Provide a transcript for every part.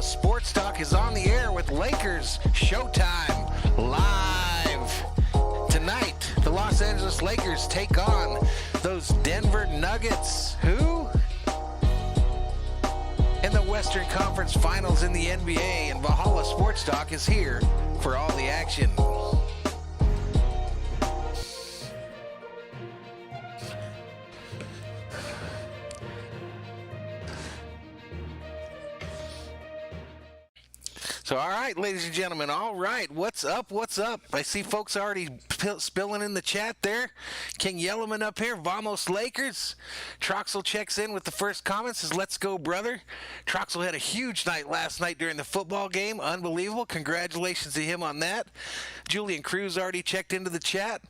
Sports Talk is on the air with Lakers Showtime live. Tonight, the Los Angeles Lakers take on those Denver Nuggets. Who? In the Western Conference Finals in the NBA, and Valhalla Sports Talk is here for all the action. So, all right, ladies and gentlemen, all right, what's up, what's up? I see folks already spilling in the chat there. King Yellowman up here, Vamos Lakers. Troxel checks in with the first comment, says, let's go, brother. Troxel had a huge night last night during the football game. Unbelievable. Congratulations to him on that. Julian Cruz already checked into the chat.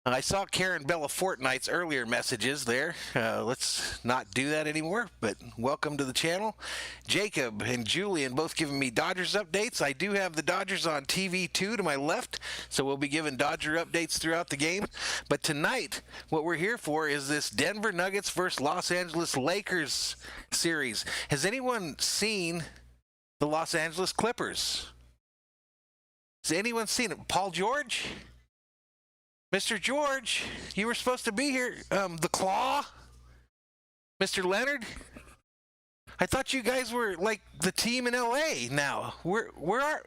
I saw Karen Bella Fortnight's earlier messages there. Let's not do that anymore, but welcome to the channel. Jacob and Julian both giving me Dodgers updates. I do have the Dodgers on TV 2 to my left, so we'll be giving Dodger updates throughout the game. But tonight, what we're here for is this Denver Nuggets versus Los Angeles Lakers series. Has anyone seen the Los Angeles Clippers? Has anyone seen it? Paul George? Mr. George, you were supposed to be here. The Claw? Mr. Leonard? I thought you guys were like the team in LA now. Where are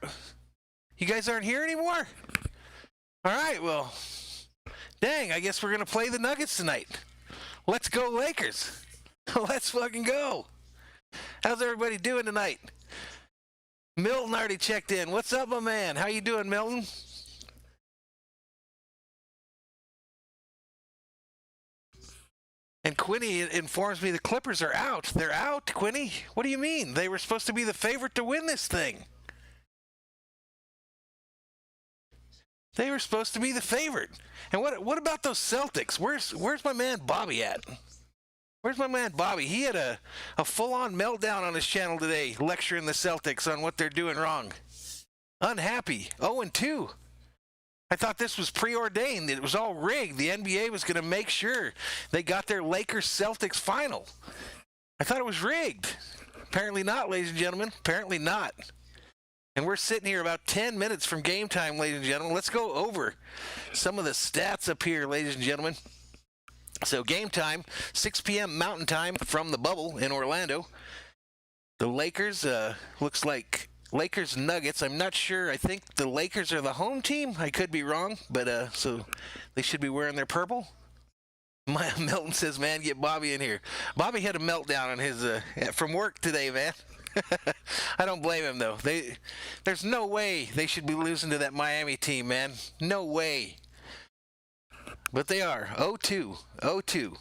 you guys aren't here anymore? All right, well, dang, I guess we're going to play the Nuggets tonight. Let's go Lakers. Let's fucking go. How's everybody doing tonight? Milton already checked in. What's up, my man? How you doing, Milton? And Quinny informs me the Clippers are out. They're out, Quinny. What do you mean? They were supposed to be the favorite to win this thing. They were supposed to be the favorite. And what about those Celtics? Where's my man Bobby at? Where's my man Bobby? He had a full-on meltdown on his channel today, lecturing the Celtics on what they're doing wrong. Unhappy. 0-2. I thought this was preordained. It was all rigged. The NBA was going to make sure they got their Lakers-Celtics final. I thought it was rigged. Apparently not, ladies and gentlemen. Apparently not. And we're sitting here about 10 minutes from game time, ladies and gentlemen. Let's go over some of the stats up here, ladies and gentlemen. So game time, 6 p.m. Mountain Time from the bubble in Orlando. The Lakers, looks like Lakers Nuggets. I'm not sure. I think the Lakers are the home team. I could be wrong, but so they should be wearing their purple. Milton says, man, get Bobby in here. Bobby had a meltdown on his from work today, man. I don't blame him, though. There's no way they should be losing to that Miami team, man. No way. But they are. 0-2. 0-2.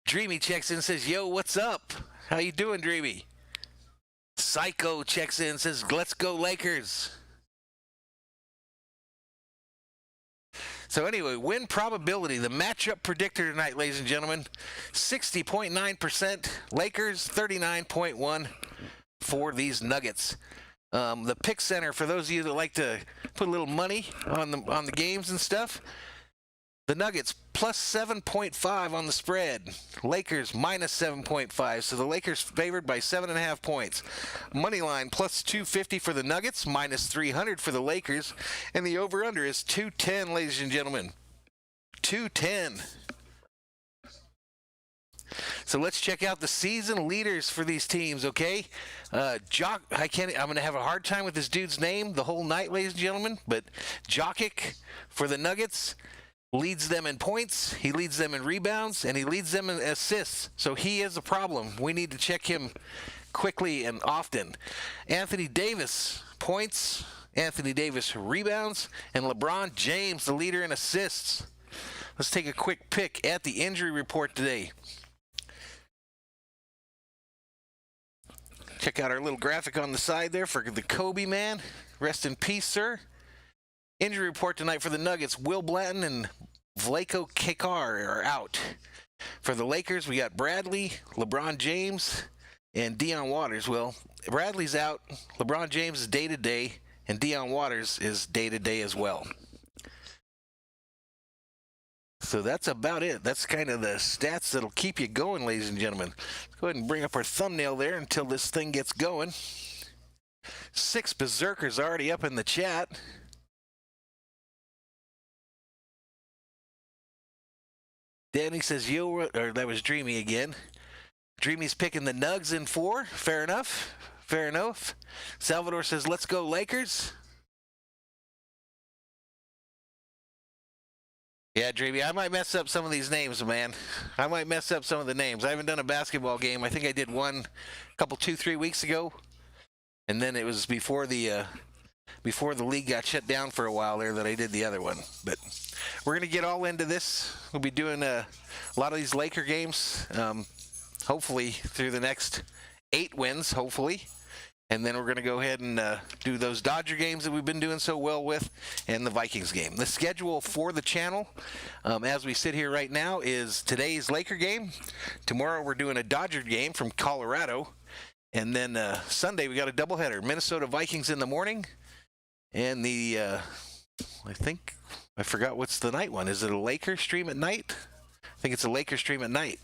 Dreamy checks in and says, yo, what's up? How you doing, Dreamy? Psycho checks in and says, let's go Lakers. So anyway, win probability, the matchup predictor tonight, ladies and gentlemen, 60.9% Lakers, 39.1% for these Nuggets. The pick center, for those of you that like to put a little money on the games and stuff, the Nuggets plus 7.5 on the spread. Lakers minus 7.5. So the Lakers favored by 7.5 points. Money line plus 250 for the Nuggets, minus 300 for the Lakers. And the over-under is 210, ladies and gentlemen. 210. So let's check out the season leaders for these teams, okay? I'm going to have a hard time with this dude's name the whole night, ladies and gentlemen. But Jokic for the Nuggets leads them in points, he leads them in rebounds, and he leads them in assists. So he is a problem. We need to check him quickly and often. Anthony Davis, points. Anthony Davis, rebounds. And LeBron James, the leader in assists. Let's take a quick pick at the injury report today. Check out our little graphic on the side there for the Kobe man. Rest in peace, sir. Injury report tonight for the Nuggets. Will Blanton and Vlatko Kekar are out. For the Lakers, we got Bradley, LeBron James, and Deion Waters. Well, Bradley's out. LeBron James is day-to-day, and Deion Waters is day-to-day as well. So that's about it. That's kind of the stats that'll keep you going, ladies and gentlemen. Let's go ahead and bring up our thumbnail there until this thing gets going. 6 Berserkers already up in the chat. Danny says, yo, or that was Dreamy again. Dreamy's picking the Nugs in 4. Fair enough. Fair enough. Salvador says, let's go Lakers. Yeah, Dreamy, I might mess up some of these names, man. I might mess up some of the names. I haven't done a basketball game. I think I did one a couple, 2-3 weeks ago. And then it was before the league got shut down for a while there that I did the other one. But we're going to get all into this. We'll be doing a lot of these Laker games, hopefully through the next 8 wins, hopefully. And then we're going to go ahead and do those Dodger games that we've been doing so well with, and the Vikings game. The schedule for the channel, as we sit here right now, is today's Laker game. Tomorrow we're doing a Dodger game from Colorado. And then Sunday we got a doubleheader. Minnesota Vikings in the morning. And the, I think, I forgot what's the night one. Is it a Laker stream at night? I think it's a Laker stream at night.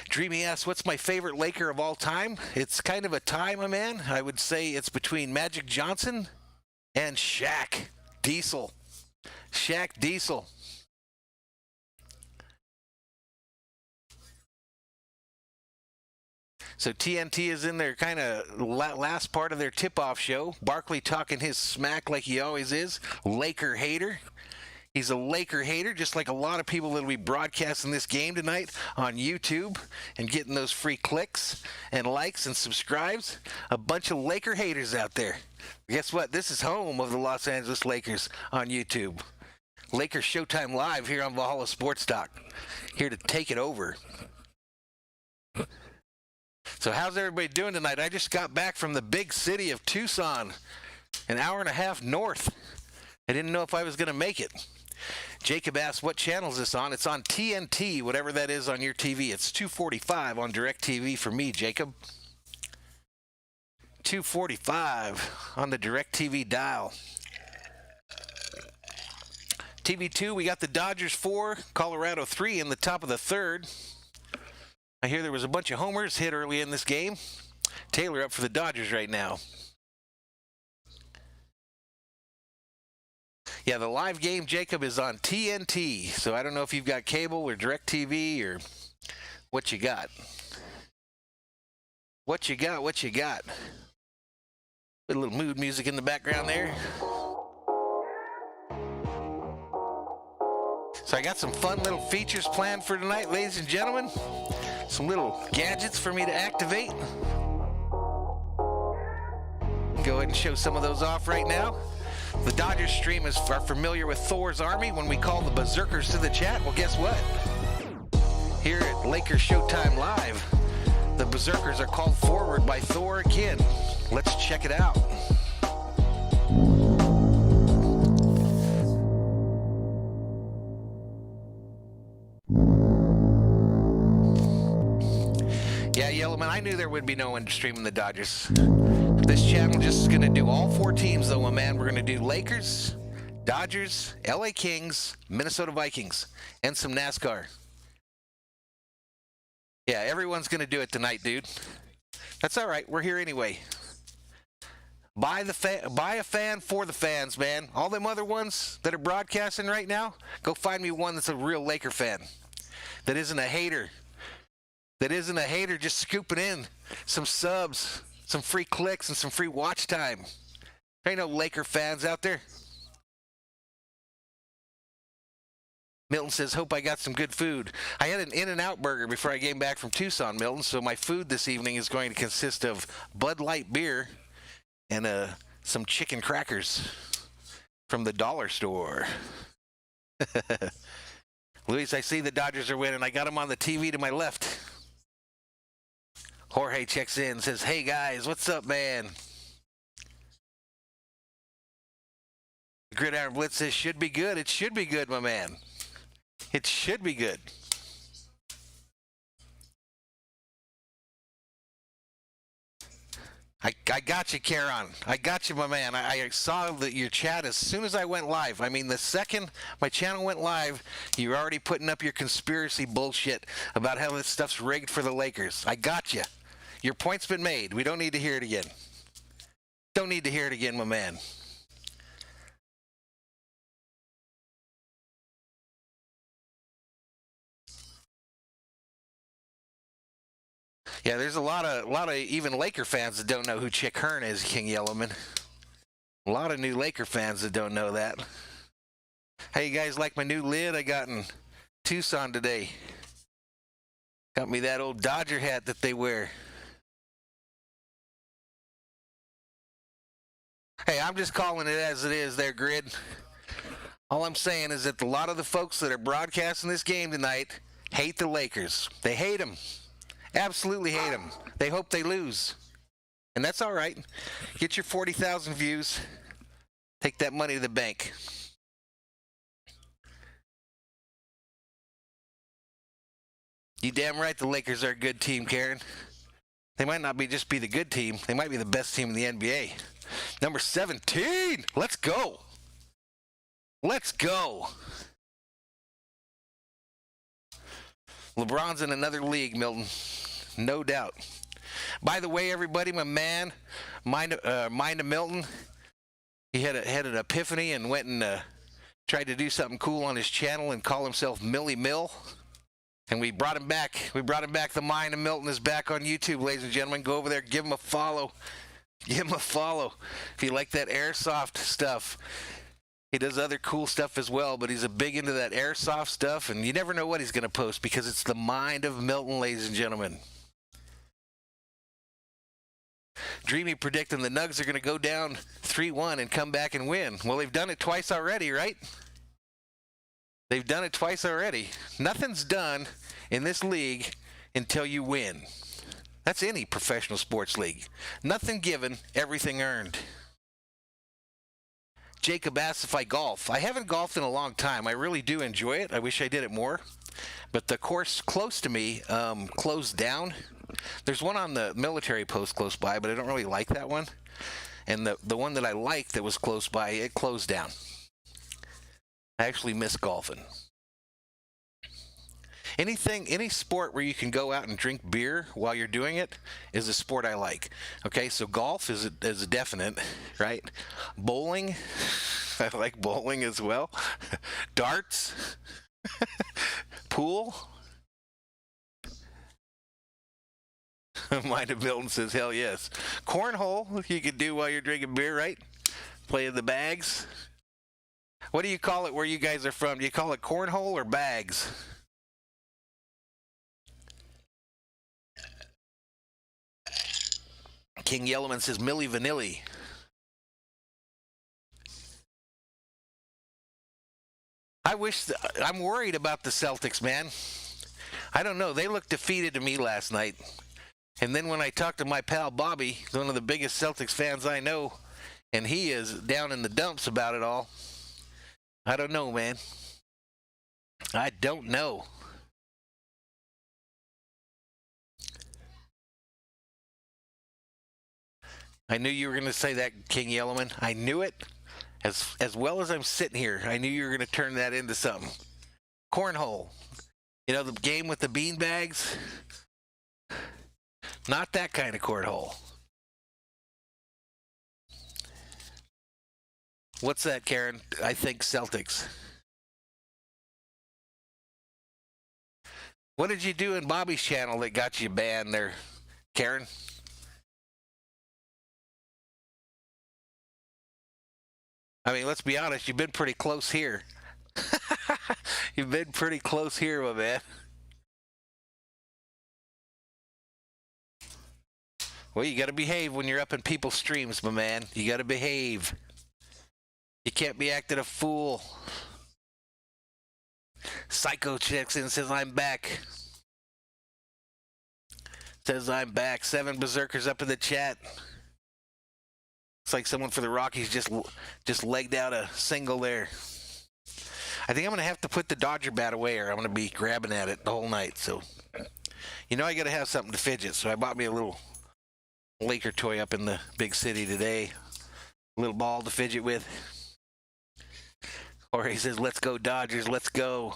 Dreamy asks, what's my favorite Laker of all time? It's kind of a tie, my man. I would say it's between Magic Johnson and Shaq Diesel. Shaq Diesel. So TNT is in their kind of last part of their tip-off show. Barkley talking his smack like he always is. Laker hater. He's a Laker hater, just like a lot of people that will be broadcasting this game tonight on YouTube and getting those free clicks and likes and subscribes. A bunch of Laker haters out there. Guess what? This is home of the Los Angeles Lakers on YouTube. Lakers Showtime Live here on Valhalla Sports Talk. Here to take it over. So how's everybody doing tonight? I just got back from the big city of Tucson, an hour and a half north. I didn't know if I was going to make it. Jacob asked, what channel is this on? It's on TNT, whatever that is on your TV. It's 245 on DirecTV for me, Jacob. 245 on the DirecTV dial. TV2, we got the Dodgers 4, Colorado 3 in the top of the 3rd. I hear there was a bunch of homers hit early in this game. Taylor up for the Dodgers right now. Yeah, the live game, Jacob, is on TNT. So I don't know if you've got cable or DirecTV or what you got. What you got, what you got. Put a little mood music in the background there. So I got some fun little features planned for tonight, ladies and gentlemen. Some little gadgets for me to activate. Go ahead and show some of those off right now. The Dodgers stream are familiar with Thor's Army when we call the Berserkers to the chat. Well, guess what? Here at Lakers Showtime Live, the Berserkers are called forward by Thor again. Let's check it out. Yeah, Yellowman, I knew there would be no one streaming the Dodgers. This channel just is going to do all 4 teams, though, my man. We're going to do Lakers, Dodgers, LA Kings, Minnesota Vikings, and some NASCAR. Yeah, everyone's going to do it tonight, dude. That's all right. We're here anyway. Buy a fan for the fans, man. All them other ones that are broadcasting right now, go find me one that's a real Laker fan. That isn't a hater. That isn't a hater just scooping in some subs, some free clicks, and some free watch time. There ain't no Laker fans out there. Milton says, hope I got some good food. I had an In-N-Out burger before I came back from Tucson, Milton, so my food this evening is going to consist of Bud Light beer and some chicken crackers from the dollar store. Luis, I see the Dodgers are winning. I got them on the TV to my left. Jorge checks in and says, hey, guys, what's up, man? Gridiron Blitz says, should be good. It should be good, my man. It should be good. I got you, Karen. I got you, my man. I saw your chat as soon as I went live. I mean, the second my channel went live, you're already putting up your conspiracy bullshit about how this stuff's rigged for the Lakers. I got you. Your point's been made. We don't need to hear it again. Don't need to hear it again, my man. Yeah, there's a lot of even Laker fans that don't know who Chick Hearn is, King Yellowman. A lot of new Laker fans that don't know that. Hey, you guys like my new lid I got in Tucson today? Got me that old Dodger hat that they wear. Hey, I'm just calling it as it is there, Grid. All I'm saying is that a lot of the folks that are broadcasting this game tonight hate the Lakers. They hate them. Absolutely hate them. They hope they lose. And that's all right. Get your 40,000 views. Take that money to the bank. You damn right the Lakers are a good team, Karen. They might not just be the good team. They might be the best team in the NBA. Number 17. Let's go. Let's go. LeBron's in another league, Milton. No doubt. By the way, everybody, my man, Mind of Milton, he had an epiphany and went and tried to do something cool on his channel and call himself Millie Mill. And we brought him back. We brought him back. The Mind of Milton is back on YouTube, ladies and gentlemen. Go over there, give him a follow. Give him a follow. If you like that airsoft stuff. He does other cool stuff as well, but he's a big into that airsoft stuff, and you never know what he's going to post because it's the Mind of Milton, ladies and gentlemen. Dreamy predicting the Nugs are going to go down 3-1 and come back and win. Well, they've done it twice already, right? They've done it twice already. Nothing's done in this league until you win. That's any professional sports league. Nothing given, everything earned. Jacob asks if I golf. I haven't golfed in a long time. I really do enjoy it. I wish I did it more. But the course close to me closed down. There's one on the military post close by, but I don't really like that one. And the one that I liked that was close by, it closed down. I actually miss golfing. Any sport where you can go out and drink beer while you're doing it is a sport I like. Okay, so golf is a definite, right? Bowling, I like bowling as well. Darts, pool. Mind of Milton says, hell yes. Cornhole, you can do while you're drinking beer, right? Play in the bags. What do you call it where you guys are from? Do you call it cornhole or bags? King Yellowman says Milli Vanilli. I'm worried about the Celtics, man. I don't know. They looked defeated to me last night. And then when I talked to my pal Bobby, one of the biggest Celtics fans I know, and he is down in the dumps about it all. I don't know, man. I don't know. I knew you were going to say that, King Yellowman. I knew it. As well as I'm sitting here, I knew you were going to turn that into something. Cornhole. You know, the game with the bean bags? Not that kind of cornhole. What's that, Karen? I think Celtics. What did you do in Bobby's channel that got you banned there, Karen? I mean, let's be honest, you've been pretty close here. You've been pretty close here, my man. Well, you got to behave when you're up in people's streams, my man. You got to behave. You can't be acting a fool. Psycho checks in, says I'm back. Says I'm back. 7 berserkers up in the chat. It's like someone for the Rockies just legged out a single there. I think I'm going to have to put the Dodger bat away or I'm going to be grabbing at it the whole night. So, you know I got to have something to fidget. So I bought me a little Laker toy up in the big city today. Little ball to fidget with. Jorge says, let's go Dodgers, let's go.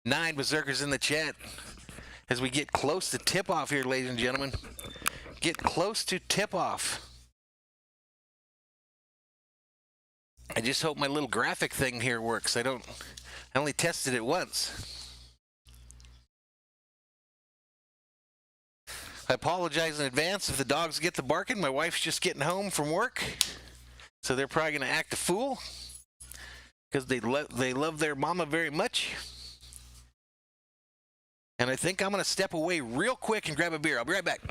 9 Berserkers in the chat. As we get close to tip-off here, ladies and gentlemen. Get close to tip-off. I just hope my little graphic thing here works. I only tested it once. I apologize in advance if the dogs get the barking. My wife's just getting home from work, so they're probably going to act a fool because they love their mama very much. And I think I'm going to step away real quick and grab a beer. I'll be right back.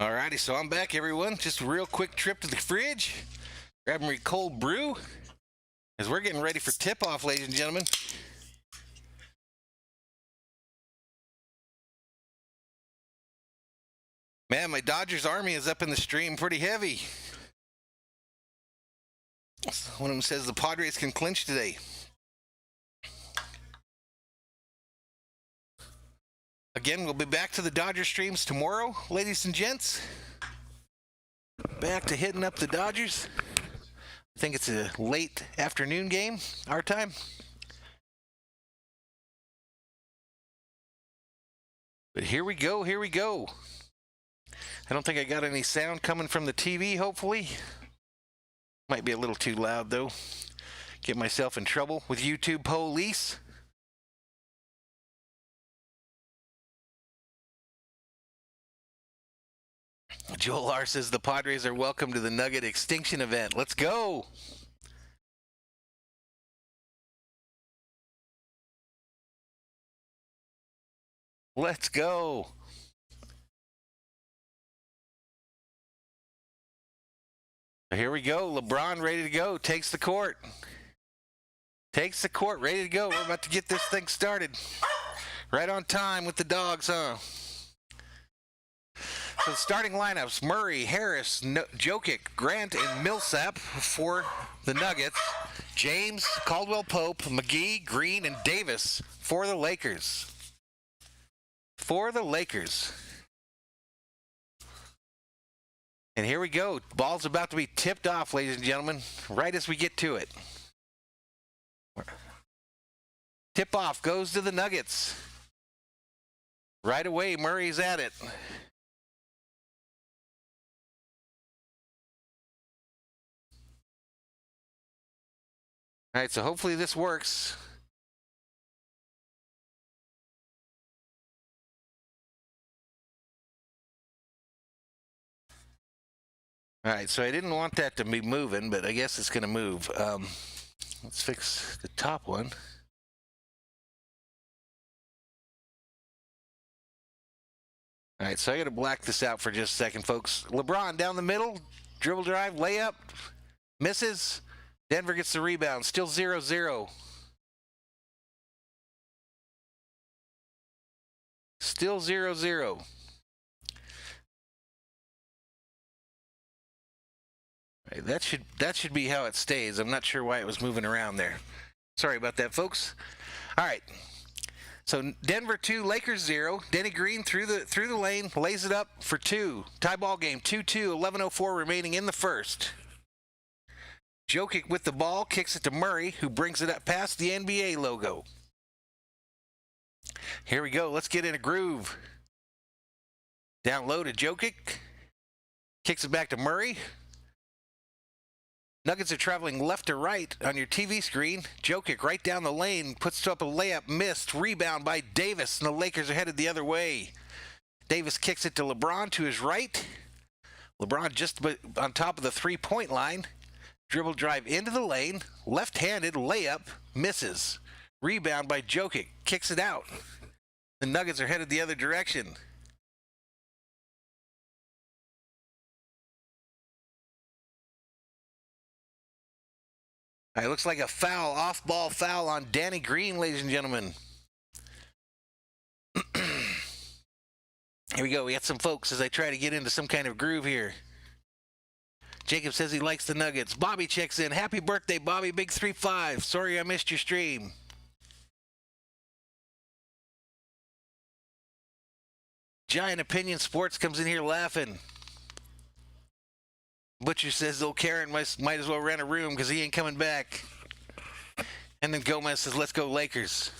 Alrighty, so I'm back, everyone. Just a real quick trip to the fridge. Grab me a cold brew as we're getting ready for tip-off, ladies and gentlemen. Man, my Dodgers army is up in the stream pretty heavy. One of them says the Padres can clinch today. Again, we'll be back to the Dodger streams tomorrow, ladies and gents. Back to hitting up the Dodgers. I think it's a late afternoon game, our time. But here we go, here we go. I don't think I got any sound coming from the TV, hopefully. Might be a little too loud, though. Get myself in trouble with YouTube police. Joel R. says the Padres are welcome to the Nugget Extinction event. Let's go. Let's go. Here we go. LeBron ready to go. Takes the court. Takes the court. Ready to go. We're about to get this thing started. Right on time with the dogs, huh? So the starting lineups, Murray, Harris, Jokic, Grant, and Millsap for the Nuggets. James, Caldwell-Pope, McGee, Green, and Davis for the Lakers. For the Lakers. And here we go. Ball's about to be tipped off, ladies and gentlemen, right as we get to it. Tip-off goes to the Nuggets. Right away, Murray's at it. All right, so hopefully this works. All right, so I didn't want that to be moving, but I guess it's going to move. Let's fix the top one. All right, so I got to black this out for just a second, folks. LeBron down the middle, dribble drive, layup, misses. Denver gets the rebound, still 0-0. Still 0-0. Right, that should be how it stays. I'm not sure why it was moving around there. Sorry about that, folks. All right. So Denver 2, Lakers 0. Denny Green through the lane, lays it up for 2. Tie ball game, 2-2, 11:04 remaining in the first. Jokic with the ball, kicks it to Murray, who brings it up past the NBA logo. Here we go. Let's get in a groove. Down low to Jokic. Kicks it back to Murray. Nuggets are traveling left to right on your TV screen. Jokic right down the lane, puts up a layup, missed. Rebound by Davis, and the Lakers are headed the other way. Davis kicks it to LeBron to his right. LeBron just on top of the three-point line. Dribble drive into the lane. Left-handed layup. Misses. Rebound by Jokic. Kicks it out. The Nuggets are headed the other direction. All right, looks like a foul, off-ball foul on Danny Green, ladies and gentlemen. Here we go. We got some folks as I try to get into some kind of groove here. Jacob says he likes the Nuggets. Bobby checks in. Happy birthday, Bobby. Big 3-5. Sorry I missed your stream. Giant Opinion Sports comes in here laughing. Butcher says old Karen might as well rent a room because he ain't coming back. And then Gomez says, let's go Lakers.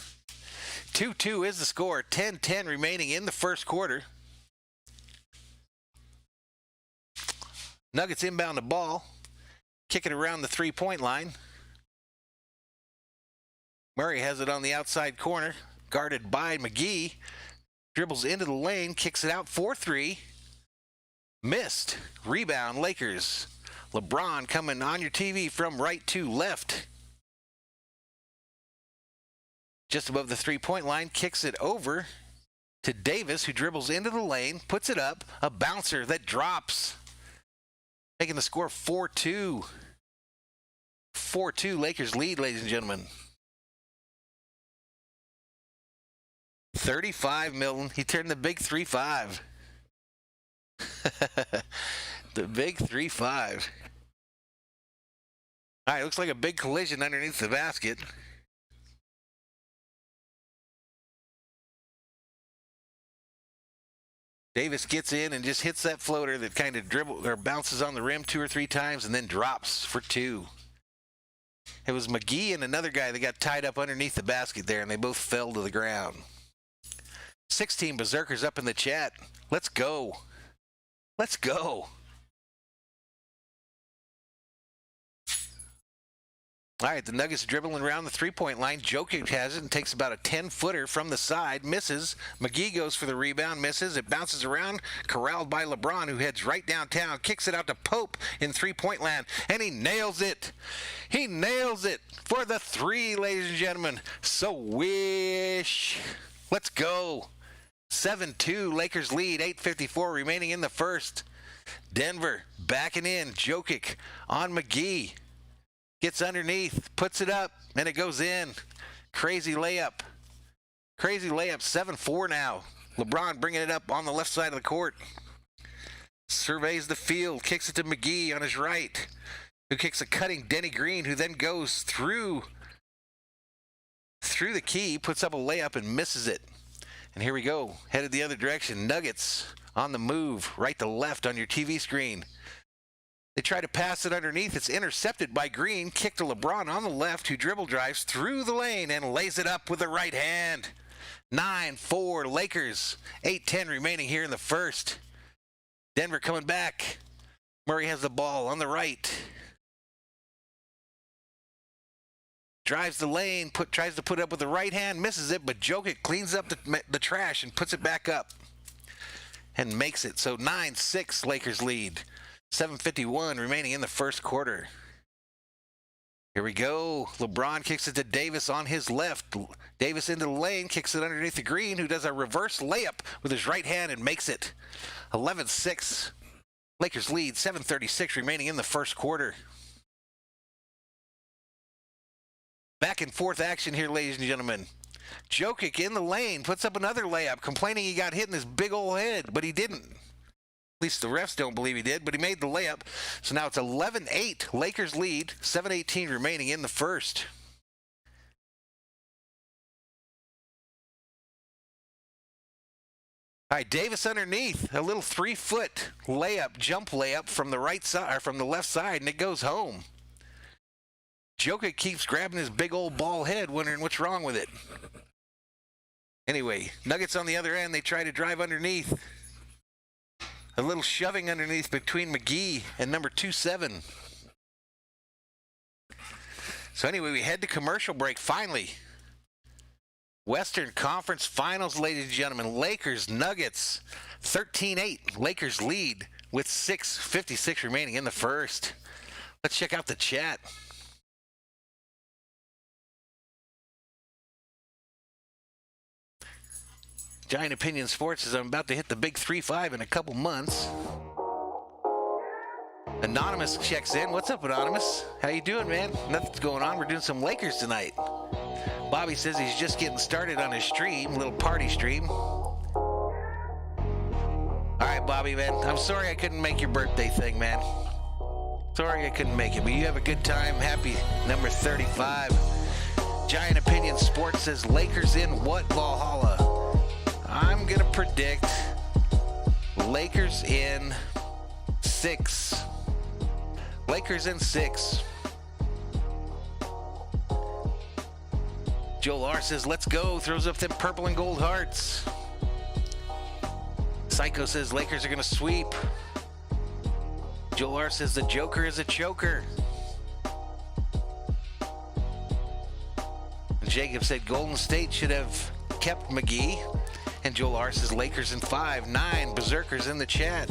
2-2 is the score. 10-10 remaining in the first quarter. Nuggets inbound the ball. Kick it around the three-point line. Murray has it on the outside corner. Guarded by McGee. Dribbles into the lane. Kicks it out 4-3. Missed. Rebound, Lakers. LeBron coming on your TV from right to left. Just above the three-point line, kicks it over to Davis, who dribbles into the lane, puts it up. A bouncer that drops. Making the score 4-2. 4-2, Lakers lead, ladies and gentlemen. 35 Milton. He turned the big 3-5. The big 3-5. All right, looks like a big collision underneath the basket. Davis gets in and just hits that floater that kind of dribbles or bounces on the rim 2 or 3 times and then drops for 2. It was McGee and another guy that got tied up underneath the basket there, and they both fell to the ground. 16 Berserkers up in the chat. Let's go. Let's go. All right, the Nuggets dribbling around the three-point line. Jokic has it and takes about a 10-footer from the side. Misses. McGee goes for the rebound. Misses. It bounces around. Corralled by LeBron, who heads right downtown. Kicks it out to Pope in three-point land. And he nails it. He nails it for the 3, ladies and gentlemen. So wish. Let's go. 7-2, Lakers lead. 8:54 remaining in the first. Denver backing in. Jokic on McGee. Gets underneath, puts it up, and it goes in. Crazy layup. Crazy layup, 7-4 now. LeBron bringing it up on the left side of the court. Surveys the field, kicks it to McGee on his right, who kicks a cutting Denny Green, who then goes through the key, puts up a layup and misses it. And here we go, headed the other direction. Nuggets on the move, right to left on your TV screen. They try to pass it underneath. It's intercepted by Green. Kick to LeBron on the left, who dribble drives through the lane and lays it up with the right hand. 9-4 Lakers. 8:10 remaining here in the first. Denver coming back. Murray has the ball on the right. Drives the lane, tries to put it up with the right hand, misses it, but Jokic cleans up the trash and puts it back up and makes it. So 9-6 Lakers lead. 7:51 remaining in the first quarter. Here we go. LeBron kicks it to Davis on his left. Davis into the lane, kicks it underneath the Green, who does a reverse layup with his right hand and makes it. 11-6. Lakers lead. 7:36 remaining in the first quarter. Back and forth action here, ladies and gentlemen. Jokic in the lane, puts up another layup, complaining he got hit in his big old head, but he didn't. At least the refs don't believe he did, but he made the layup. So now it's 11-8. Lakers lead. 7:18 remaining in the first. All right, Davis underneath. A little 3-foot layup, jump layup from the right side, or from the left side, and it goes home. Jokic keeps grabbing his big old ball head, wondering what's wrong with it. Anyway, Nuggets on the other end. They try to drive underneath. A little shoving underneath between McGee and number 27. So anyway, we head to commercial break finally. Western Conference Finals, ladies and gentlemen. Lakers, Nuggets, 13-8. Lakers lead with 6:56 remaining in the first. Let's check out the chat. Giant Opinion Sports says I'm about to hit the big 3-5 in a couple months. Anonymous checks in. What's up, Anonymous? How you doing, man? Nothing's going on. We're doing some Lakers tonight. Bobby says he's just getting started on his stream, little party stream. All right, Bobby, man. I'm sorry I couldn't make your birthday thing, man. Sorry I couldn't make it, but you have a good time. Happy number 35. Giant Opinion Sports says Lakers in what, Valhalla? I'm going to predict Lakers in 6. Lakers in 6. Joel R says, let's go. Throws up them purple and gold hearts. Psycho says, Lakers are going to sweep. Joel R says, the Joker is a choker. And Jacob said, Golden State should have kept McGee. And Joel R says, Lakers in 5. 9 berserkers in the chat.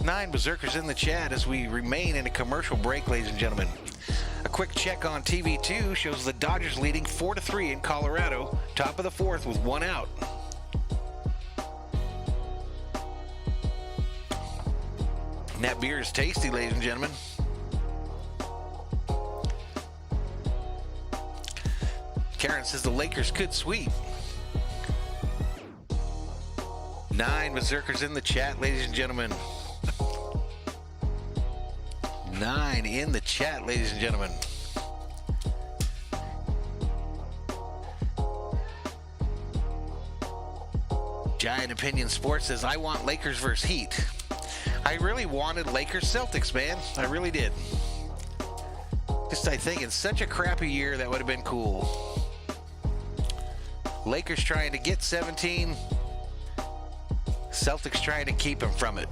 9 berserkers in the chat as we remain in a commercial break, ladies and gentlemen. A quick check on TV2 shows the Dodgers leading 4-3 in Colorado, top of the 4th with 1 out. And that beer is tasty, ladies and gentlemen. Karen says the Lakers could sweep. 9 berserkers in the chat, ladies and gentlemen. 9 in the chat, ladies and gentlemen. Giant Opinion Sports says, I want Lakers versus Heat. I really wanted Lakers Celtics, man. I really did. Just, I think in such a crappy year, that would have been cool. Lakers trying to get 17. Celtics trying to keep him from it.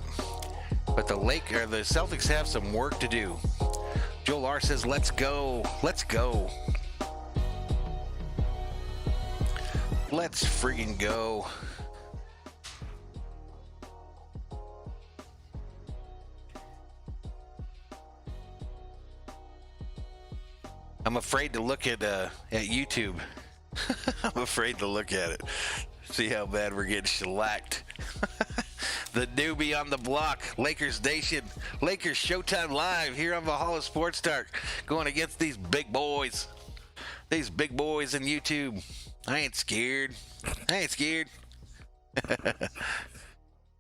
But the Celtics have some work to do. Joel R says, let's go. Let's go. Let's friggin' go. I'm afraid to look at YouTube. I'm afraid to look at it. See how bad we're getting shellacked. The newbie on the block, Lakers Nation, Lakers Showtime Live here on Valhalla Sports Talk, going against these big boys. These big boys in YouTube. I ain't scared. I ain't scared.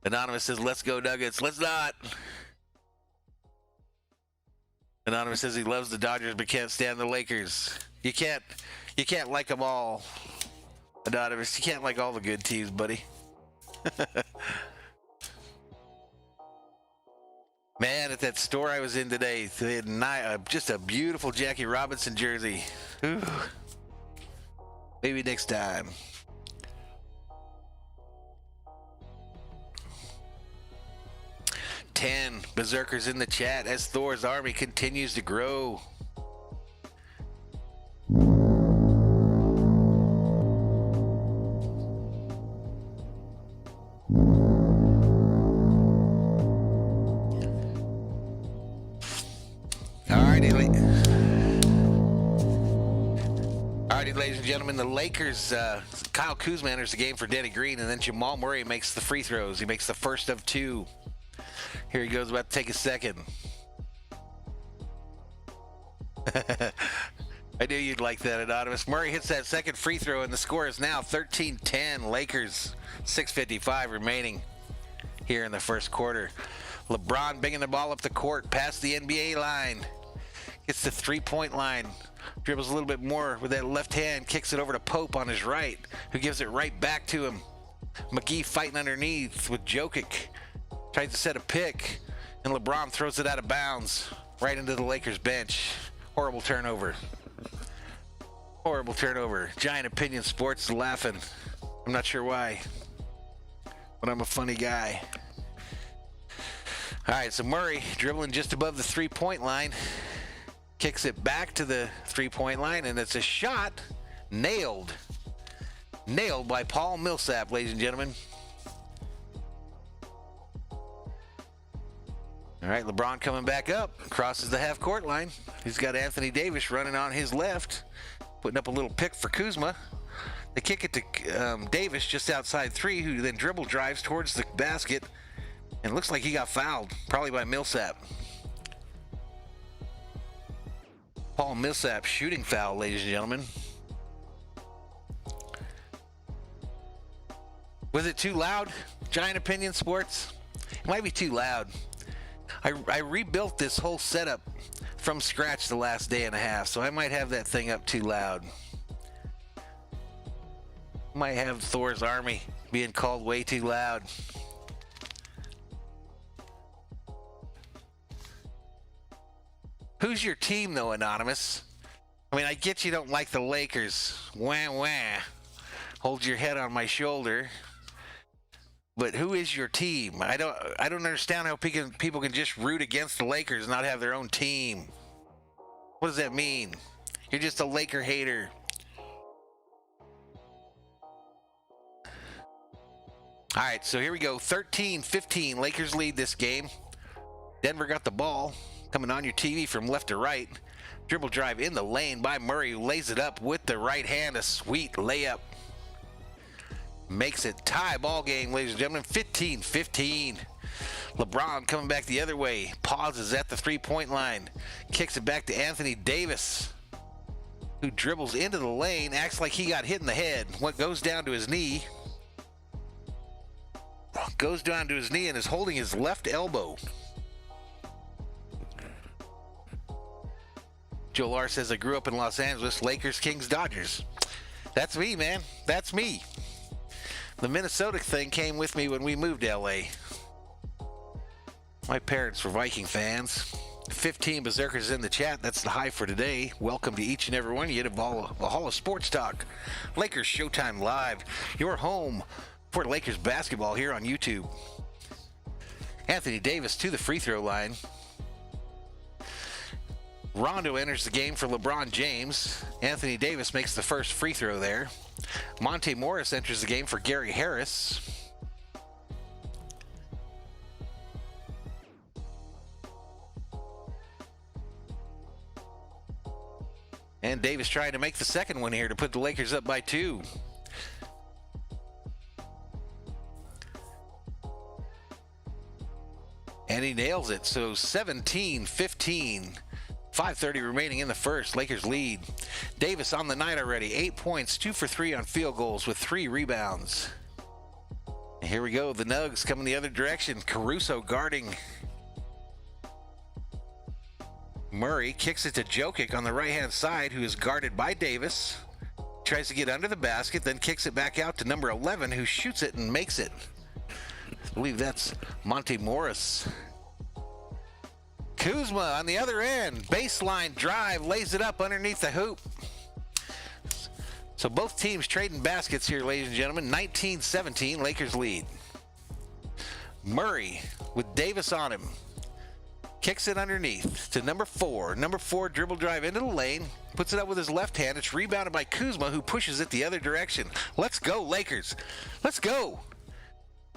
Anonymous says, let's go Nuggets. Let's not. Anonymous says he loves the Dodgers but can't stand the Lakers. You can't like them all. Anonymous, you can't like all the good teams, buddy. Man, at that store I was in today, they had just a beautiful Jackie Robinson jersey. Ooh. Maybe next time. Ten berserkers in the chat as Thor's army continues to grow. Alrighty, ladies and gentlemen, the Lakers, Kyle Kuzma enters the game for Danny Green, and then Jamal Murray makes the free throws. He makes the first of 2. Here he goes, about to take a second. I knew you'd like that, Anonymous. Murray hits that second free throw, and the score is now 13-10. Lakers, 6:55 remaining here in the first quarter. LeBron bringing the ball up the court past the NBA line. Gets the three-point line. Dribbles a little bit more with that left hand. Kicks it over to Pope on his right, who gives it right back to him. McGee fighting underneath with Jokic. Tries to set a pick, and LeBron throws it out of bounds right into the Lakers bench. Horrible turnover. Horrible turnover. Giant Opinion Sports is laughing. I'm not sure why, but I'm a funny guy. All right, so Murray dribbling just above the three-point line. Kicks it back to the three-point line, and it's a shot nailed. Nailed by Paul Millsap, ladies and gentlemen. All right, LeBron coming back up, crosses the half-court line. He's got Anthony Davis running on his left, putting up a little pick for Kuzma. They kick it to Davis just outside 3, who then dribble drives towards the basket, and it looks like he got fouled, probably by Millsap. Paul Millsap shooting foul, ladies and gentlemen. Was it too loud? Giant Opinion Sports? It might be too loud. I rebuilt this whole setup from scratch the last day and a half, so I might have that thing up too loud. Might have Thor's Army being called way too loud. Who's your team, though, Anonymous? I mean, I get you don't like the Lakers. Wah, wah. Hold your head on my shoulder. But who is your team? I don't understand how people can just root against the Lakers and not have their own team. What does that mean? You're just a Laker hater. All right, so here we go. 13-15. Lakers lead this game. Denver got the ball. Coming on your TV from left to right. Dribble drive in the lane by Murray, who lays it up with the right hand. A sweet layup. Makes it tie ball game, ladies and gentlemen. 15-15. LeBron coming back the other way. Pauses at the three-point line. Kicks it back to Anthony Davis, who dribbles into the lane. Acts like he got hit in the head. What goes down to his knee. Goes down to his knee and is holding his left elbow. Joe Lar says, I grew up in Los Angeles. Lakers, Kings, Dodgers. That's me, man. That's me. The Minnesota thing came with me when we moved to LA. My parents were Viking fans. 15 berserkers in the chat. That's the high for today. Welcome to each and every one of you to Valhalla Sports Talk. Lakers Showtime Live. Your home for Lakers basketball here on YouTube. Anthony Davis to the free throw line. Rondo enters the game for LeBron James. Anthony Davis makes the first free throw there. Monte Morris enters the game for Gary Harris. And Davis trying to make the second one here to put the Lakers up by 2. And he nails it. So 17-15. 5:30 remaining in the first. Lakers lead. Davis on the night already. 8 points, 2 for 3 on field goals with 3 rebounds. And here we go. The Nugs coming the other direction. Caruso guarding Murray. Kicks it to Jokic on the right-hand side, who is guarded by Davis. Tries to get under the basket, then kicks it back out to number 11, who shoots it and makes it. I believe that's Monte Morris. Kuzma on the other end, baseline drive, lays it up underneath the hoop. So both teams trading baskets here, ladies and gentlemen. 19-17, Lakers lead. Murray with Davis on him. Kicks it underneath to number 4. Number 4 dribble drive into the lane, puts it up with his left hand. It's rebounded by Kuzma, who pushes it the other direction. Let's go, Lakers. Let's go.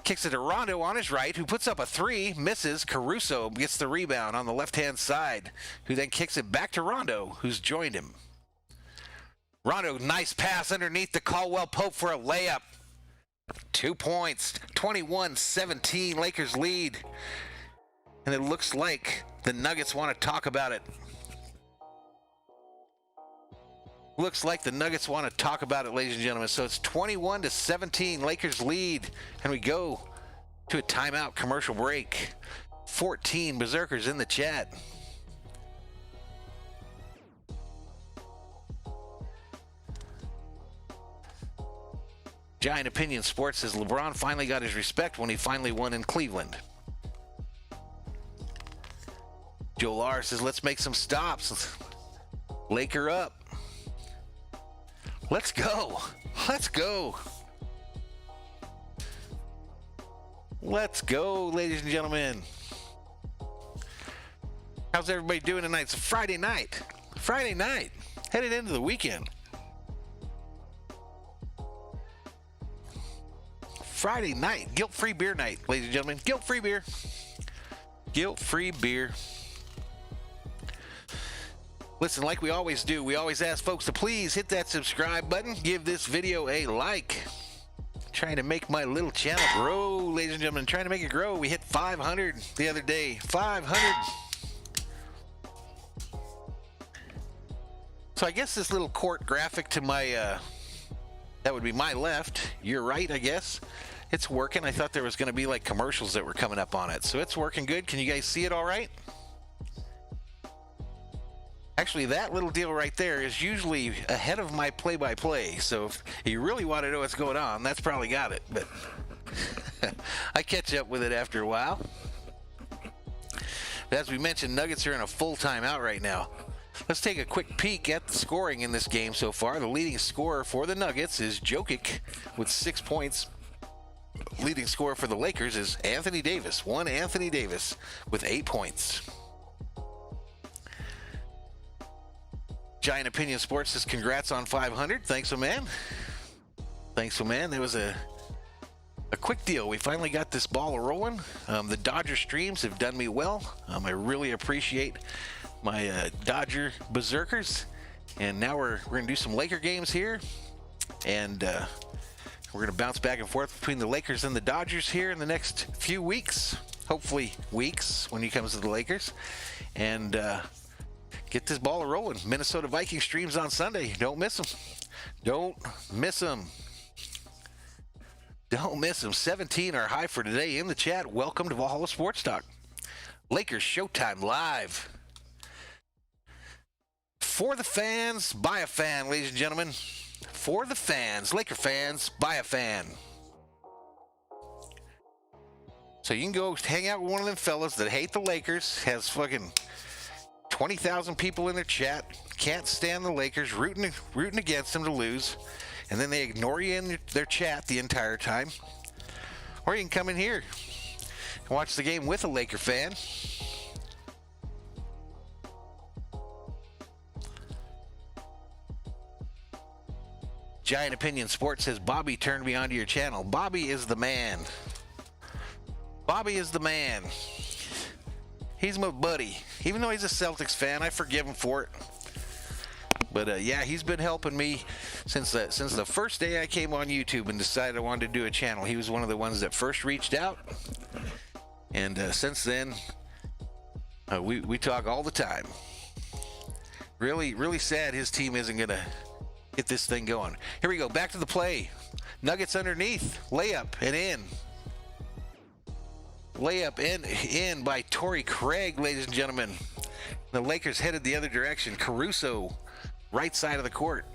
Kicks it to Rondo on his right, who puts up a 3, misses. Caruso gets the rebound on the left-hand side, who then kicks it back to Rondo, who's joined him. Rondo, nice pass underneath the Caldwell Pope for a layup. 2 points, 21-17, Lakers lead. And it looks like the Nuggets want to talk about it. Looks like the Nuggets want to talk about it, ladies and gentlemen. So it's 21-17, Lakers lead. And we go to a timeout commercial break. 14 berserkers in the chat. Giant Opinion Sports says LeBron finally got his respect when he finally won in Cleveland. Joel R says, let's make some stops. Laker up. Let's go. Let's go. Let's go, ladies and gentlemen. How's everybody doing tonight? It's a Friday night. Friday night. Headed into the weekend. Friday night. Guilt-free beer night, ladies and gentlemen. Guilt-free beer. Guilt-free beer. Listen, like we always do, we always ask folks to please hit that subscribe button. Give this video a like. Trying to make my little channel grow, ladies and gentlemen. Trying to make it grow. We hit 500 the other day. 500. So I guess this little court graphic to my, that would be my left. Your right, I guess. It's working. I thought there was going to be like commercials that were coming up on it. So it's working good. Can you guys see it all right? Actually, that little deal right there is usually ahead of my play-by-play. So if you really want to know what's going on, that's probably got it. But I catch up with it after a while. But as we mentioned, Nuggets are in a full timeout right now. Let's take a quick peek at the scoring in this game so far. The leading scorer for the Nuggets is Jokic with 6 points. Leading scorer for the Lakers is Anthony Davis. One Anthony Davis with 8 points. Giant Opinion Sports says congrats on 500. Thanks, man. Thanks, man. That was a quick deal. We finally got this ball rolling. The Dodger streams have done me well. I really appreciate my Dodger berserkers. And now we're going to do some Laker games here. And we're going to bounce back and forth between the Lakers and the Dodgers here in the next few weeks. Hopefully weeks when he comes to the Lakers. And get this ball rolling. Minnesota Vikings streams on Sunday. Don't miss them. Don't miss them. Don't miss them. 17 are high for today in the chat. Welcome to Valhalla Sports Talk. Lakers Showtime Live. For the fans, by a fan, ladies and gentlemen. For the fans, Laker fans, by a fan. So you can go hang out with one of them fellas that hate the Lakers, has fucking 20,000 people in their chat, can't stand the Lakers, rooting against them to lose, and then they ignore you in their chat the entire time. Or you can come in here and watch the game with a Laker fan. Giant Opinion Sports says, Bobby turned me onto your channel. Bobby is the man. Bobby is the man. He's my buddy. Even though he's a Celtics fan, I forgive him for it. But yeah, he's been helping me since the first day I came on YouTube and decided I wanted to do a channel. He was one of the ones that first reached out. And since then, we talk all the time. Really, really sad his team isn't going to get this thing going. Here we go. Back to the play. Nuggets underneath. Layup and in. Layup in by Torrey Craig, ladies and gentlemen. The Lakers headed the other direction. Caruso, right side of the court.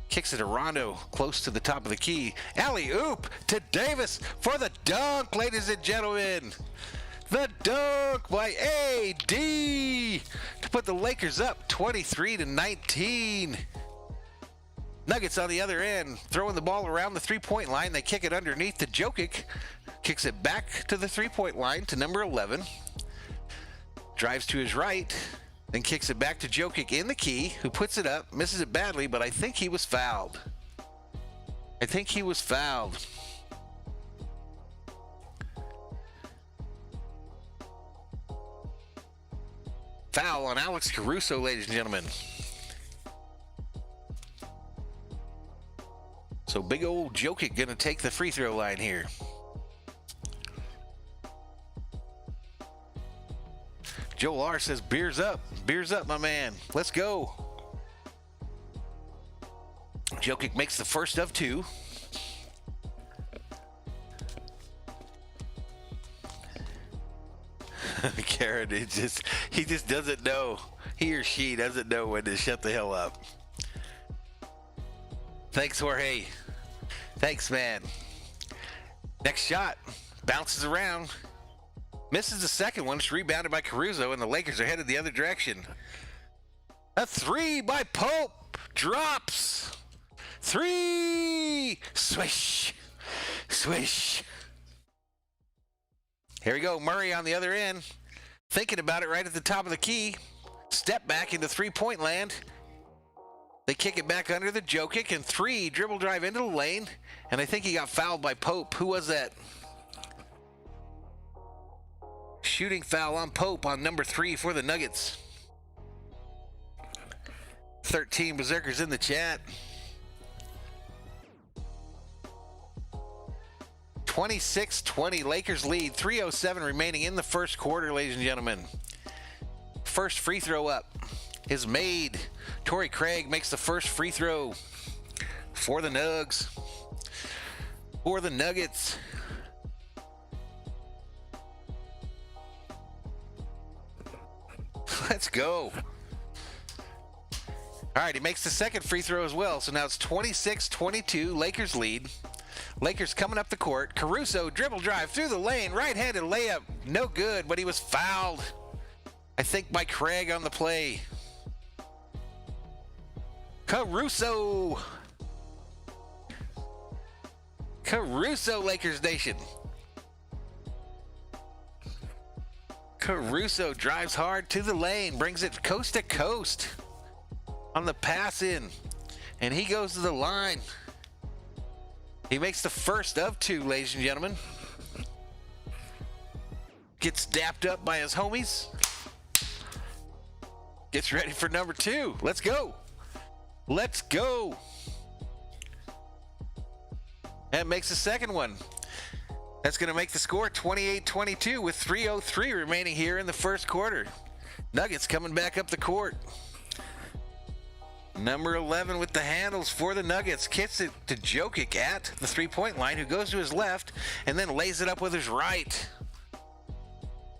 Kicks it to Rondo, close to the top of the key. Alley-oop to Davis for the dunk, ladies and gentlemen. The dunk by AD to put the Lakers up 23-19. Nuggets on the other end, throwing the ball around the three-point line. They kick it underneath to Jokic. Kicks it back to the three-point line to number 11. Drives to his right, then kicks it back to Jokic in the key, who puts it up, misses it badly, but I think he was fouled. I think he was fouled. Foul on Alex Caruso, ladies and gentlemen. So big old Jokic gonna take the free throw line here. Joel R says, beers up, my man. Let's go. Jokic makes the first of two. Karen, he just doesn't know. He or she doesn't know when to shut the hell up. Thanks, Jorge. Thanks, man. Next shot. Bounces around. Misses the second one. It's rebounded by Caruso, and the Lakers are headed the other direction. A three by Pope. Drops. Three. Swish. Swish. Here we go. Murray on the other end. Thinking about it right at the top of the key. Step back into three-point land. They kick it back under the Jokic, and three. Dribble drive into the lane. And I think he got fouled by Pope. Who was that? Shooting foul on Pope on number 3 for the Nuggets. 13 Berserkers in the chat. 26-20, Lakers lead. 3:07 remaining in the first quarter, ladies and gentlemen. First free throw up is made. Torrey Craig makes the first free throw for the Nugs. For the Nuggets. Let's go. All right, he makes the second free throw as well. So now it's 26-22, Lakers lead. Lakers coming up the court. Caruso dribble drive through the lane. Right-handed layup. No good, but he was fouled. I think by Craig on the play. Caruso. Caruso, Lakers Nation. Caruso drives hard to the lane. Brings it coast to coast. On the pass in. And he goes to the line. He makes the first of 2, ladies and gentlemen. Gets dapped up by his homies. Gets ready for number 2. Let's go. Let's go. And makes the second one. That's going to make the score 28-22 with 3:03 remaining here in the first quarter. Nuggets coming back up the court. Number 11 with the handles for the Nuggets. Kicks it to Jokic at the three-point line, who goes to his left and then lays it up with his right.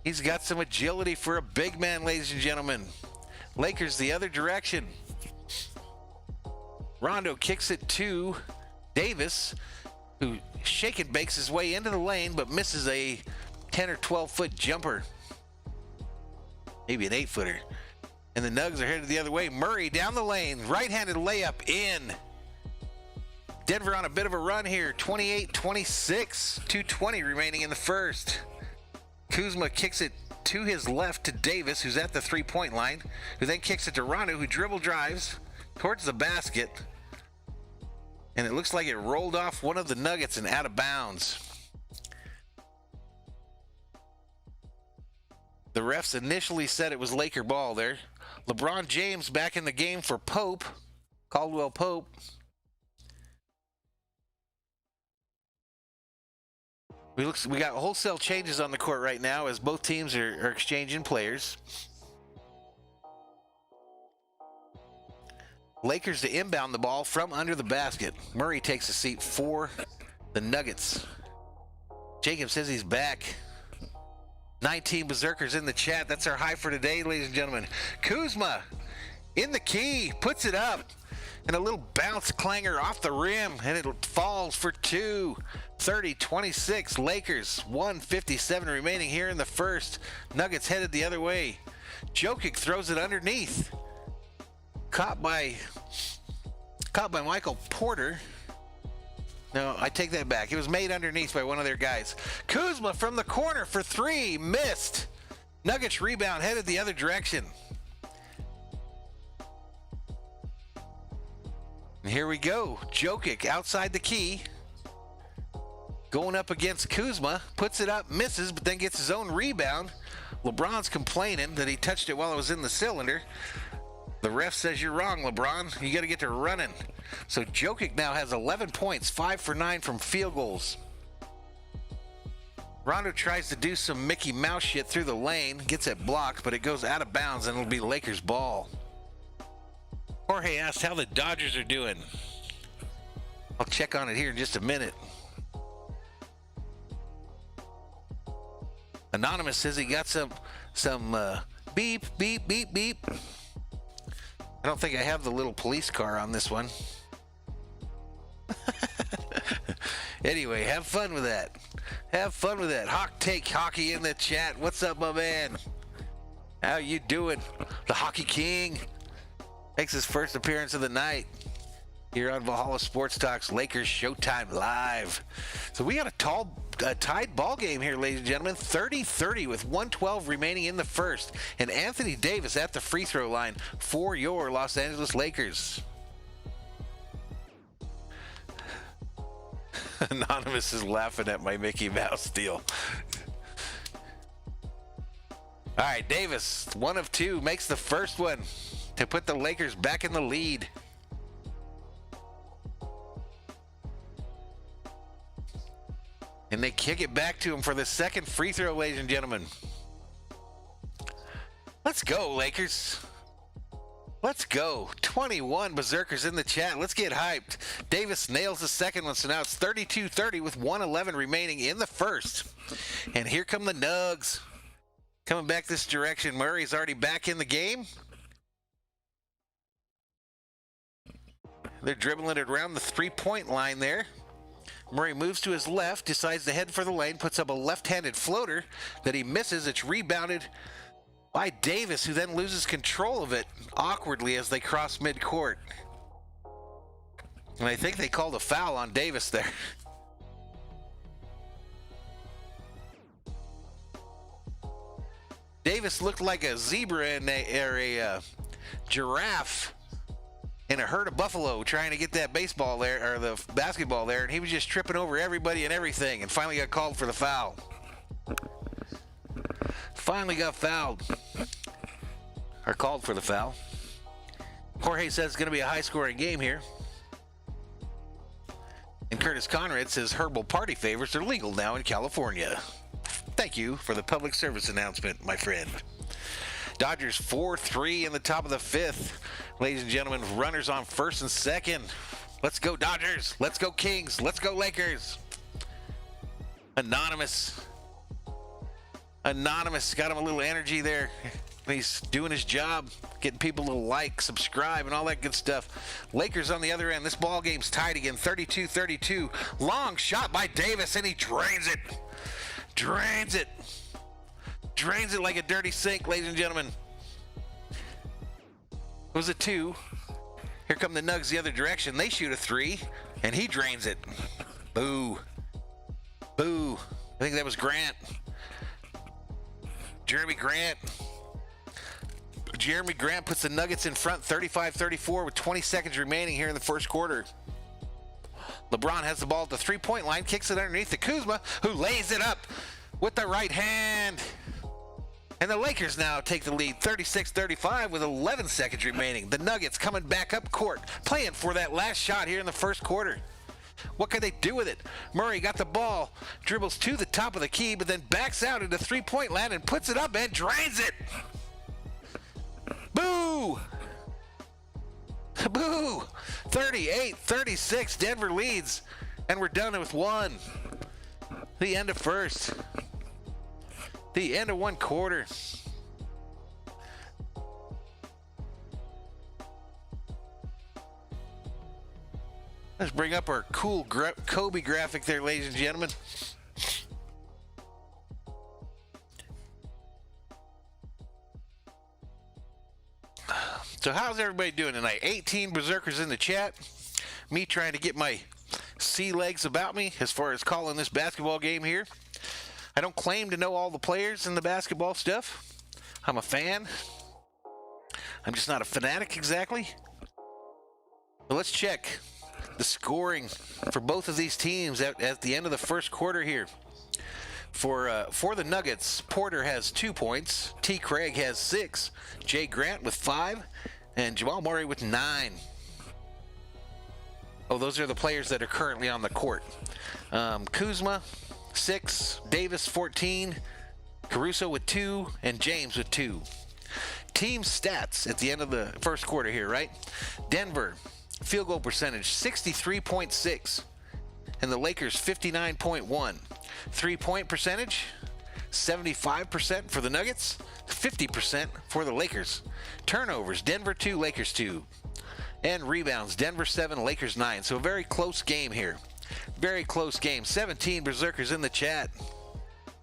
He's got some agility for a big man, ladies and gentlemen. Lakers the other direction. Rondo kicks it to Davis, who shake and bakes his way into the lane but misses a 10 or 12-foot jumper. Maybe an 8-footer. And the Nugs are headed the other way. Murray down the lane. Right-handed layup in. Denver on a bit of a run here. 28-26. 2:20 remaining in the first. Kuzma kicks it to his left to Davis, who's at the three-point line, who then kicks it to Rondo, who dribble drives towards the basket. And it looks like it rolled off one of the Nuggets and out of bounds. The refs initially said it was Laker ball there. LeBron James back in the game for Pope, Caldwell Pope. We got wholesale changes on the court right now as both teams are exchanging players. Lakers to inbound the ball from under the basket. Murray takes a seat for the Nuggets. Jacob says he's back. 19 Berserkers in the chat. That's our high for today, ladies and gentlemen. Kuzma in the key, puts it up, and a little bounce clanger off the rim, and it falls for 2. 30-26, Lakers, 1:57 remaining here in the first. Nuggets headed the other way. Jokic throws it underneath. Caught by Michael Porter. No, I take that back. It was made underneath by one of their guys. Kuzma from the corner for 3, missed. Nuggets rebound, headed the other direction. And here we go. Jokic outside the key. Going up against Kuzma. Puts it up, misses, but then gets his own rebound. LeBron's complaining that he touched it while it was in the cylinder. The ref says you're wrong, LeBron. You got to get to running. So Jokic now has 11 points, 5 for 9 from field goals. Rondo tries to do some Mickey Mouse shit through the lane, gets it blocked, but it goes out of bounds and it'll be Lakers ball. Jorge asked how the Dodgers are doing. I'll check on it here in just a minute. Anonymous says he got some beep, beep, beep, beep. I don't think I have the little police car on this one. Anyway, have fun with that. Have fun with that. Hawk Take Hockey in the chat. What's up, my man? How you doing? The Hockey King makes his first appearance of the night here on Valhalla Sports Talk's Lakers Showtime Live. So we got a tied ball game here, ladies and gentlemen. 30-30 with 1:12 remaining in the first. And Anthony Davis at the free throw line for your Los Angeles Lakers. Anonymous is laughing at my Mickey Mouse deal. All right, Davis, 1 of 2, makes the first one to put the Lakers back in the lead. And they kick it back to him for the second free throw, ladies and gentlemen. Let's go, Lakers. Let's go. 21 berserkers in the chat. Let's get hyped. Davis nails the second one, so now it's 32-30 with 1:11 remaining in the first. And here come the Nugs. Coming back this direction. Murray's already back in the game. They're dribbling it around the three-point line there. Murray moves to his left, decides to head for the lane, puts up a left-handed floater that he misses. It's rebounded by Davis, who then loses control of it awkwardly as they cross midcourt. And I think they called a foul on Davis there. Davis looked like a zebra or a giraffe in a herd of buffalo trying to get that baseball there, or the basketball there, and he was just tripping over everybody and everything, and finally got called for the foul. Finally got fouled. Or called for the foul. Jorge says it's going to be a high-scoring game here. And Curtis Conrad says herbal party favors are legal now in California. Thank you for the public service announcement, my friend. Dodgers 4-3 in the top of the fifth. Ladies and gentlemen, runners on first and second. Let's go Dodgers. Let's go Kings. Let's go Lakers. Anonymous got him a little energy there. He's doing his job, getting people to like, subscribe, and all that good stuff. Lakers on the other end. This ball game's tied again, 32-32. Long shot by Davis, and he drains it. Drains it like a dirty sink, ladies and gentlemen. It was a 2. Here come the Nugs the other direction. They shoot a 3, and he drains it. Boo. Boo. I think that was Grant. Jeremy Grant puts the Nuggets in front, 35-34 with 20 seconds remaining here in the first quarter. LeBron has the ball at the three-point line, kicks it underneath to Kuzma, who lays it up with the right hand. And the Lakers now take the lead, 36-35 with 11 seconds remaining. The Nuggets coming back up court, playing for that last shot here in the first quarter. What can they do with it? Murray got the ball, dribbles to the top of the key, but then backs out into three-point land and puts it up and drains it. Boo! Boo! 38-36, Denver leads, and we're done with one. The end of first. The end of one quarter. Let's bring up our cool Kobe graphic there, ladies and gentlemen. So how's everybody doing tonight? 18 berserkers in the chat. Me trying to get my sea legs about me as far as calling this basketball game here. I don't claim to know all the players in the basketball stuff. I'm a fan. I'm just not a fanatic exactly. But let's check the scoring for both of these teams at the end of the first quarter here. For the Nuggets, Porter has 2 points, T. Craig has 6, Jay Grant with 5, and Jamal Murray with 9. Oh, those are the players that are currently on the court. Kuzma, 6, Davis, 14, Caruso with 2, and James with 2. Team stats at the end of the first quarter here, right? Denver, field goal percentage, 63.6, and the Lakers, 59.1. Three-point percentage, 75% for the Nuggets, 50% for the Lakers. Turnovers, Denver 2, Lakers 2. And rebounds, Denver 7, Lakers 9. So a very close game here. Very close game. 17 berserkers in the chat.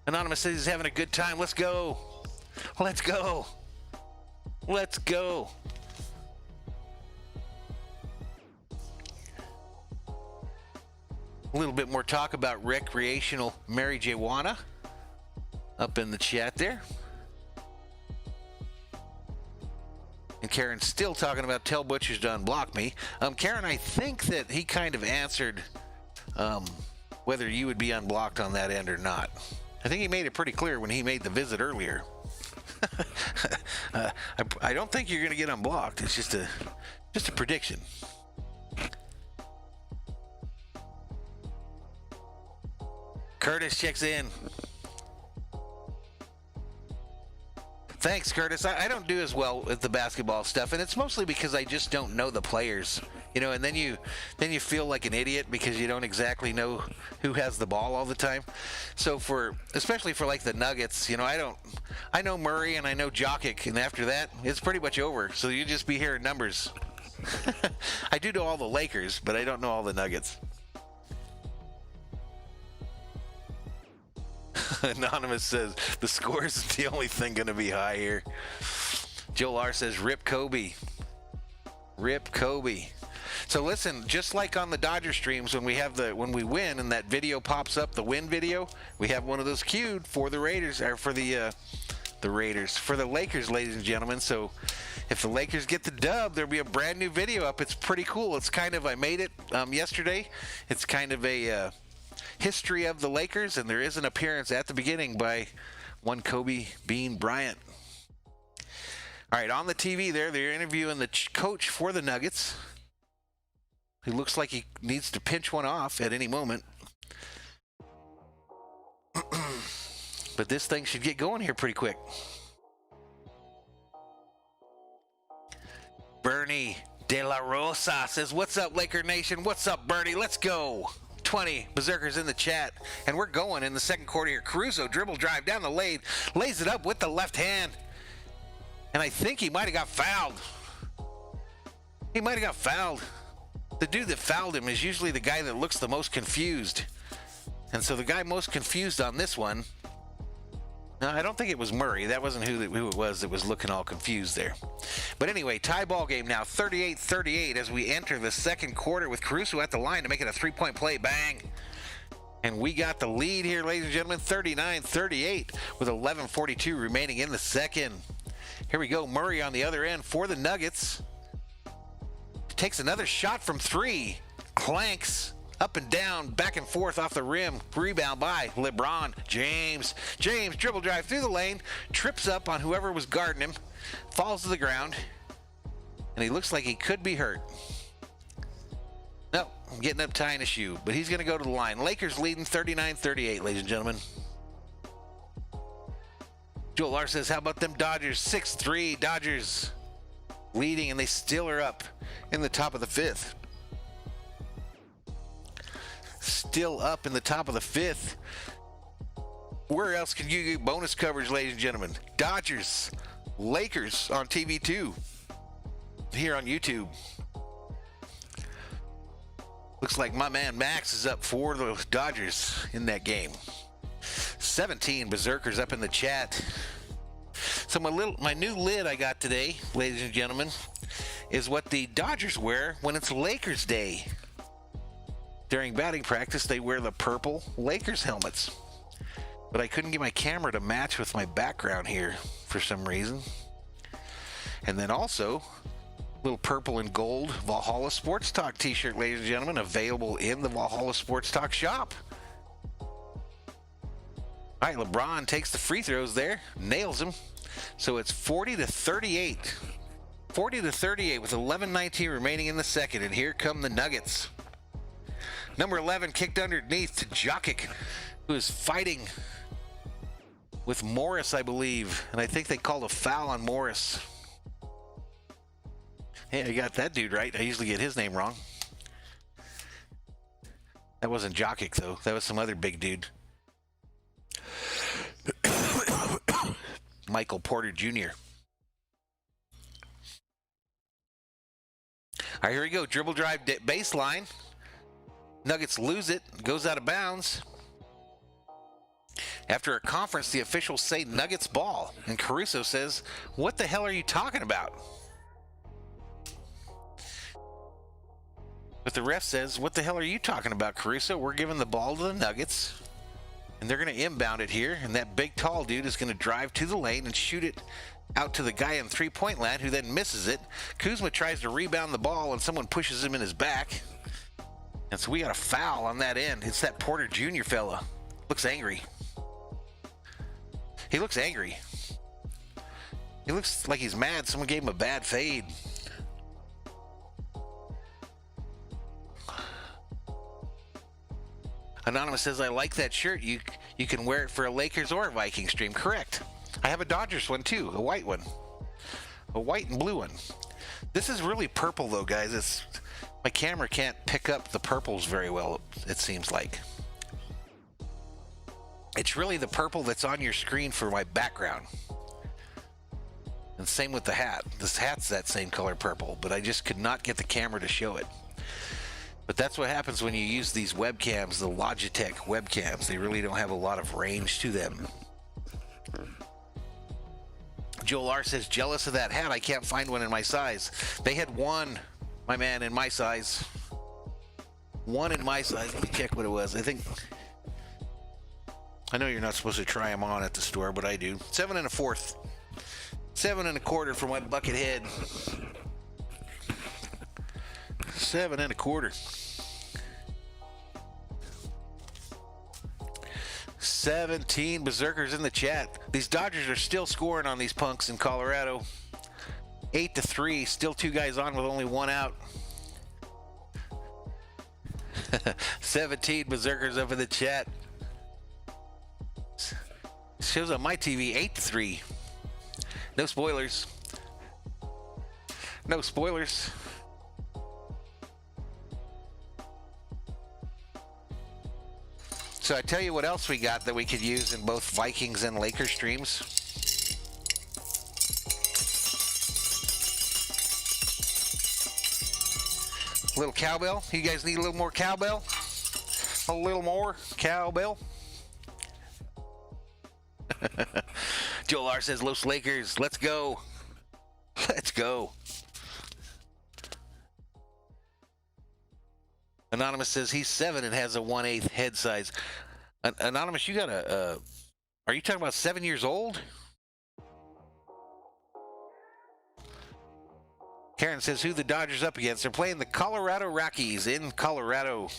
Anonymous says he's having a good time. Let's go. Let's go. Let's go. A little bit more talk about recreational marijuana up in the chat there. And Karen's still talking about tell butchers to unblock me. Karen, I think that he kind of answered whether you would be unblocked on that end or not. I think he made it pretty clear when he made the visit earlier. I don't think you're going to get unblocked. It's just a prediction. Curtis checks in. Thanks, Curtis. I don't do as well with the basketball stuff, and it's mostly because I just don't know the players, and then you feel like an idiot because you don't exactly know who has the ball all the time. So especially for like the Nuggets, I know Murray and I know Jokic, and after that, it's pretty much over. So you just be hearing numbers. I do know all the Lakers, but I don't know all the Nuggets. Anonymous says the score is the only thing going to be high here. Joel R says rip Kobe. Rip Kobe. So listen, just like on the Dodger streams when we win and that video pops up, the win video, we have one of those queued for the Raiders, or for the Lakers, ladies and gentlemen. So if the Lakers get the dub, there'll be a brand new video up. It's pretty cool. It's kind of, I made it yesterday. It's kind of a history of the Lakers, and there is an appearance at the beginning by one Kobe Bean Bryant. All right, on the TV there, they're interviewing the coach for the Nuggets. He looks like he needs to pinch one off at any moment. But this thing should get going here pretty quick. Bernie De La Rosa says, "What's up, Laker Nation? What's up, Bernie? Let's go." 20 Berserkers in the chat, and we're going in the second quarter here. Caruso dribble drive down the lane, lays it up with the left hand, and I think he might have got fouled. He might have got fouled. The dude that fouled him is usually the guy that looks the most confused, and so the guy most confused on this one, no, I don't think it was Murray. That wasn't who it was that was looking all confused there. But anyway, tie ball game now, 38-38 as we enter the second quarter with Caruso at the line to make it a three-point play. Bang. And we got the lead here, ladies and gentlemen, 39-38 with 11:42 remaining in the second. Here we go. Murray on the other end for the Nuggets. Takes another shot from three. Clanks. Up and down, back and forth off the rim. Rebound by LeBron James. James dribble drive through the lane, trips up on whoever was guarding him, falls to the ground, and he looks like he could be hurt. No, I'm getting up tying a shoe, but he's going to go to the line. Lakers leading 39-38, ladies and gentlemen. Joel R says, how about them Dodgers? 6-3, Dodgers leading, and they still are up in the top of the fifth. Still up in the top of the fifth. Where else can you get bonus coverage, ladies and gentlemen? Dodgers, Lakers on TV2 here on YouTube. Looks like my man Max is up for the Dodgers in that game. 17 Berserkers up in the chat. So my new lid I got today, ladies and gentlemen, is what the Dodgers wear when it's Lakers Day. During batting practice, they wear the purple Lakers helmets. But I couldn't get my camera to match with my background here for some reason. And then also, little purple and gold Valhalla Sports Talk t-shirt, ladies and gentlemen, available in the Valhalla Sports Talk shop. All right, LeBron takes the free throws there, nails them. So it's 40-38. 40-38 with 11:19 remaining in the second. And here come the Nuggets. Number 11 kicked underneath to Jokic, who is fighting with Morris, I believe. And I think they called a foul on Morris. Hey, I got that dude right. I usually get his name wrong. That wasn't Jokic, though. That was some other big dude. Michael Porter Jr. All right, here we go. Dribble drive baseline. Nuggets lose it, goes out of bounds. After a conference, the officials say Nuggets ball, and Caruso says, "What the hell are you talking about?" But the ref says, "What the hell are you talking about, Caruso? We're giving the ball to the Nuggets, and they're going to inbound it here, and that big tall dude is going to drive to the lane and shoot it out to the guy in three-point land, who then misses it. Kuzma tries to rebound the ball, and someone pushes him in his back. And so we got a foul on that end. It's that Porter Jr. fella. Looks angry. He looks angry. He looks like he's mad. Someone gave him a bad fade. Anonymous says, I like that shirt. You can wear it for a Lakers or a Vikings stream. Correct. I have a Dodgers one too, a white one. A white and blue one. This is really purple though, guys. My camera can't pick up the purples very well, it seems like. It's really the purple that's on your screen for my background. And same with the hat. This hat's that same color purple, but I just could not get the camera to show it. But that's what happens when you use these webcams, the Logitech webcams. They really don't have a lot of range to them. Joel R says, jealous of that hat. I can't find one in my size. They had one, my man, in my size. One in my size. Let me check what it was. I know you're not supposed to try them on at the store, but I do. 7 1/4. 7 1/4 for my bucket head. 7 1/4. 17 berserkers in the chat. These Dodgers are still scoring on these punks in Colorado. 8-3. Still 2 guys on with only 1 out. 17 berserkers up in the chat. Shows on my TV 8-3. No spoilers. No spoilers. So I tell you what else we got that we could use in both Vikings and Lakers streams. A little cowbell. You guys need a little more cowbell? A little more cowbell? Joel R says, Los Lakers, let's go. Let's go. Anonymous says he's 7 and has a 1/8 head size. Anonymous, you got are you talking about 7 years old? Karen says, who the Dodgers up against? They're playing the Colorado Rockies in Colorado.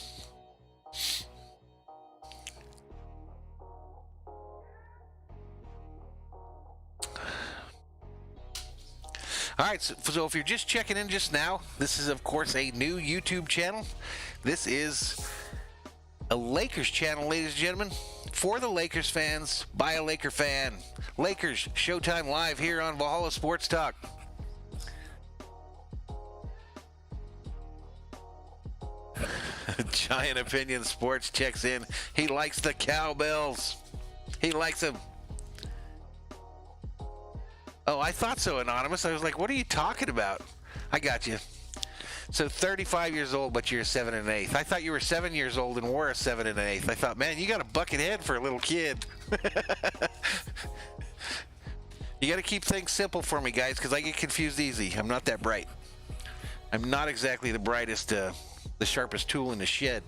All right, so if you're just checking in just now, this is, of course, a new YouTube channel. This is a Lakers channel, ladies and gentlemen, for the Lakers fans, by a Laker fan. Lakers Showtime Live here on Valhalla Sports Talk. Giant Opinion Sports checks in. He likes the cowbells. He likes them. Oh, I thought so, Anonymous. I was like, what are you talking about? I got you. So 35 years old, but you're a 7 1/8. I thought you were 7 years old and were a 7 1/8. I thought, man, you got a bucket head for a little kid. You got to keep things simple for me, guys, because I get confused easy. I'm not that bright. I'm not exactly the brightest, the sharpest tool in the shed.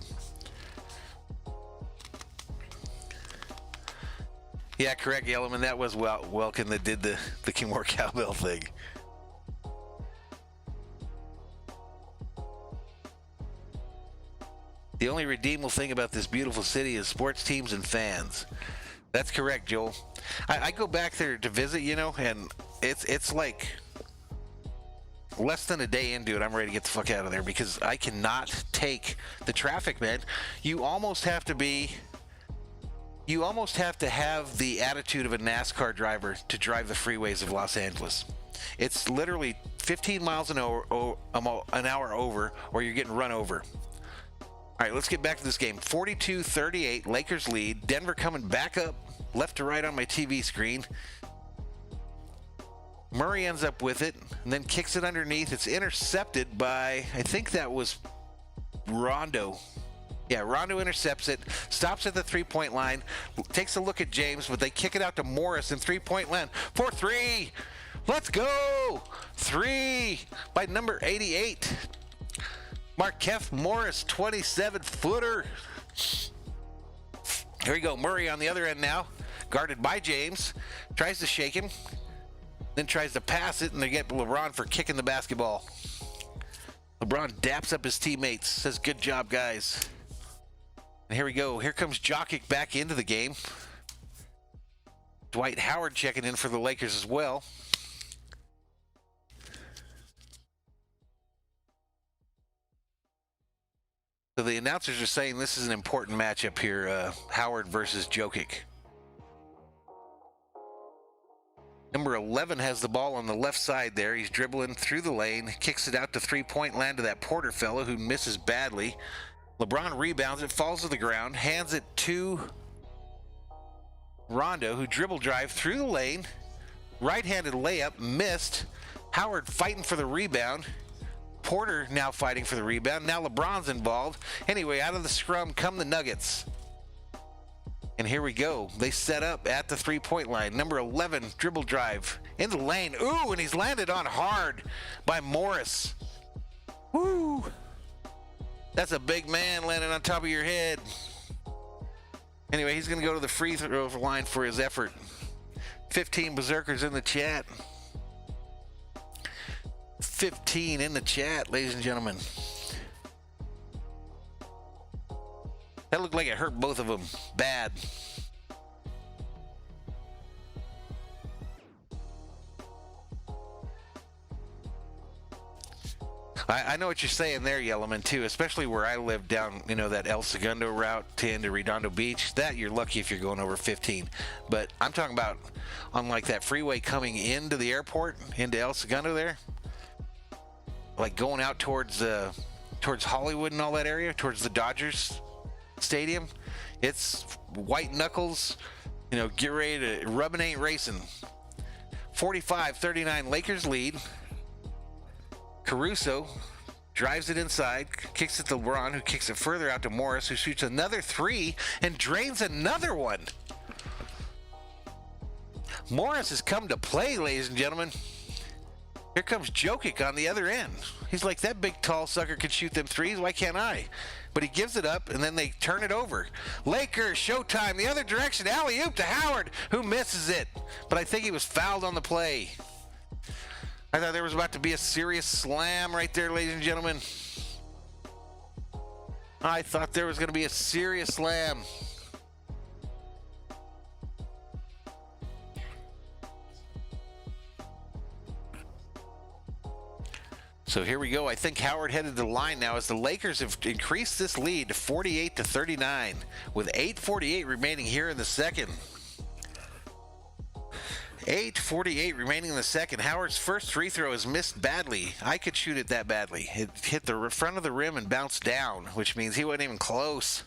Yeah, correct, Yellowman. That was Welkin that did the Kimore cowbell thing. The only redeemable thing about this beautiful city is sports teams and fans. That's correct, Joel. I go back there to visit, you know, and it's like less than a day into it, I'm ready to get the fuck out of there because I cannot take the traffic, man. You almost have to have the attitude of a NASCAR driver to drive the freeways of Los Angeles. It's literally 15 miles an hour over, or you're getting run over. All right, let's get back to this game. 42-38, Lakers lead. Denver coming back up left to right on my TV screen. Murray ends up with it and then kicks it underneath. It's intercepted by, I think that was Rondo. Yeah, Rondo intercepts it, stops at the three-point line, takes a look at James, but they kick it out to Morris in three-point land for 3. Let's go! 3 by number 88. Markieff Morris, 27-footer. Here we go. Murray on the other end now, guarded by James. Tries to shake him, then tries to pass it, and they get LeBron for kicking the basketball. LeBron daps up his teammates, says, good job, guys. And here we go. Here comes Jokic back into the game. Dwight Howard checking in for the Lakers as well. So the announcers are saying this is an important matchup here, Howard versus Jokic. Number 11 has the ball on the left side there. He's dribbling through the lane, kicks it out to three-point land to that Porter fellow who misses badly. LeBron rebounds it, falls to the ground, hands it to Rondo, who dribble drive through the lane. Right-handed layup, missed. Howard fighting for the rebound. Porter now fighting for the rebound. Now LeBron's involved. Anyway, out of the scrum come the Nuggets. And here we go. They set up at the three-point line. Number 11, dribble drive in the lane. Ooh, and he's landed on hard by Morris. Woo! That's a big man landing on top of your head. Anyway, he's going to go to the free throw line for his effort. 15 berserkers in the chat. 15 in the chat, ladies and gentlemen. That looked like it hurt both of them bad. I know what you're saying there, Yellowman, too, especially where I live down, that El Segundo route into Redondo Beach. That you're lucky if you're going over 15. But I'm talking about on like that freeway coming into the airport, into El Segundo there, like going out towards Hollywood and all that area, towards the Dodgers Stadium. It's white knuckles, get ready to rubbing ain't racing. 45-39 Lakers lead. Caruso drives it inside, kicks it to LeBron, who kicks it further out to Morris, who shoots another three and drains another one. Morris has come to play, ladies and gentlemen. Here comes Jokic on the other end. He's like, that big tall sucker can shoot them threes. Why can't I? But he gives it up, and then they turn it over. Lakers, showtime, the other direction. Alley-oop to Howard, who misses it. But I think he was fouled on the play. I thought there was about to be a serious slam right there, ladies and gentlemen. I thought there was going to be a serious slam. So here we go. I think Howard headed to the line now as the Lakers have increased this lead to 48-39 with 8:48 remaining here in the second. 8:48 remaining in the second. Howard's first free throw is missed badly. I could shoot it that badly. It hit the front of the rim and bounced down, which means he wasn't even close.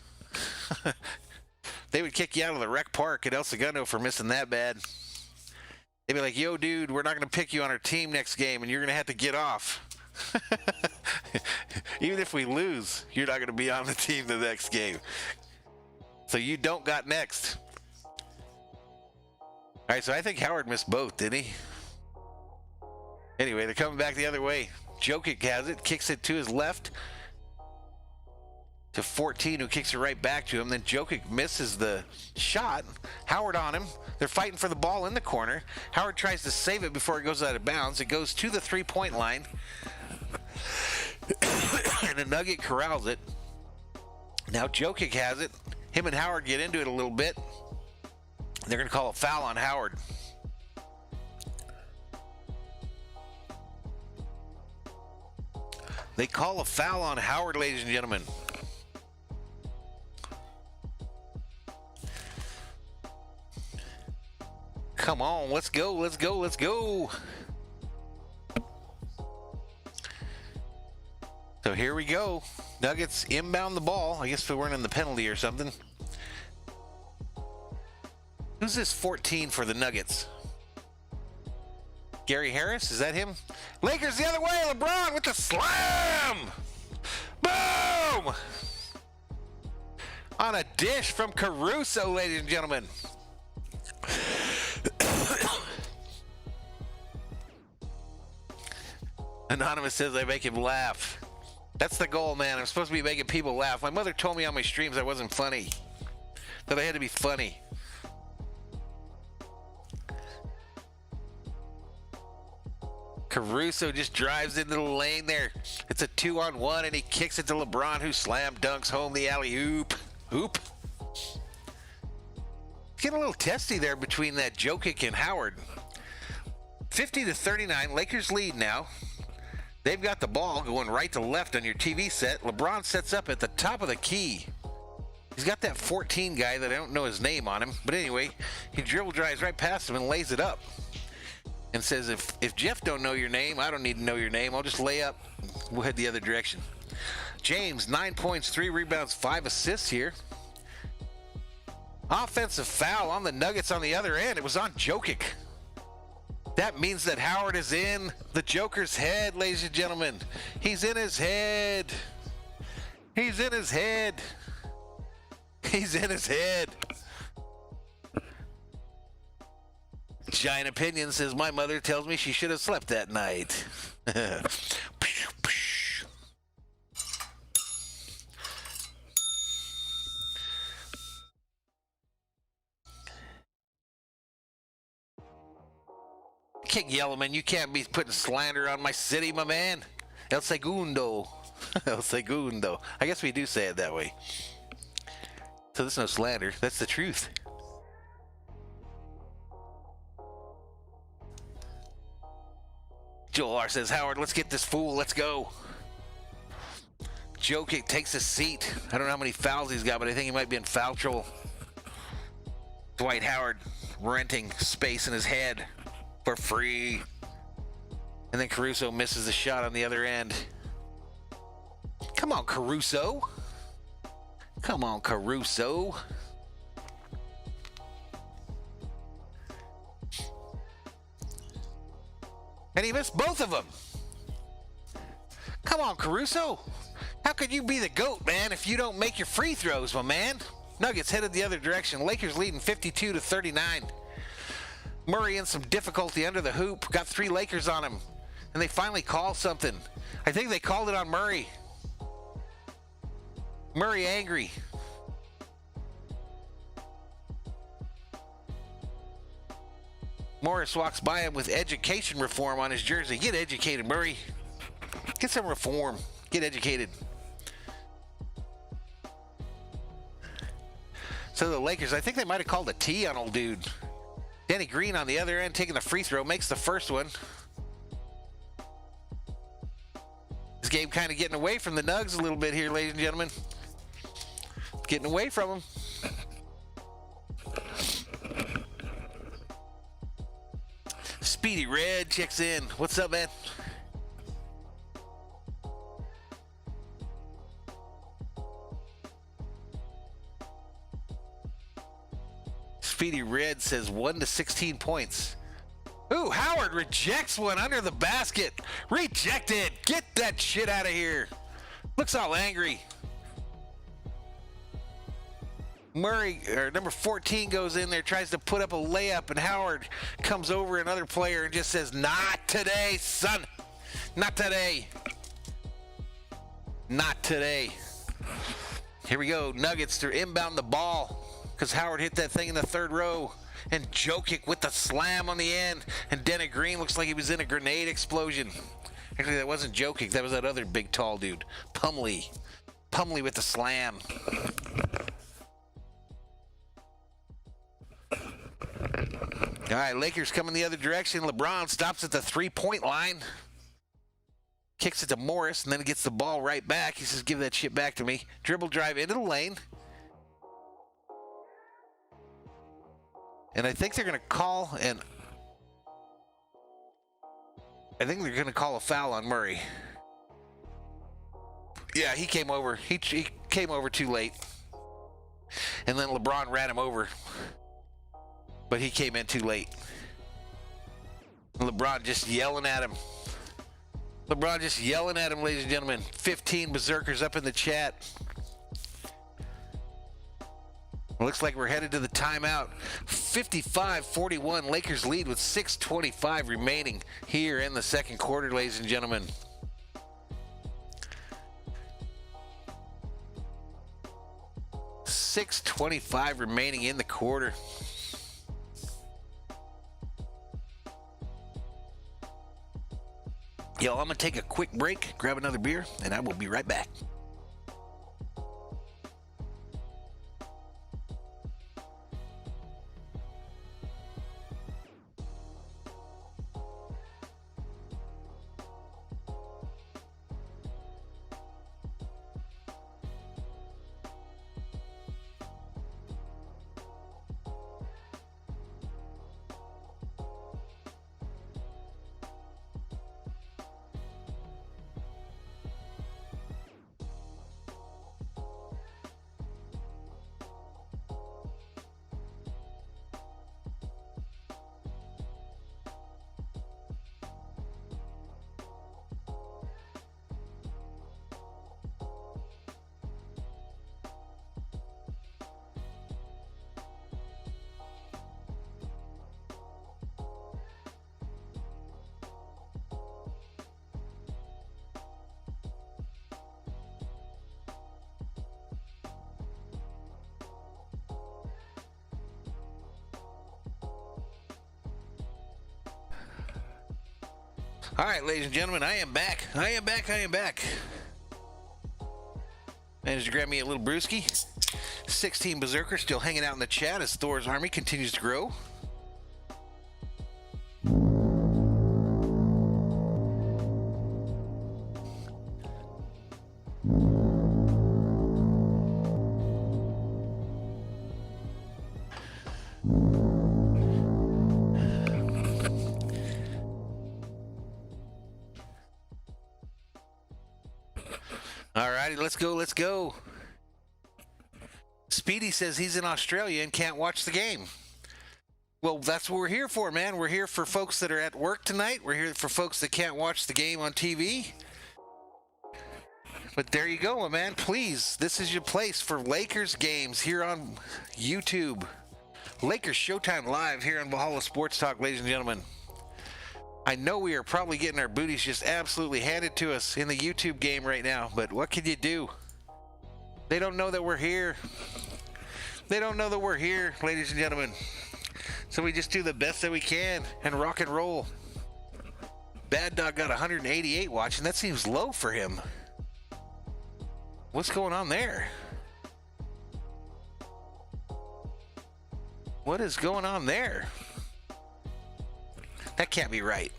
They would kick you out of the rec park at El Segundo for missing that bad. They'd be like, yo, dude, we're not going to pick you on our team next game, and you're going to have to get off. Even if we lose, you're not going to be on the team the next game. So you don't got next. All right, so I think Howard missed both, didn't he? Anyway, they're coming back the other way. Jokic has it, kicks it to his left to 14, who kicks it right back to him. Then Jokic misses the shot. Howard on him. They're fighting for the ball in the corner. Howard tries to save it before it goes out of bounds. It goes to the three-point line. And the Nugget corrals it. Now Jokic has it. Him and Howard get into it a little bit. They're going to call a foul on Howard. They call a foul on Howard, ladies and gentlemen. Come on, let's go, let's go, let's go. So here we go. Nuggets inbound the ball. I guess they weren't in the penalty or something. Who's this 14 for the Nuggets? Gary Harris, is that him? Lakers the other way, LeBron with the slam! Boom! On a dish from Caruso, ladies and gentlemen. Anonymous says I make him laugh. That's the goal, man. I'm supposed to be making people laugh. My mother told me on my streams I wasn't funny, that I had to be funny. Caruso just drives into the lane there. It's a 2-on-1, and he kicks it to LeBron, who slam dunks home the alley-oop. Oop. Getting a little testy there between that Jokic and Howard. 50-39, Lakers lead now. They've got the ball going right to left on your TV set. LeBron sets up at the top of the key. He's got that 14 guy that I don't know his name on him. But anyway, he dribble drives right past him and lays it up. And says, if Jeff don't know your name, I don't need to know your name. I'll just lay up. We'll head the other direction. James, 9 points, 3 rebounds, 5 assists here. Offensive foul on the Nuggets on the other end. It was on Jokic. That means that Howard is in the Joker's head, ladies and gentlemen. He's in his head. He's in his head. He's in his head. Giant Opinion says, my mother tells me she should have slept that night. King Yellowman, you can't be putting slander on my city, my man. El Segundo. El Segundo. I guess we do say it that way. So there's no slander. That's the truth. Joel R says, Howard, let's get this fool. Let's go. Jokic takes a seat. I don't know how many fouls he's got, but I think he might be in foul trouble. Dwight Howard renting space in his head for free. And then Caruso misses the shot on the other end. Come on, Caruso. Come on, Caruso. And he missed both of them. Come on, Caruso. How could you be the GOAT, man, if you don't make your free throws, my man? Nuggets headed the other direction. Lakers leading 52-39. Murray in some difficulty under the hoop. Got 3 Lakers on him. And they finally called something. I think they called it on Murray. Murray angry. Morris walks by him with education reform on his jersey. Get educated, Murray. Get some reform. Get educated. So the Lakers, I think they might have called a T on old dude. Danny Green on the other end taking the free throw, makes the first one. This game kind of getting away from the Nugs a little bit here, ladies and gentlemen. Getting away from them. Speedy Red checks in. What's up, man? Speedy Red says 1 to 16 points. Ooh, Howard rejects one under the basket. Rejected. Get that shit out of here. Looks all angry. Murray, or number 14, goes in there, tries to put up a layup, and Howard comes over another player and just says, not today, son. Not today. Not today. Here we go. Nuggets to inbound the ball because Howard hit that thing in the third row. And Jokic with the slam on the end. And Dennis Green looks like he was in a grenade explosion. Actually, that wasn't Jokic. That was that other big, tall dude. Pumley. Pumley with the slam. All right, Lakers coming the other direction. LeBron stops at the three-point line. Kicks it to Morris, and then he gets the ball right back. He says, give that shit back to me. Dribble drive into the lane. And I think they're going to call a foul on Murray. Yeah, he came over. He came over too late. And then LeBron ran him over. But he came in too late. LeBron just yelling at him. LeBron just yelling at him, ladies and gentlemen. 15 berserkers up in the chat. Looks like we're headed to the timeout. 55-41. Lakers lead with 6:25 remaining here in the second quarter, ladies and gentlemen. $6:25 remaining in the quarter. Yo, I'm going to take a quick break, grab another beer, and I will be right back. All right, ladies and gentlemen, I am back. I am back. Managed to grab me a little brewski. 16 Berserker still hanging out in the chat as Thor's army continues to grow. Alrighty, let's go. Speedy says he's in Australia and can't watch the game. Well, that's what we're here for, man. We're here for folks that are at work tonight. We're here for folks that can't watch the game on TV. But there you go, man. Please, this is your place for Lakers games here on YouTube. Lakers Showtime Live here on Valhalla Sports Talk, ladies and gentlemen. I know we are probably getting our booties just absolutely handed to us in the YouTube game right now, but what can you do? They don't know that we're here. They don't know that we're here, ladies and gentlemen. So we just do the best that we can and rock and roll. Bad Dog got 188 watching. That seems low for him. What's going on there? What is going on there? That can't be right.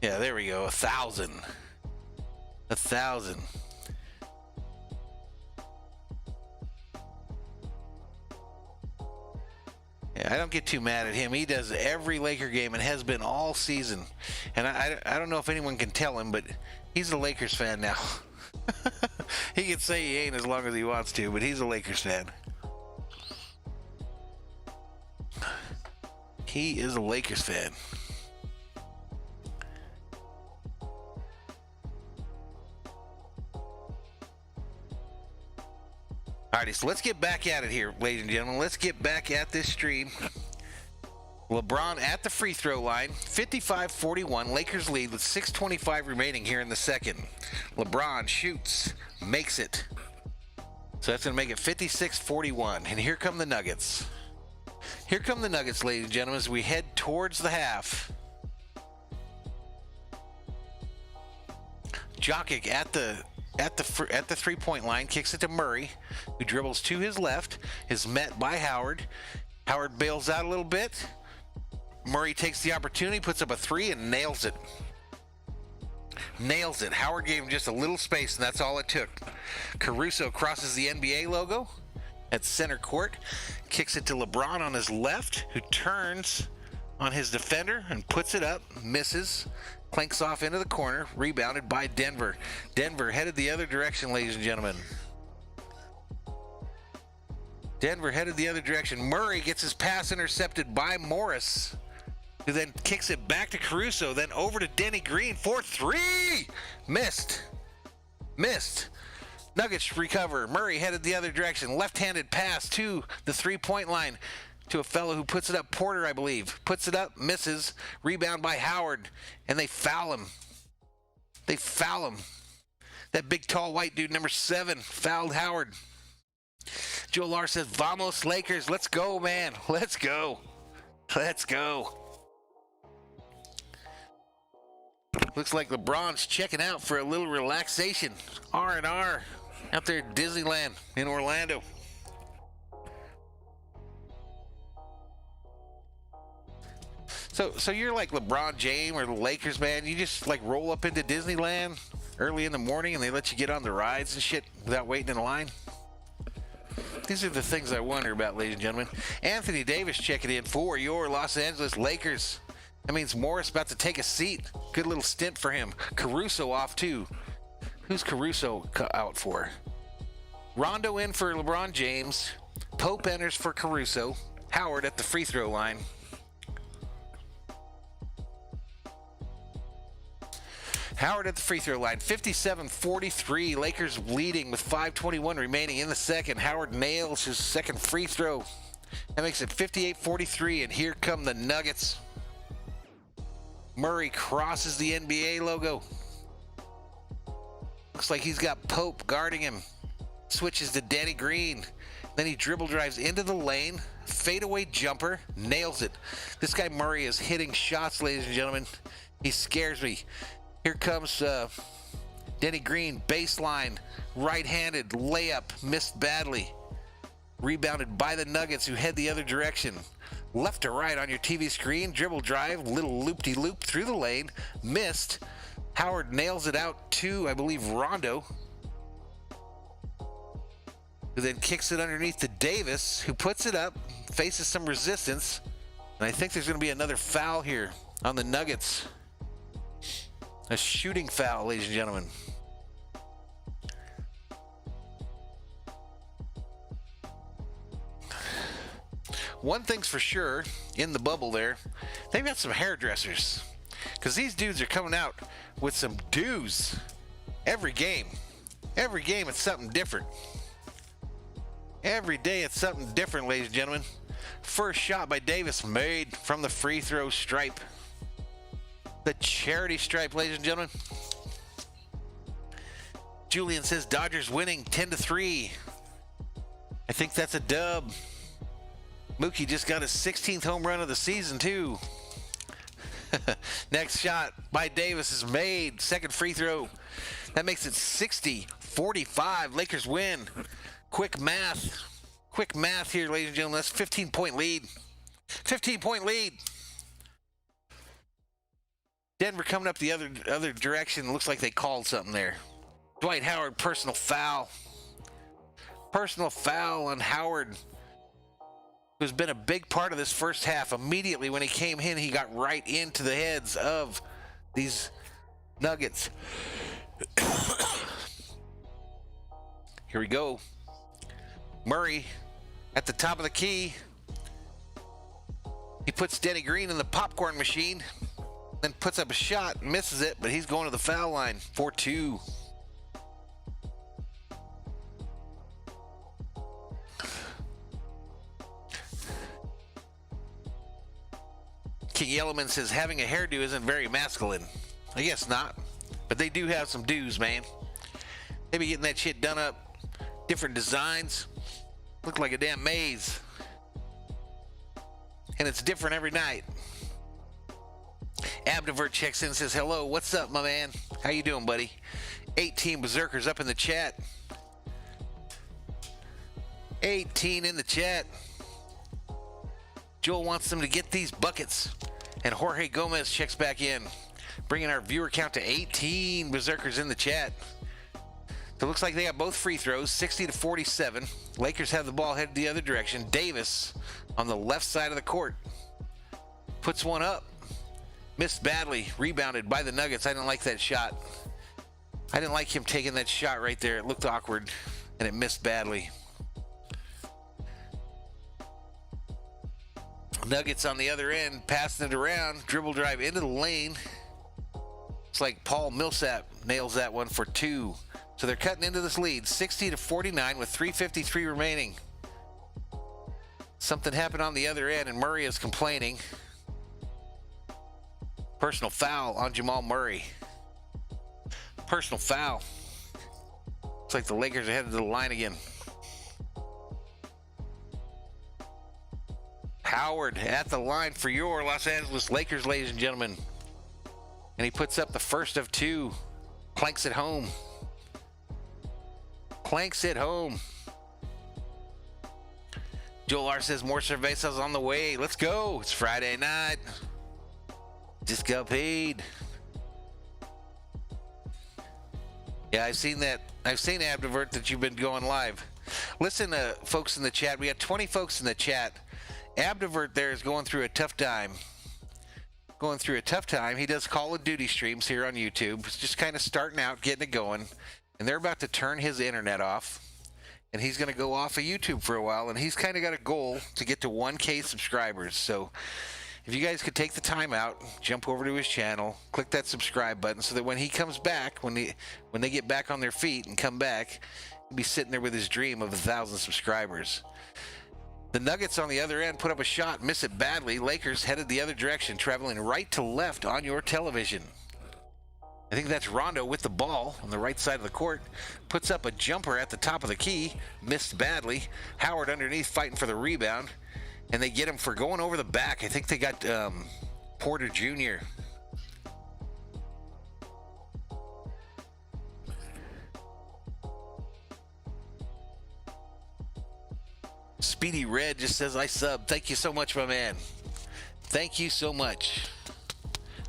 Yeah, there we go. 1,000. 1,000. Yeah, I don't get too mad at him. He does every Laker game and has been all season. And I don't know if anyone can tell him, but he's a Lakers fan now. He can say he ain't as long as he wants to, but he's a Lakers fan. He is a Lakers fan. Alrighty, so let's get back at it here, ladies and gentlemen. Let's get back at this stream. LeBron at the free throw line, 55-41. Lakers lead with 6:25 remaining here in the second. LeBron shoots, makes it. So that's going to make it 56-41. And here come the Nuggets. Here come the Nuggets, ladies and gentlemen, as we head towards the half. Jokic at the three-point line, kicks it to Murray, who dribbles to his left, is met by Howard. Howard bails out a little bit. Murray takes the opportunity, puts up a three, and nails it. Nails it. Howard gave him just a little space, and that's all it took. Caruso crosses the NBA logo at center court, kicks it to LeBron on his left, who turns on his defender and puts it up, misses, clanks off into the corner, rebounded by Denver. Denver headed the other direction, ladies and gentlemen. Denver headed the other direction. Murray gets his pass intercepted by Morris, who then kicks it back to Caruso, then over to Denny Green for three. Missed. Nuggets recover. Murray headed the other direction. Left-handed pass to the three-point line to a fellow who puts it up, Porter, I believe. Puts it up, misses. Rebound by Howard, and they foul him. That big, tall, white dude, number 7, fouled Howard. Joe Lar says, "Vamos, Lakers. Let's go, man. Let's go. Looks like LeBron's checking out for a little relaxation. R&R out there at Disneyland in Orlando. So you're like LeBron James or the Lakers, man. You just like roll up into Disneyland early in the morning and they let you get on the rides and shit without waiting in line. These are the things I wonder about, ladies and gentlemen. Anthony Davis checking in for your Los Angeles Lakers. That means Morris about to take a seat. Good little stint for him. Caruso off too. Who's Caruso out for? Rondo in for LeBron James. Pope enters for Caruso. Howard at the free throw line. Howard at the free throw line, 57-43. Lakers leading with 5:21 remaining in the second. Howard nails his second free throw. That makes it 58-43, and here come the Nuggets. Murray crosses the NBA logo. Looks like he's got Pope guarding him. Switches to Danny Green. Then he dribble drives into the lane. fadeaway jumper, nails it. This guy Murray is hitting shots, ladies and gentlemen. He scares me. Here comes Denny Green, baseline, right-handed layup, missed badly. Rebounded by the Nuggets, who head the other direction. Left to right on your TV screen, dribble drive, little loop-de-loop through the lane, missed. Howard nails it out to, I believe, Rondo, who then kicks it underneath to Davis, who puts it up, faces some resistance, and I think there's going to be another foul here on the Nuggets. A shooting foul, ladies and gentlemen. One thing's for sure, in the bubble there, they've got some hairdressers, because these dudes are coming out with some dues every game. Every game it's something different. Every day it's something different, ladies and gentlemen. First shot by Davis made from the free throw stripe. The charity stripe, ladies and gentlemen. Julian says Dodgers winning 10-3. I think that's a dub. Mookie just got his 16th home run of the season, too. Next shot by Davis is made. Second free throw. That makes it 60-45. Lakers win. Quick math. Quick math here, ladies and gentlemen. That's 15-point lead. 15-point lead. Denver coming up the other direction. Looks like they called something there. Dwight Howard, personal foul. Personal foul on Howard, who's been a big part of this first half. Immediately when he came in, he got right into the heads of these Nuggets. Here we go. Murray at the top of the key. He puts Denny Green in the popcorn machine, then puts up a shot, misses it, but he's going to the foul line. 4-2. King Yellowman says having a hairdo isn't very masculine. I guess not, but they do have some dues, man. They be getting that shit done up, different designs, look like a damn maze, and it's different every night. Abdivert checks in and says, hello, what's up, my man? How you doing, buddy? 18 Berserkers up in the chat. 18 in the chat. Joel wants them to get these buckets. And Jorge Gomez checks back in, bringing our viewer count to 18 Berserkers in the chat. So it looks like they got both free throws, 60-47. Lakers have the ball headed the other direction. Davis on the left side of the court puts one up. Missed badly, rebounded by the Nuggets. I didn't like that shot. I didn't like him taking that shot right there. It looked awkward, and it missed badly. Nuggets on the other end, passing it around, dribble drive into the lane. It's like Paul Millsap nails that one for two. So they're cutting into this lead, 60-49 with 3:53 remaining. Something happened on the other end, and Murray is complaining. Personal foul on Jamal Murray. Personal foul. Looks like the Lakers are headed to the line again. Howard at the line for your Los Angeles Lakers, ladies and gentlemen. And he puts up the first of two. Clanks it home. Clanks it home. Joel R says more cervezas on the way. Let's go. It's Friday night. Just got paid. Yeah, I've seen that. I've seen Abdivert that you've been going live. Listen, folks in the chat. We got 20 folks in the chat. Abdivert there is going through a tough time. Going through a tough time. He does Call of Duty streams here on YouTube. It's just kind of starting out, getting it going. And they're about to turn his internet off. And he's going to go off of YouTube for a while. And he's kind of got a goal to get to 1K subscribers. So if you guys could take the time out, jump over to his channel, click that subscribe button so that when he comes back, when they get back on their feet and come back, he'll be sitting there with his dream of 1,000 subscribers. The Nuggets on the other end put up a shot, miss it badly. Lakers headed the other direction, traveling right to left on your television. I think that's Rondo with the ball on the right side of the court. Puts up a jumper at the top of the key, missed badly. Howard underneath fighting for the rebound. And they get him for going over the back. I think they got Porter Jr. Speedy Red just says, I sub. Thank you so much, my man. Thank you so much.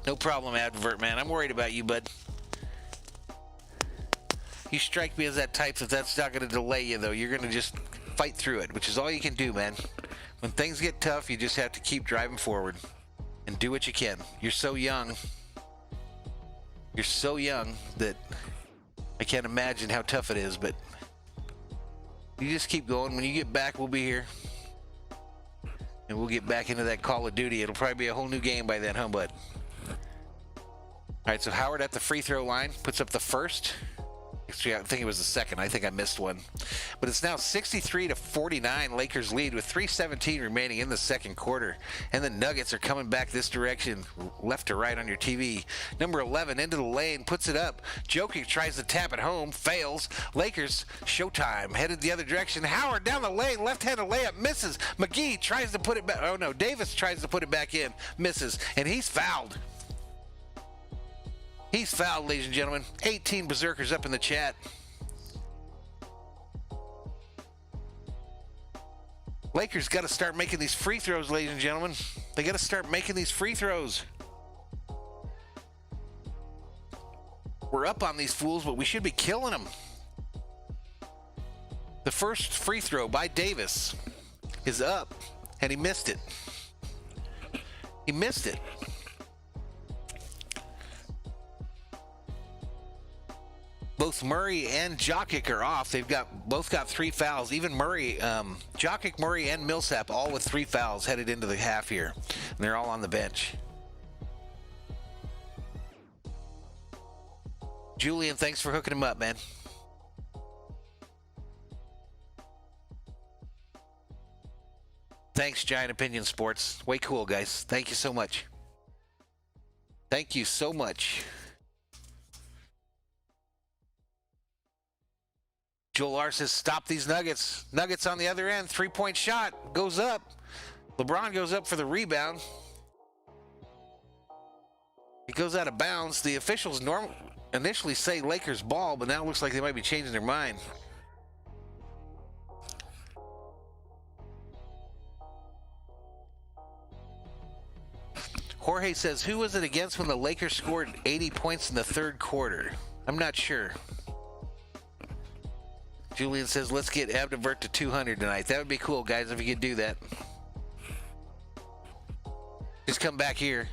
No problem, Advert, man. I'm worried about you, bud. You strike me as that type that's not going to delay you, though. You're going to just fight through it, which is all you can do, man. When things get tough, you just have to keep driving forward and do what you can. You're so young. You're so young that I can't imagine how tough it is, but you just keep going. When you get back, we'll be here. And we'll get back into that Call of Duty. It'll probably be a whole new game by then, huh, bud? All right, so Howard at the free throw line puts up the first. Actually, I think it was the second. I think I missed one. But it's now 63-49. Lakers lead with 3:17 remaining in the second quarter. And the Nuggets are coming back this direction, left to right on your TV. Number 11 into the lane, puts it up. Jokic tries to tap it home, fails. Lakers, showtime, headed the other direction. Howard down the lane, left-handed layup, misses. McGee tries to put it back. Oh, no, Davis tries to put it back in, misses. And he's fouled. He's fouled, ladies and gentlemen. 18 berserkers up in the chat. Lakers got to start making these free throws, ladies and gentlemen. They got to start making these free throws. We're up on these fools, but we should be killing them. The first free throw by Davis is up, and he missed it. He missed it. Both Murray and Jokic are off. They've both got 3 fouls. Even Murray, Jokic, Murray, and Millsap all with 3 fouls headed into the half here. And they're all on the bench. Julian, thanks for hooking him up, man. Thanks, Giant Opinion Sports. Way cool, guys. Thank you so much. Thank you so much. Joel R says, stop these Nuggets. Nuggets on the other end. 3-point shot. Goes up. LeBron goes up for the rebound. It goes out of bounds. The officials initially say Lakers ball, but now it looks like they might be changing their mind. Jorge says, who was it against when the Lakers scored 80 points in the third quarter? I'm not sure. Julian says, let's get Abdivert to 200 tonight. That would be cool, guys, if you could do that. Just come back here.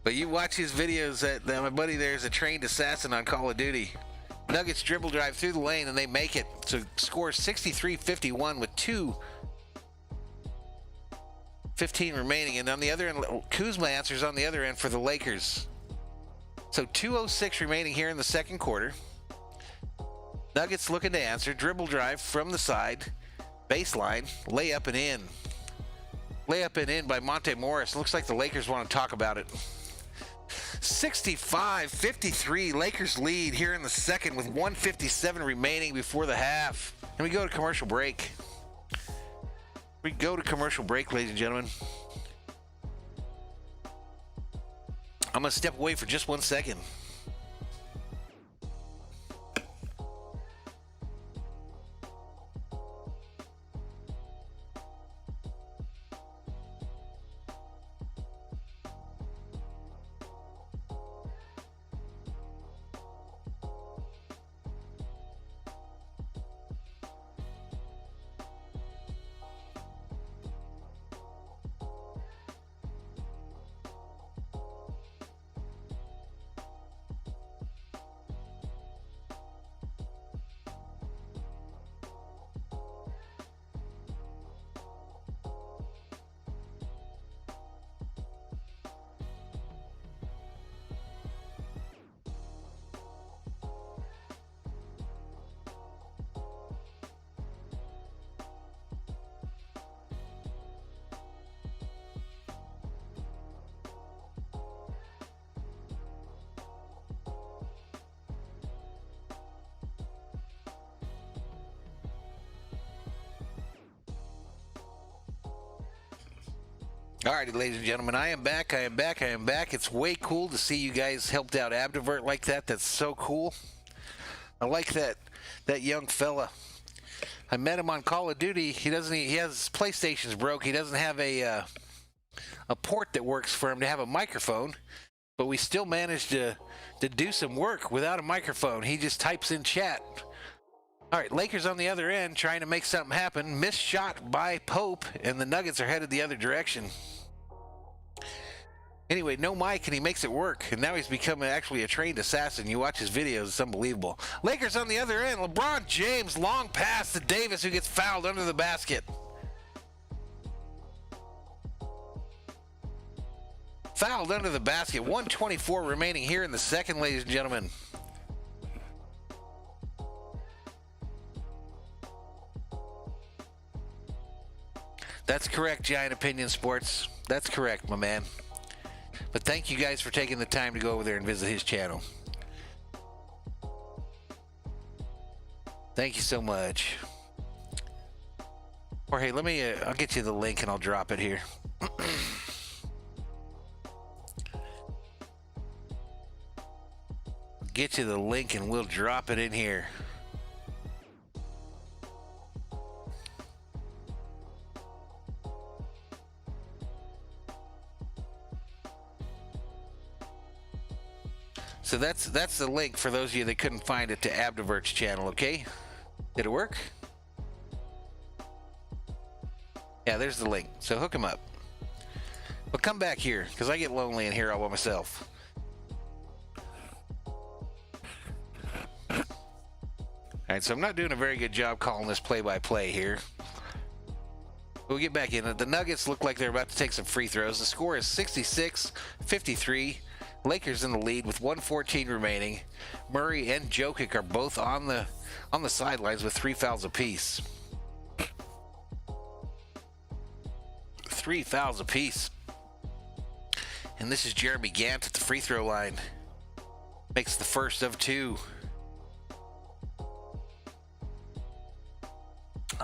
But you watch his videos. That my buddy there is a trained assassin on Call of Duty. Nuggets dribble drive through the lane, and they make it. So score 63-51 with 2:15 remaining. And on the other end, Kuzma answers on the other end for the Lakers. So 2:06 remaining here in the second quarter. Nuggets looking to answer. Dribble drive from the side. Baseline. Layup and in. Layup and in by Monte Morris. Looks like the Lakers want to talk about it. 65-53. Lakers lead here in the second with 1:57 remaining before the half. And we go to commercial break. We go to commercial break, ladies and gentlemen. I'm going to step away for just 1 second. Alrighty, ladies and gentlemen, I am back. It's way cool to see you guys helped out Abdivert like that. That's so cool. I like that young fella. I met him on Call of Duty. He has his PlayStation's broke. He doesn't have a port that works for him to have a microphone, but we still managed to do some work without a microphone. He just types in chat. All right, Lakers on the other end trying to make something happen. Missed shot by Pope, and the Nuggets are headed the other direction. Anyway, no mic, and he makes it work. And now he's become actually a trained assassin. You watch his videos, it's unbelievable. Lakers on the other end. LeBron James, long pass to Davis, who gets fouled under the basket. Fouled under the basket. 1:24 remaining here in the second, ladies and gentlemen. That's correct, Giant Opinion Sports. That's correct, my man. But thank you guys for taking the time to go over there and visit his channel. Thank you so much. Or hey, let me, I'll get you the link and I'll drop it here. Get you the link and we'll drop it in here. So that's the link for those of you that couldn't find it to Abdivert's channel, okay? Did it work? Yeah, there's the link. So hook him up. But come back here, because I get lonely in here all by myself. Alright, so I'm not doing a very good job calling this play-by-play here. We'll get back in it. The Nuggets look like they're about to take some free throws. The score is 66-53. Lakers in the lead with 1:14 remaining. Murray and Jokic are both on the sidelines with 3 fouls apiece. 3 fouls apiece. And this is Jeremy Gant at the free throw line. Makes the first of 2.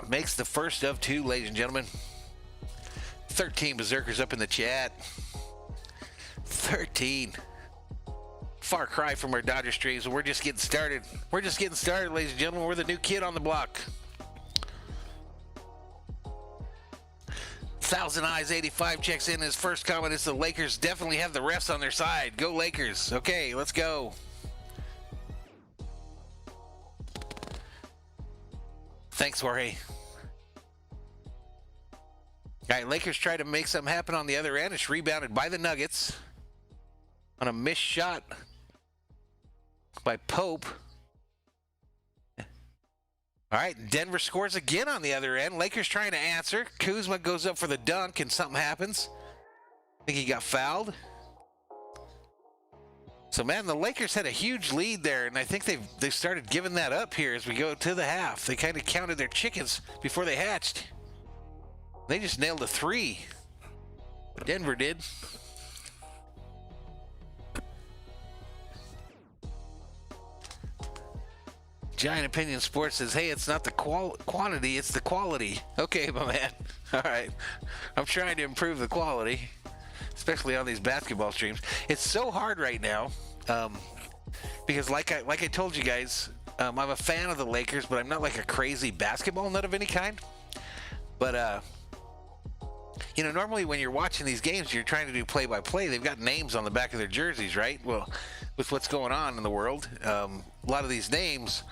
Makes the first of 2, ladies and gentlemen. 13 berserkers up in the chat. 13. Far cry from our Dodger streams, and we're just getting started. We're just getting started, ladies and gentlemen. We're the new kid on the block. 1,000 Eyes 85 checks in. His first comment is the Lakers definitely have the refs on their side. Go Lakers. Okay, let's go. Thanks, Jorge. All right, Lakers try to make something happen on the other end. It's rebounded by the Nuggets on a missed shot by Pope. All right, Denver scores again on the other end. Lakers trying to answer. Kuzma goes up for the dunk, and something happens. I think he got fouled. So, man, the Lakers had a huge lead there, and I think they've started giving that up here as we go to the half. They kind of counted their chickens before they hatched. They just nailed a 3. Denver did. Giant Opinion Sports says, hey, it's not the quantity, it's the quality. Okay, my man. All right. I'm trying to improve the quality, especially on these basketball streams. It's so hard right now because like I told you guys, I'm a fan of the Lakers, but I'm not like a crazy basketball nut of any kind. But, you know, normally when you're watching these games, you're trying to do play-by-play. They've got names on the back of their jerseys, right? Well, with what's going on in the world, a lot of these names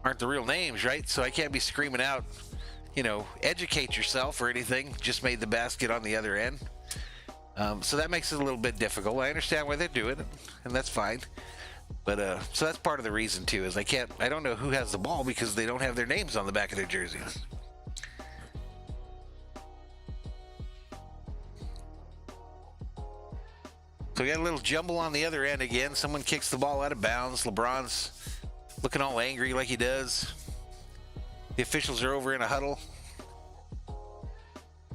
aren't the real names, right? So I can't be screaming out, you know, educate yourself or anything. Just made the basket on the other end. So that makes it a little bit difficult. I understand why they do it, and that's fine. But so that's part of the reason too, is I don't know who has the ball because they don't have their names on the back of their jerseys. So we got a little jumble on the other end again. Someone kicks the ball out of bounds. LeBron's looking all angry like he does. The officials are over in a huddle. All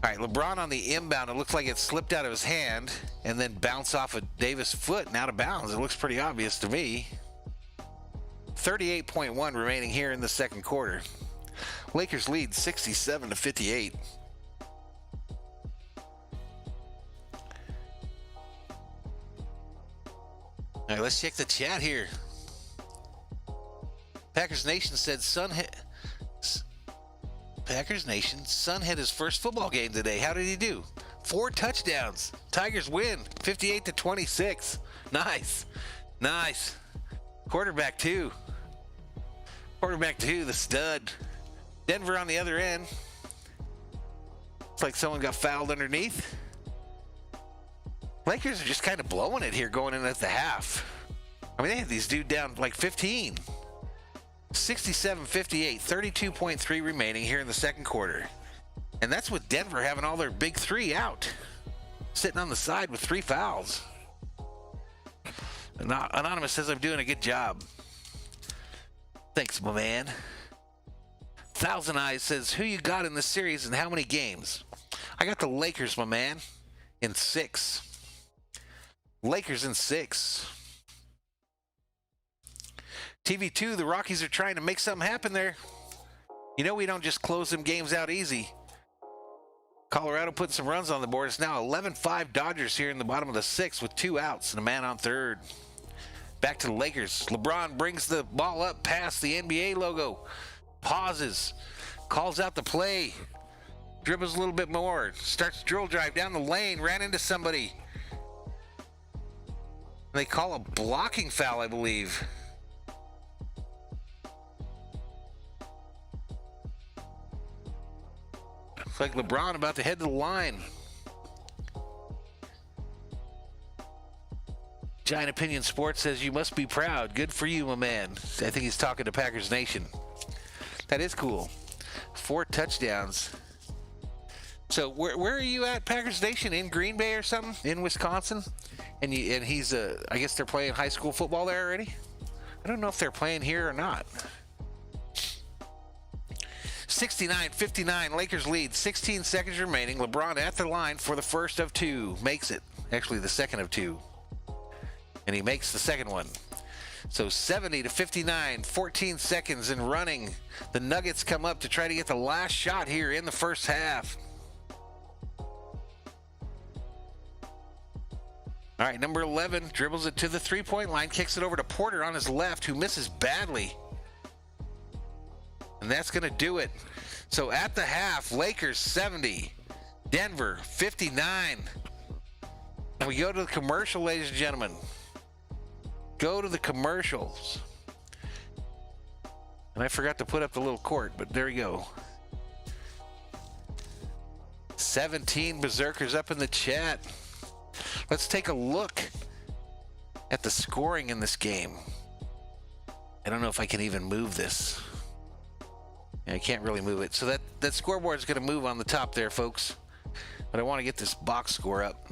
right, LeBron on the inbound. It looks like it slipped out of his hand and then bounced off of Davis' foot and out of bounds. It looks pretty obvious to me. 38.1 remaining here in the second quarter. Lakers lead 67-58. All right, let's check the chat here. Packers Nation said Packers Nation, son had his first football game today. How did he do? 4 touchdowns. Tigers win 58-26. Nice. Nice. Quarterback two, the stud. Denver on the other end. It's like someone got fouled underneath. Lakers are just kind of blowing it here going in at the half. I mean, they had these dudes down like 15. 67-58, 32.3 remaining here in the second quarter. And that's with Denver having all their big three out. Sitting on the side with 3 fouls. Anonymous says I'm doing a good job. Thanks, my man. Thousand Eyes says, who you got in this series and how many games? I got the Lakers, my man, in 6. Lakers in 6. TV2, the Rockies are trying to make something happen there. You know we don't just close them games out easy. Colorado putting some runs on the board. It's now 11-5 Dodgers here in the bottom of the 6th with 2 outs and a man on third. Back to the Lakers. LeBron brings the ball up past the NBA logo. Pauses. Calls out the play. Dribbles a little bit more. Starts drill drive down the lane. Ran into somebody. They call a blocking foul, I believe. Looks like LeBron about to head to the line. Giant Opinion Sports says you must be proud. Good for you, my man. I think he's talking to Packers Nation. That is cool. 4 touchdowns. So where are you at, Packers Nation? In Green Bay or something? In Wisconsin? And he's I guess they're playing high school football there already? I don't know if they're playing here or not. 69-59, Lakers lead. 16 seconds remaining. LeBron at the line for the first of 2. Makes it. Actually, the second of 2. And he makes the second one. So 70-59, 14 seconds and running. The Nuggets come up to try to get the last shot here in the first half. All right, number 11 dribbles it to the three-point line, kicks it over to Porter on his left, who misses badly. And that's going to do it. So at the half, Lakers 70, Denver 59. And we go to the commercial, ladies and gentlemen. Go to the commercials. And I forgot to put up the little court, but there we go. 17 berserkers up in the chat. Let's take a look at the scoring in this game. I don't know if I can even move this. I can't really move it. So that scoreboard is going to move on the top there, folks. But I want to get this box score up.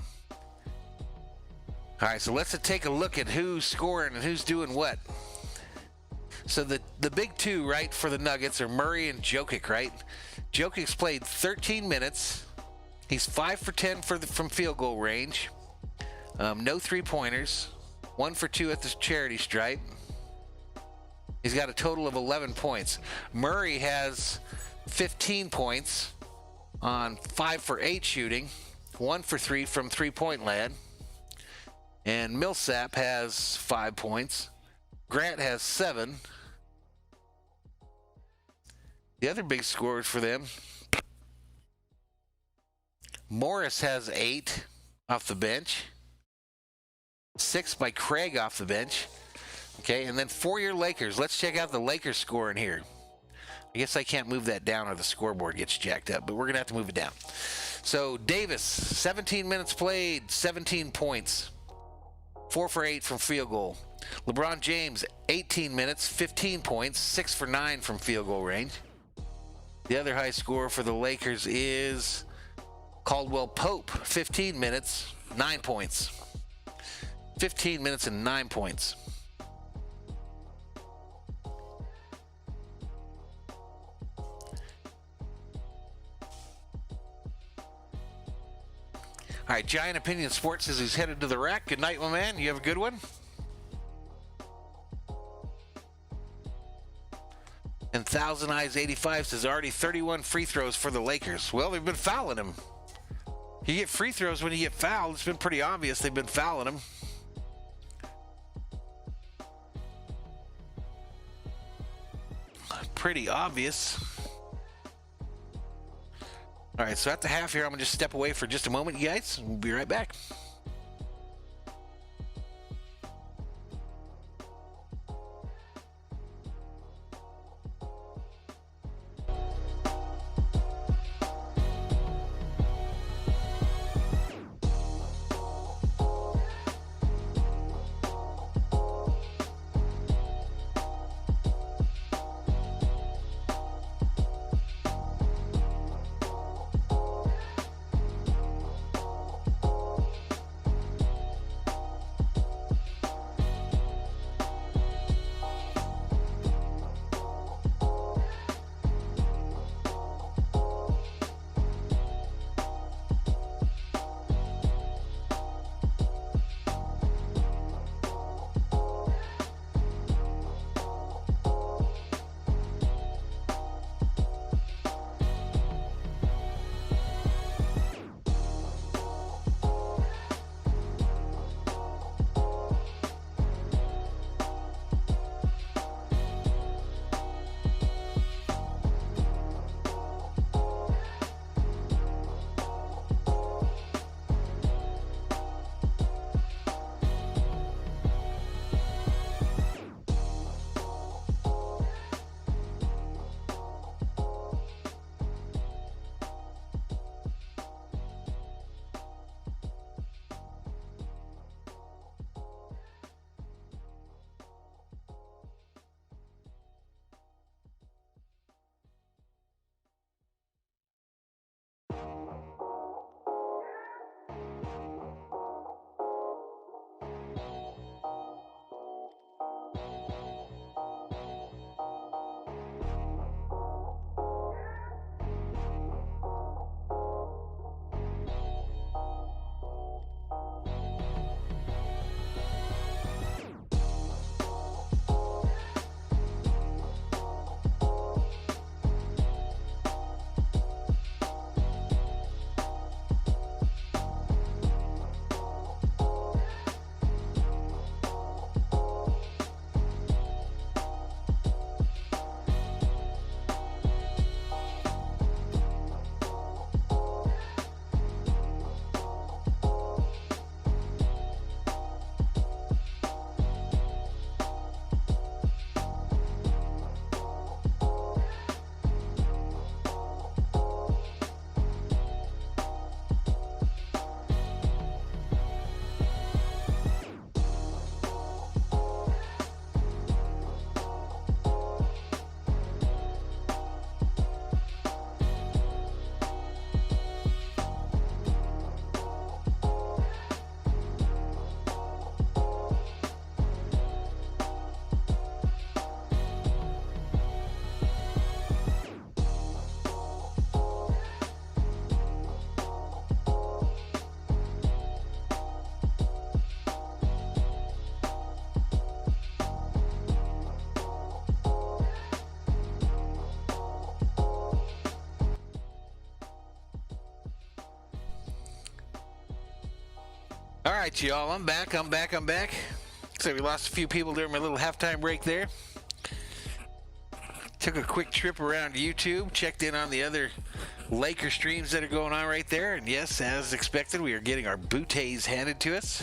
All right, so let's take a look at who's scoring and who's doing what. So the big 2, right, for the Nuggets are Murray and Jokic, right? Jokic's played 13 minutes. He's 5 for 10 from field goal range. No 3-pointers. 1 for 2 at the charity stripe. He's got a total of 11 points. Murray has 15 points on 5 for 8 shooting. 1 for 3 from three-point land. And Millsap has 5 points. Grant has 7. The other big scorers for them, Morris has 8 off the bench. 6 by Craig off the bench. Okay, and then for your Lakers, let's check out the Lakers scoring here. I guess I can't move that down or the scoreboard gets jacked up, but we're going to have to move it down. So Davis, 17 minutes played, 17 points. 4 for 8 from field goal. LeBron James, 18 minutes, 15 points, 6 for 9 from field goal range. The other high scorer for the Lakers is Caldwell Pope, 15 minutes, 9 points. 15 minutes and 9 points. All right, Giant Opinion Sports says he's headed to the rack. Good night, my man. You have a good one. And Thousand Eyes 85 says already 31 free throws for the Lakers. Well, they've been fouling him. You get free throws when you get fouled. It's been pretty obvious they've been fouling him. pretty obvious. All right, so at the half here, I'm going to just step away for just a moment, you guys. We'll be right back. All right, y'all, I'm back. So we lost a few people during my little halftime break there. Took a quick trip around YouTube, checked in on the other Laker streams that are going on right there. And yes, as expected, we are getting our bouteilles handed to us.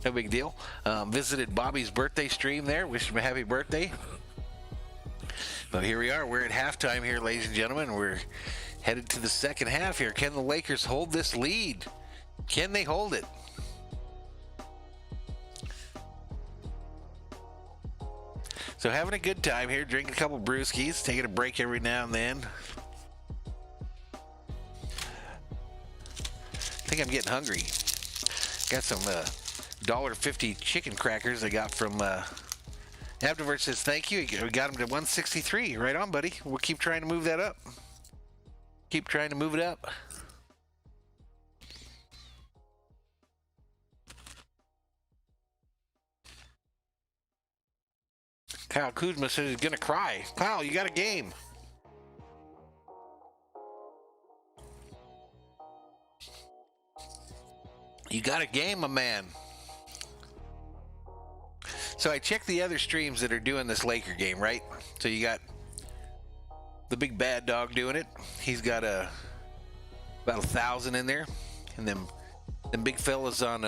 No big deal. Visited Bobby's birthday stream there. Wished him a happy birthday. But here we are. We're at halftime here, ladies and gentlemen. We're headed to the second half here. Can the Lakers hold this lead? Can they hold it? So having a good time here, drinking a couple brewskis, taking a break every now and then. I think I'm getting hungry. Got some $1.50 chicken crackers I got from Abdiver says thank you. We got them to 163. Right on, buddy. We'll keep trying to move that up. Keep trying to move it up. Kyle Kuzma says he's going to cry. Kyle, you got a game. You got a game, my man. So I checked the other streams that are doing this Laker game, right? So you got the big bad dog doing it. He's got about 1,000 in there, and them big fellas on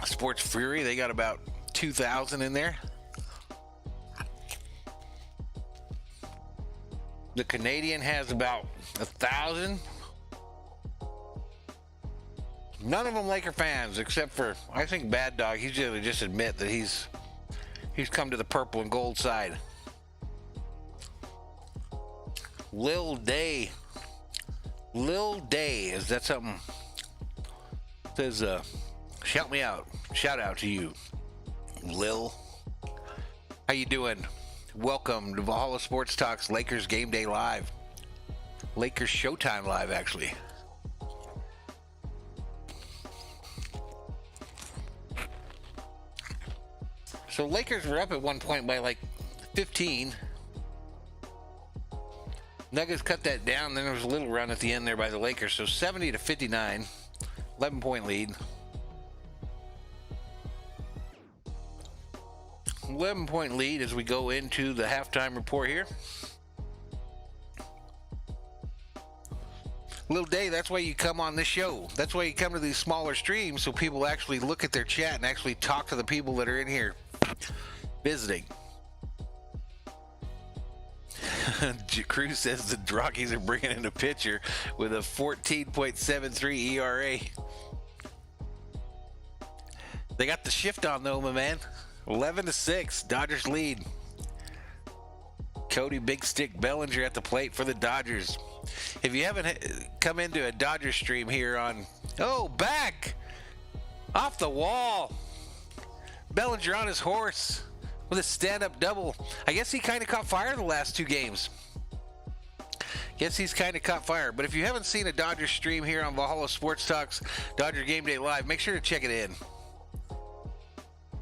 Sports Fury, they got about 2,000 in there. The Canadian has about 1,000. None of them Laker fans, except for, I think, Bad Dog. He's usually just admit that he's come to the purple and gold side. Lil Day, is that something? Says, shout me out. Shout out to you, Lil. How you doing? Welcome to Valhalla Sports Talk's Lakers Game Day Live. Lakers Showtime Live, actually. So Lakers were up at one point by like 15. Nuggets cut that down. Then there was a little run at the end there by the Lakers. So 70-59, 11-point lead. 11-point lead as we go into the halftime report here. Little Day, that's why you come on this show. That's why you come to these smaller streams, so people actually look at their chat and actually talk to the people that are in here visiting. Cruz says the Rockies are bringing in a pitcher with a 14.73 ERA. They got the shift on though, my man. 11-6, Dodgers lead. Cody Big Stick Bellinger at the plate for the Dodgers. If you haven't come into a Dodgers stream here on, back off the wall, Bellinger on his horse with a stand-up double. I guess he kind of caught fire the last two games. Guess he's kind of caught fire. But if you haven't seen a Dodgers stream here on Valhalla Sports Talks Dodger Game Day Live, make sure to check it in.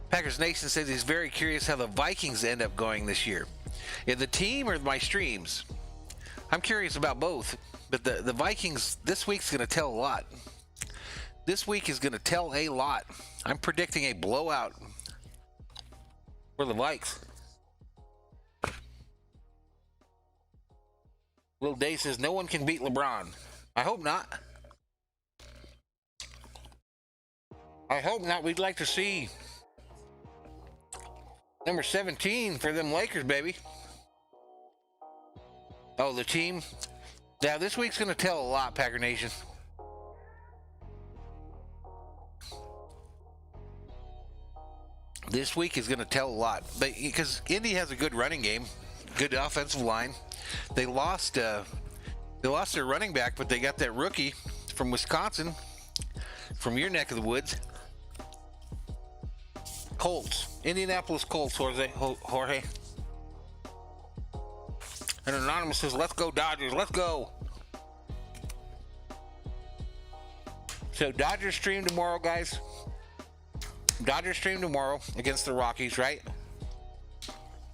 Packers Nation says he's very curious how the Vikings end up going this year. Yeah, the team or my streams? I'm curious about both. But the Vikings, this week's going to tell a lot. This week is going to tell a lot. I'm predicting a blowout for the Vikes. Lil Day says no one can beat LeBron. I hope not. I hope not. We'd like to see number 17 for them Lakers, baby. Oh, the team. Now, this week's going to tell a lot, Packer Nation. This week is going to tell a lot. Because Indy has a good running game, good offensive line. They lost their running back, but they got that rookie from Wisconsin, from your neck of the woods. Colts. Indianapolis Colts, Jorge. And Anonymous says, let's go Dodgers, let's go. So Dodgers stream tomorrow, guys. Dodgers stream tomorrow against the Rockies, right?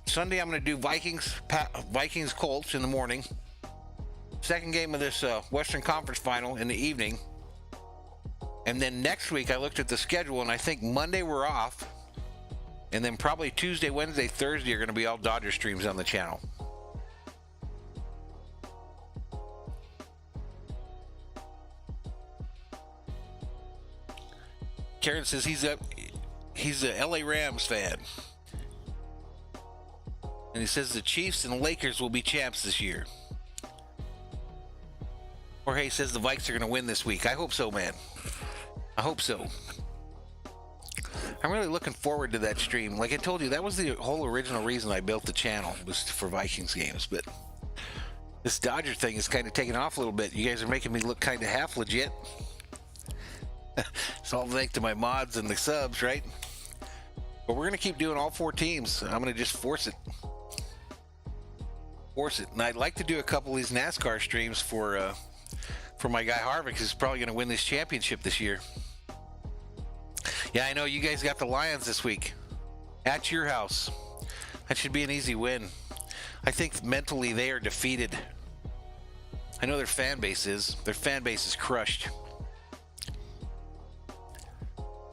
Sunday I'm going to do Vikings Colts in the morning. Second game of this Western Conference Final in the evening. And then next week I looked at the schedule and I think Monday we're off. And then probably Tuesday, Wednesday, Thursday are going to be all Dodger streams on the channel. Karen says he's a LA Rams fan. And he says the Chiefs and the Lakers will be champs this year. Jorge says the Vikes are going to win this week. I hope so, man. I hope so. I'm really looking forward to that stream. Like I told you, that was the whole original reason I built the channel, was for Vikings games. But this Dodger thing is kind of taking off a little bit. You guys are making me look kind of half legit. It's all thanks to my mods and the subs, right? But we're going to keep doing all four teams. I'm going to just force it. And I'd like to do a couple of these NASCAR streams for my guy Harvick, who's probably going to win this championship this year. Yeah, I know you guys got the Lions this week at your house. That should be an easy win. I think mentally they are defeated. I know their fan base is. Their fan base is crushed.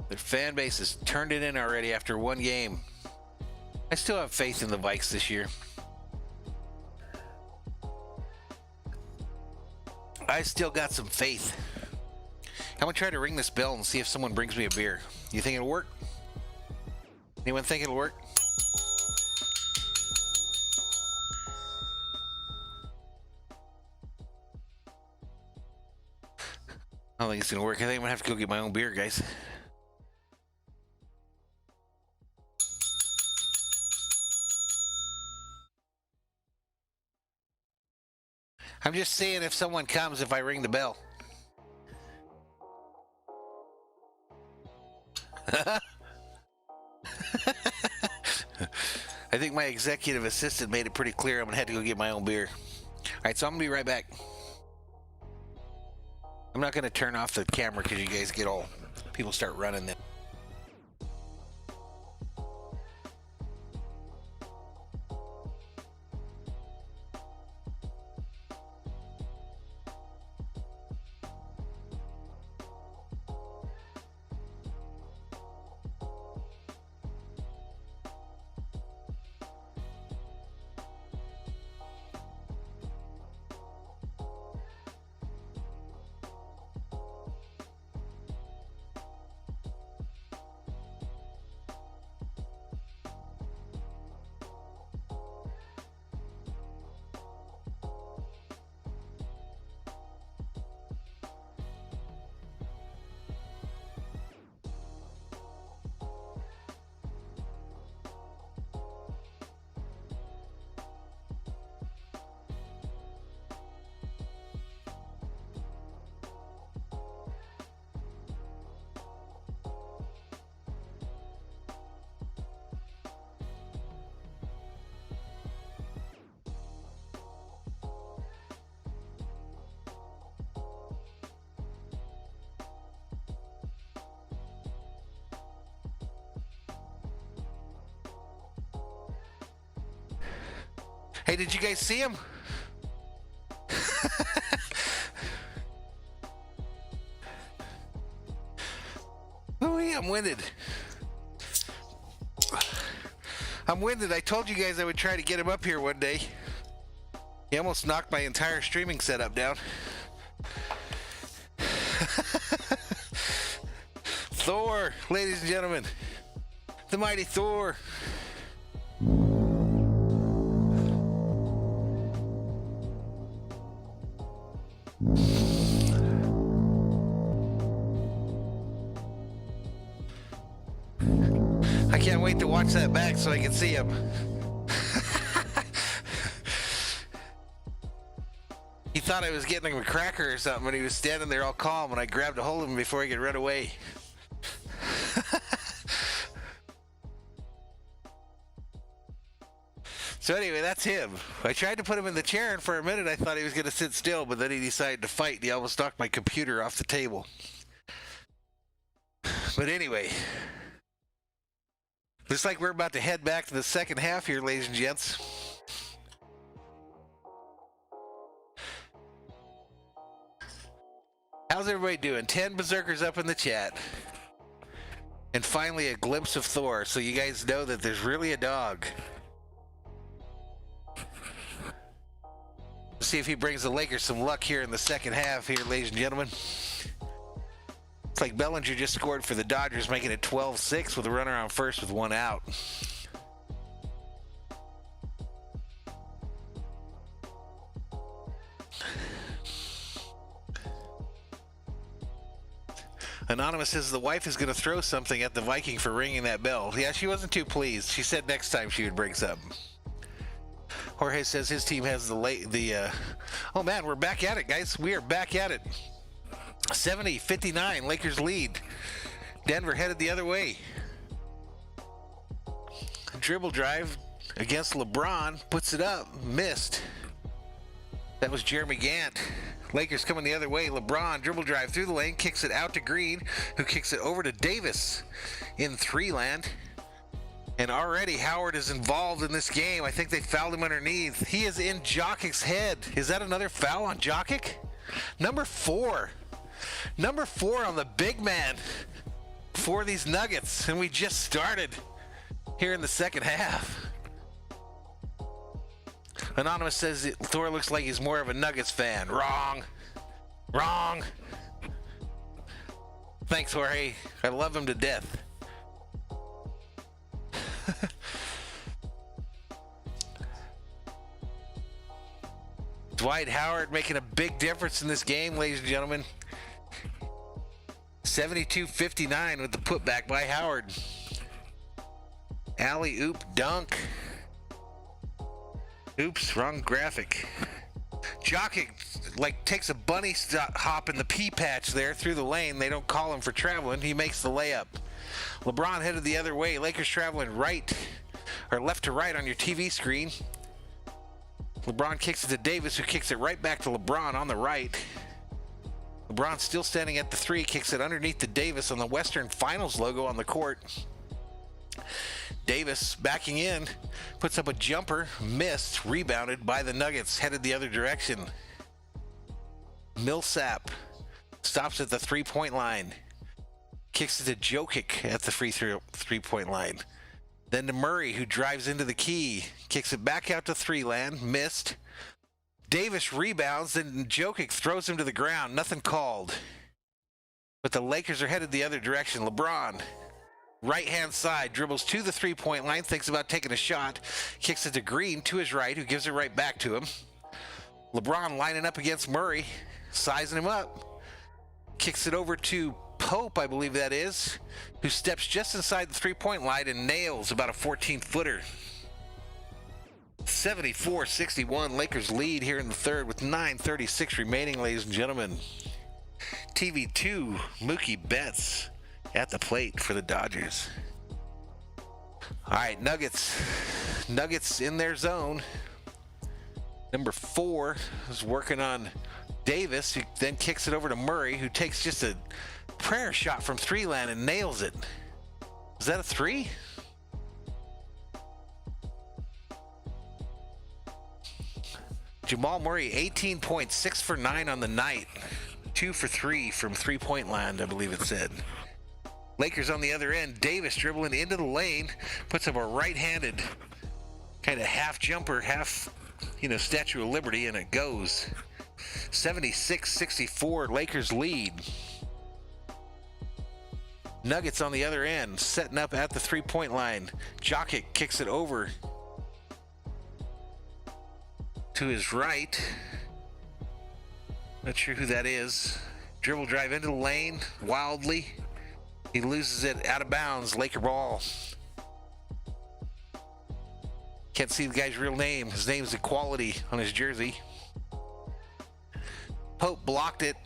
Their fan base has turned it in already after one game. I still have faith in the Vikes this year. I still got some faith. I'm gonna try to ring this bell and see if someone brings me a beer. You think it'll work? Anyone think it'll work? I don't think it's gonna work. I think I'm gonna have to go get my own beer, guys. I'm just seeing if someone comes if I ring the bell. I think my executive assistant made it pretty clear I'm gonna have to go get my own beer. All right, so I'm gonna be right back. I'm not gonna turn off the camera because you guys get all people start running then. Hey, did you guys see him? Oh yeah, I'm winded. I'm winded. I told you guys I would try to get him up here one day. He almost knocked my entire streaming setup down. Thor, ladies and gentlemen. The mighty Thor. I can't wait to watch that back so I can see him. He thought I was getting him a cracker or something, and he was standing there all calm, and I grabbed a hold of him before he could run away. So anyway, that's him. I tried to put him in the chair, and for a minute I thought he was going to sit still, but then he decided to fight, and he almost knocked my computer off the table. But anyway, looks like we're about to head back to the second half here, ladies and gents. How's everybody doing? 10 berserkers up in the chat. And finally a glimpse of Thor, so you guys know that there's really a dog. Let's see if he brings the Lakers some luck here in the second half here, ladies and gentlemen. It's like Bellinger just scored for the Dodgers, making it 12-6 with a runner on first with one out. Anonymous says the wife is going to throw something at the Viking for ringing that bell. Yeah, she wasn't too pleased. She said next time she would bring something. Jorge says his team has oh man, we're back at it, guys. We are back at it. 70-59, Lakers lead. Denver headed the other way. Dribble drive against LeBron, puts it up, missed. That was Jeremy Gant. Lakers coming the other way. LeBron dribble drive through the lane, kicks it out to Green, who kicks it over to Davis in three land. And already Howard is involved in this game. I think they fouled him underneath. He is in Jokic's head. Is that another foul on Jokic? Number 4. Number 4 on the big man for these Nuggets. And we just started here in the second half. Anonymous says Thor looks like he's more of a Nuggets fan. Wrong. Wrong. Thanks, Jorge. I love him to death. Dwight Howard making a big difference in this game, ladies and gentlemen. 72-59 with the putback by Howard. Alley-oop dunk. Oops, wrong graphic. Jockey takes a bunny hop in the pea patch there through the lane. They don't call him for traveling. He makes the layup. LeBron headed the other way. Lakers traveling right or left to right on your TV screen. LeBron kicks it to Davis, who kicks it right back to LeBron on the right. LeBron still standing at the three, kicks it underneath to Davis on the Western Finals logo on the court. Davis backing in, puts up a jumper, missed, rebounded by the Nuggets, headed the other direction. Millsap stops at the three-point line, kicks it to Jokic at the three-point line. Then to Murray, who drives into the key, kicks it back out to three-land, missed. Davis rebounds, then Jokic throws him to the ground, nothing called. But the Lakers are headed the other direction. LeBron, right-hand side, dribbles to the three-point line, thinks about taking a shot, kicks it to Green to his right, who gives it right back to him. LeBron lining up against Murray, sizing him up, kicks it over to Pope, I believe that is, who steps just inside the three-point line and nails about a 14-footer. 74-61, Lakers lead here in the third with 9:36 remaining, ladies and gentlemen. TV2, Mookie Betts at the plate for the Dodgers. All right, Nuggets in their zone. Number 4 is working on Davis, who then kicks it over to Murray, who takes just a prayer shot from three-land and nails it. Is that a three? Jamal Murray, 18 points, 6 for 9 on the night. 2 for 3 from three-point land, I believe it said. Lakers on the other end. Davis dribbling into the lane, puts up a right-handed kind of half jumper, half, Statue of Liberty, and it goes. 76-64, Lakers lead. Nuggets on the other end, setting up at the three-point line. Jokic kicks it over to his right. Not sure who that is. Dribble drive into the lane, wildly. He loses it out of bounds, Laker ball. Can't see the guy's real name. His name's Equality on his jersey. Pope blocked it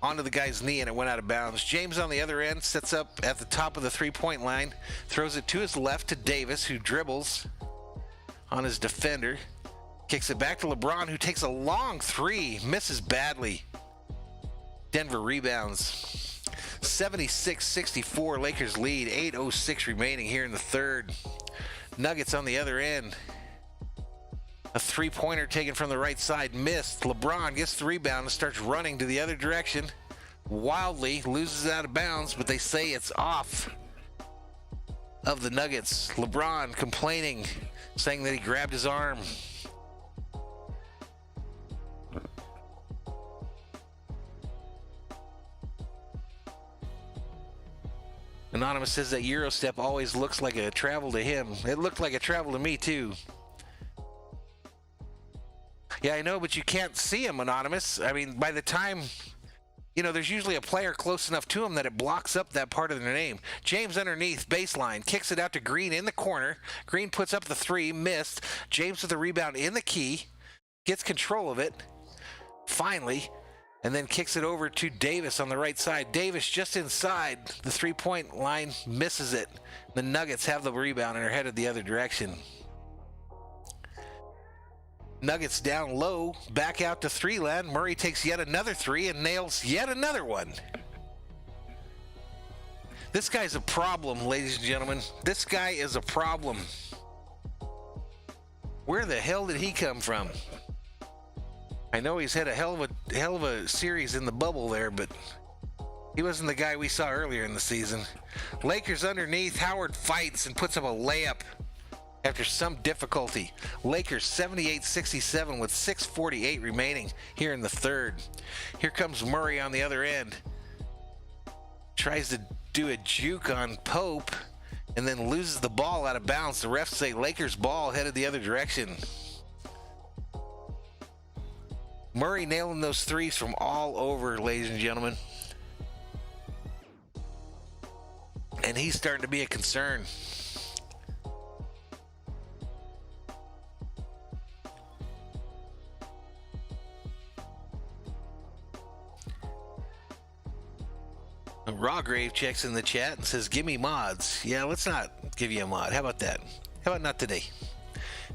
onto the guy's knee and it went out of bounds. James on the other end sets up at the top of the three-point line, throws it to his left to Davis, who dribbles on his defender, kicks it back to LeBron, who takes a long three, misses badly. Denver rebounds. 76-64, Lakers lead, 8:06 remaining here in the third. Nuggets on the other end. A three-pointer taken from the right side, missed. LeBron gets the rebound and starts running to the other direction. Wildly loses it out of bounds, but they say it's off of the Nuggets. LeBron complaining, saying that he grabbed his arm. Anonymous says that Eurostep always looks like a travel to him. It looked like a travel to me, too. Yeah, I know, but you can't see him, Anonymous. I mean, by the time, there's usually a player close enough to him that it blocks up that part of their name. James underneath, baseline, kicks it out to Green in the corner. Green puts up the three, missed. James with the rebound in the key, gets control of it, finally, and then kicks it over to Davis on the right side. Davis just inside the three-point line, misses it. The Nuggets have the rebound and are headed the other direction. Nuggets down low, back out to three-land. Murray takes yet another three and nails yet another one. This guy's a problem, ladies and gentlemen. This guy is a problem. Where the hell did he come from? I know he's had a hell of a series in the bubble there, but he wasn't the guy we saw earlier in the season. Lakers underneath. Howard fights and puts up a layup after some difficulty. Lakers 78-67 with 6:48 remaining here in the third. Here comes Murray on the other end. Tries to do a juke on Pope and then loses the ball out of bounds. The refs say Lakers ball headed the other direction. Murray nailing those threes from all over, ladies and gentlemen. And he's starting to be a concern. Rawgrave checks in the chat and says, give me mods. Yeah, let's not give you a mod. How about that? How about not today?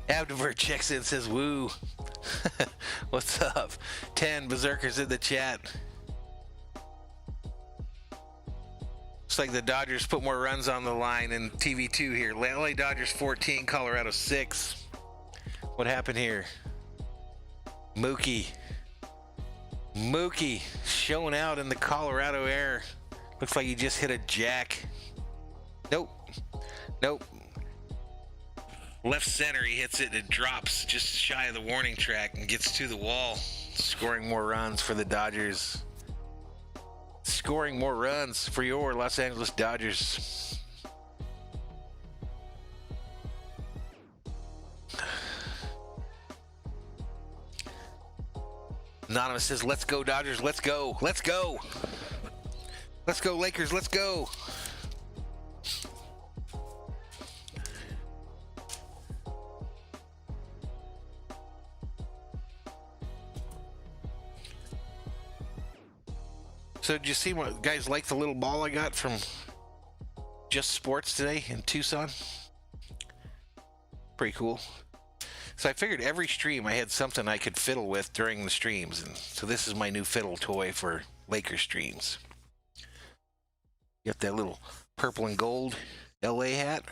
Abdivert checks in and says, woo. What's up? 10 Berserkers in the chat. Looks like the Dodgers put more runs on the line in TV2 here. LA Dodgers 14, Colorado 6. What happened here? Mookie showing out in the Colorado air. Looks like he just hit a jack. Nope. Left center, he hits it and it drops just shy of the warning track and gets to the wall, scoring more runs for the Dodgers. Scoring more runs for your Los Angeles Dodgers. Anonymous says, let's go Dodgers, let's go. Let's go Lakers, let's go. So did you see what guys like the little ball I got from Just Sports today in Tucson? Pretty cool. So I figured every stream I had something I could fiddle with during the streams, and so this is my new fiddle toy for Laker streams. Got that little purple and gold LA hat.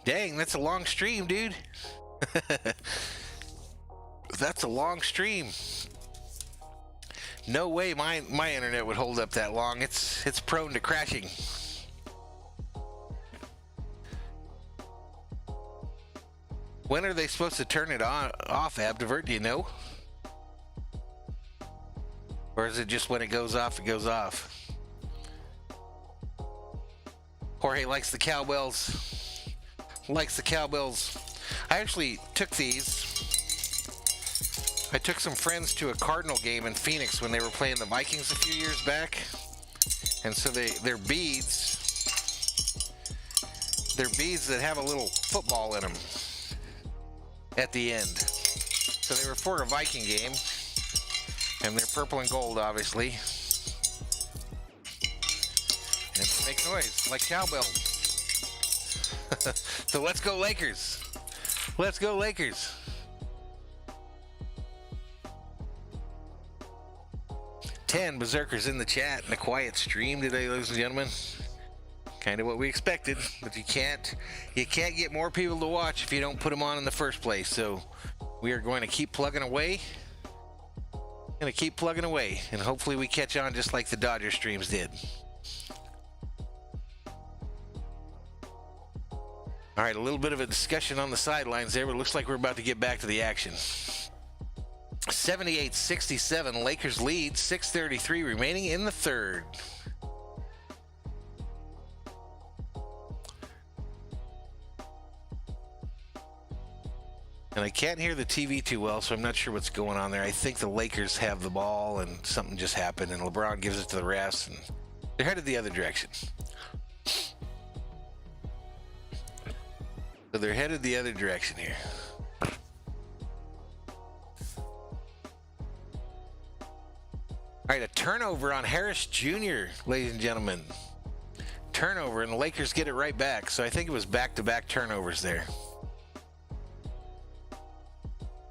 Dang, that's a long stream, dude. That's a long stream. No way my internet would hold up that long. It's prone to crashing. When are they supposed to turn it off, Abdivert? Do you know? Or is it just when it goes off, it goes off? Jorge likes the cowbells. Likes the cowbells. I actually took these. I took some friends to a Cardinal game in Phoenix when they were playing the Vikings a few years back. And so they're beads. They're beads that have a little football in them at the end. So they were for a Viking game, and they're purple and gold, obviously. And they make noise like cowbells. So let's go Lakers. Let's go Lakers. Ten Berserkers in the chat and a quiet stream today, ladies and gentlemen. Kind of what we expected, but you can't get more people to watch if you don't put them on in the first place. So we are going to keep plugging away. And hopefully we catch on just like the Dodger streams did. All right, a little bit of a discussion on the sidelines there, but it looks like we're about to get back to the action. 78-67, Lakers lead, 6:33 remaining in the third. And I can't hear the TV too well, so I'm not sure what's going on there. I think the Lakers have the ball and something just happened, and LeBron gives it to the refs, and they're headed the other direction. So they're headed the other direction here. All right, a turnover on Harris Jr., ladies and gentlemen. Turnover, and the Lakers get it right back. So I think it was back-to-back turnovers there.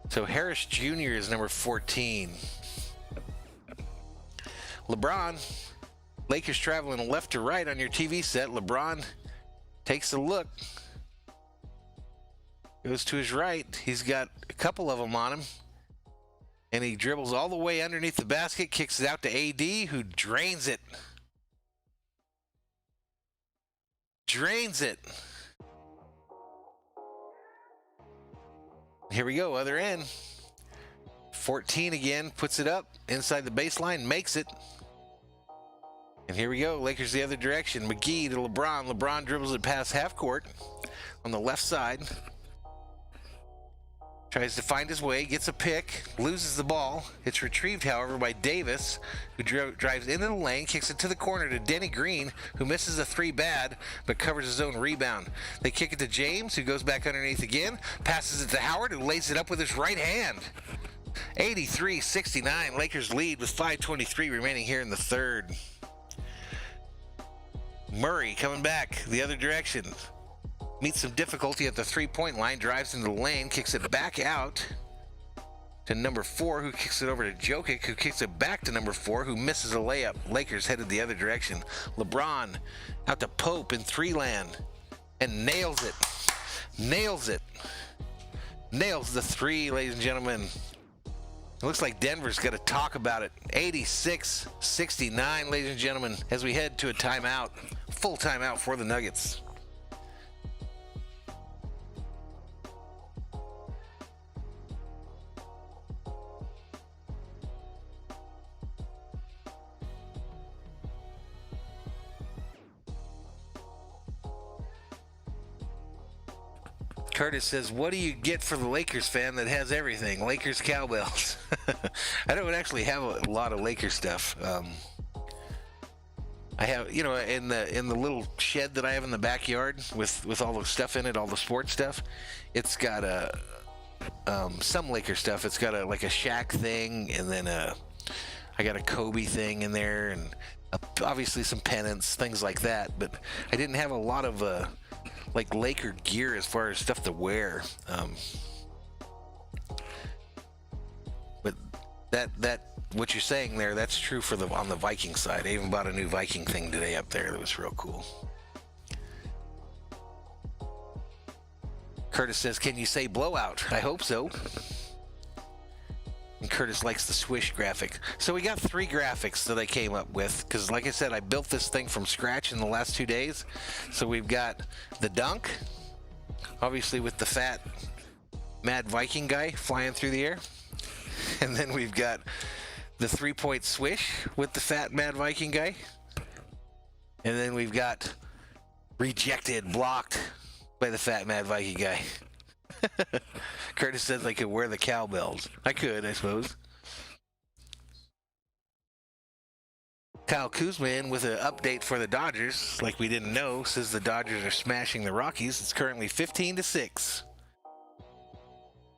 So Harris Jr. is number 14. LeBron, Lakers traveling left to right on your TV set. LeBron takes a look. Goes to his right. He's got a couple of them on him. And he dribbles all the way underneath the basket, kicks it out to AD, who drains it. Drains it. Here we go, other end. 14 again, puts it up inside the baseline, makes it. And here we go, Lakers the other direction. McGee to LeBron. LeBron dribbles it past half court on the left side. Tries to find his way, gets a pick, loses the ball. It's retrieved, however, by Davis, who drives into the lane, kicks it to the corner to Denny Green, who misses a three bad, but covers his own rebound. They kick it to James, who goes back underneath again, passes it to Howard, who lays it up with his right hand. 83-69, Lakers lead with 5:23 remaining here in the third. Murray coming back the other direction. Meets some difficulty at the three-point line, drives into the lane, kicks it back out to number 4, who kicks it over to Jokic, who kicks it back to number 4, who misses a layup. Lakers headed the other direction. LeBron out to Pope in three land and nails it. Nails it. Nails the three, ladies and gentlemen. It looks like Denver's got to talk about it. 86-69, ladies and gentlemen, as we head to a timeout. Full timeout for the Nuggets. Curtis says, what do you get for the Lakers fan that has everything? Lakers cowbells. I don't actually have a lot of Lakers stuff. I have, in the little shed that I have in the backyard with all the stuff in it, all the sports stuff, it's got some Lakers stuff. It's got like a Shaq thing, and then I got a Kobe thing in there, and obviously some pennants, things like that. But I didn't have a lot of like Laker gear as far as stuff to wear. But that what you're saying there, that's true for on the Viking side. I even bought a new Viking thing today up there that was real cool. Curtis says, can you say blowout? I hope so. And Curtis likes the swish graphic. So we got 3 graphics that I came up with, because like I said, I built this thing from scratch in the last 2 days. So we've got the dunk, obviously with the fat Mad Viking guy flying through the air. And then we've got the 3-point swish with the fat Mad Viking guy. And then we've got rejected, blocked by the fat Mad Viking guy. Curtis says I could wear the cowbells. I could, I suppose. Kyle Kuzma in with an update for the Dodgers, like we didn't know, says the Dodgers are smashing the Rockies. It's currently 15-6.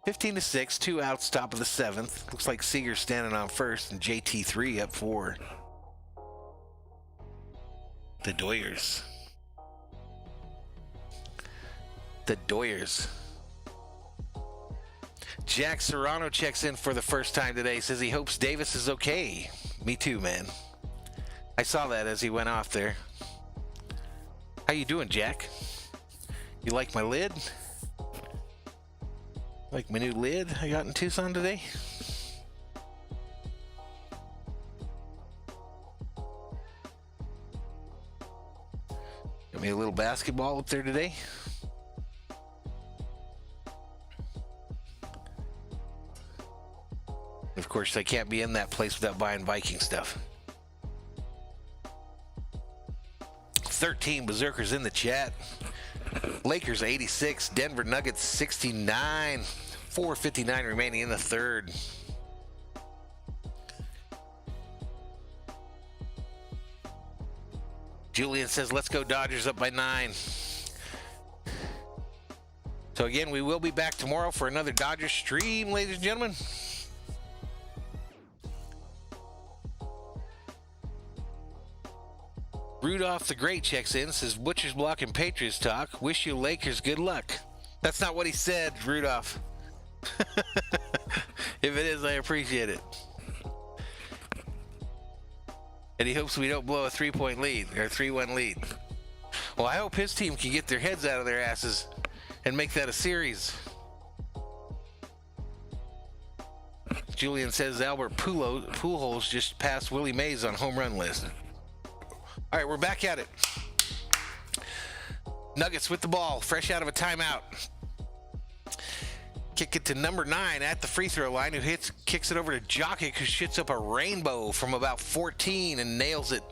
15-6, 2 outs, top of the 7th. Looks like Seager's standing on first and JT3 up 4. The Doyers. The Doyers. Jack Serrano checks in for the first time today. Says he hopes Davis is okay. Me too, man. I saw that as he went off there. How you doing, Jack? You like my lid? Like my new lid I got in Tucson today? Got me a little basketball up there today. Of course, I can't be in that place without buying Viking stuff. 13 Berserkers in the chat. Lakers 86, Denver Nuggets 69. 4:59 remaining in the third. Julian says, let's go Dodgers, up by 9. So again, we will be back tomorrow for another Dodgers stream, ladies and gentlemen. Rudolph the Great checks in, says, Butcher's Block and Patriots talk. Wish you Lakers good luck. That's not what he said, Rudolph. If it is, I appreciate it. And he hopes we don't blow a 3-point lead, or 3-1 lead. Well, I hope his team can get their heads out of their asses and make that a series. Julian says Albert Pujols just passed Willie Mays on home run list. All right, we're back at it. Nuggets with the ball, fresh out of a timeout. Kick it to number 9 at the free throw line, who kicks it over to Jokic, who shoots up a rainbow from about 14 and nails it.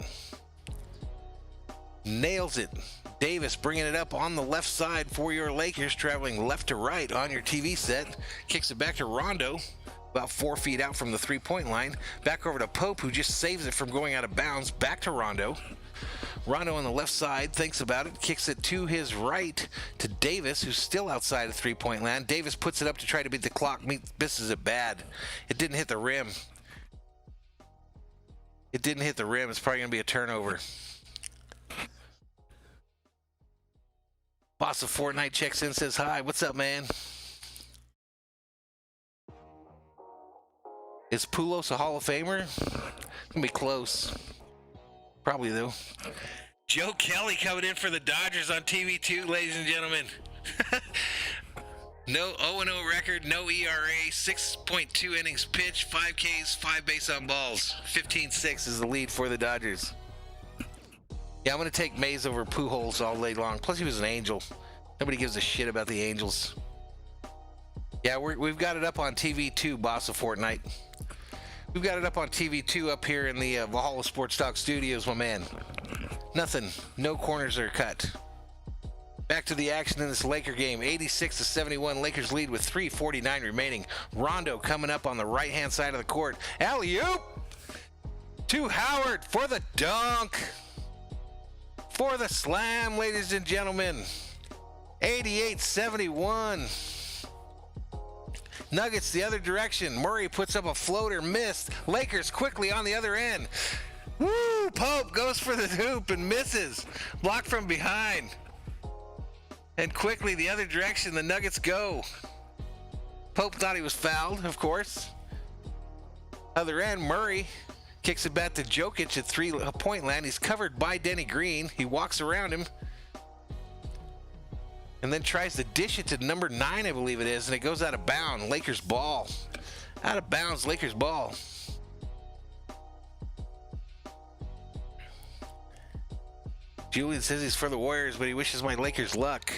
Davis bringing it up on the left side for your Lakers, traveling left to right on your TV set. Kicks it back to Rondo, about 4 feet out from the three-point line. Back over to Pope, who just saves it from going out of bounds. Back to Rondo. Rondo on the left side thinks about it, kicks it to his right to Davis, who's still outside of three-point land. Davis puts it up to try to beat the clock, misses it bad. It didn't hit the rim. It's probably going to be a turnover. Boss of Fortnite checks in, says hi. What's up, man? Is Pujols a Hall of Famer? It's going to be close. Probably, though. Joe Kelly coming in for the Dodgers on TV2, ladies and gentlemen. No 0-0 record, no ERA, 6.2 innings pitched, 5 Ks, 5 base on balls. 15-6 is the lead for the Dodgers. Yeah, I'm going to take Mays over Pujols all day long. Plus, he was an Angel. Nobody gives a shit about the Angels. Yeah, we've got it up on TV2, boss of Fortnite. We've got it up on TV2 up here in the Valhalla Sports Talk studios, my man. Nothing. No corners are cut. Back to the action in this Laker game. 86-71. Lakers lead with 3:49 remaining. Rondo coming up on the right-hand side of the court. Alley-oop to Howard for the dunk. For the slam, ladies and gentlemen. 88-71. Nuggets the other direction. Murray puts up a floater, missed. Lakers quickly on the other end. Woo! Pope goes for the hoop and misses. Blocked from behind. And quickly the other direction, the Nuggets go. Pope thought he was fouled, of course. Other end, Murray kicks it back to Jokic at three-point land. He's covered by Denny Green. He walks around him. And then tries to dish it to number 9, I believe it is, and it goes out of bounds. Lakers ball. Out of bounds, Lakers ball. Julian says he's for the Warriors, but he wishes my Lakers luck.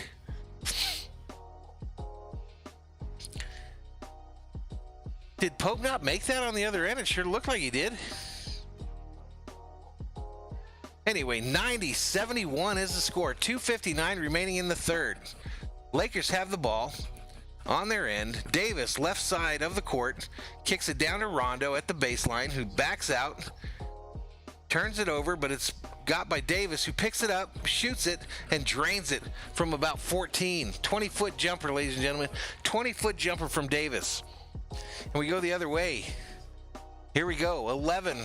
Did Pope not make that on the other end? It sure looked like he did. Anyway, 90-71 is the score. 2:59 remaining in the third. Lakers have the ball on their end. Davis, left side of the court, kicks it down to Rondo at the baseline, who backs out, turns it over, but it's got by Davis, who picks it up, shoots it, and drains it from about 14. 20-foot jumper, ladies and gentlemen. 20-foot jumper from Davis. And we go the other way. Here we go. 11.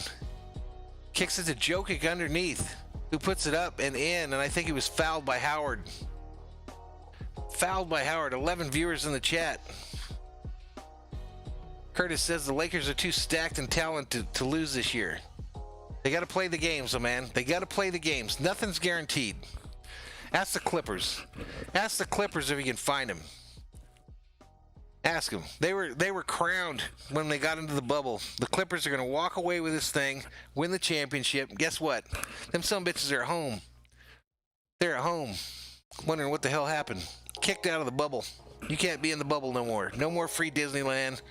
Kicks it to Jokic underneath, who puts it up and in, and I think he was fouled by Howard. Fouled by Howard. 11 viewers in the chat. Curtis says the Lakers are too stacked and talented to lose this year. They got to play the games, though, man. They got to play the games. Nothing's guaranteed. Ask the Clippers. Ask the Clippers if you can find them. Ask them. They were crowned when they got into the bubble. The Clippers are going to walk away with this thing, win the championship. Guess what? Them sumbitches are at home. They're at home, wondering what the hell happened. Kicked out of the bubble. You can't be in the bubble no more. No more free Disneyland.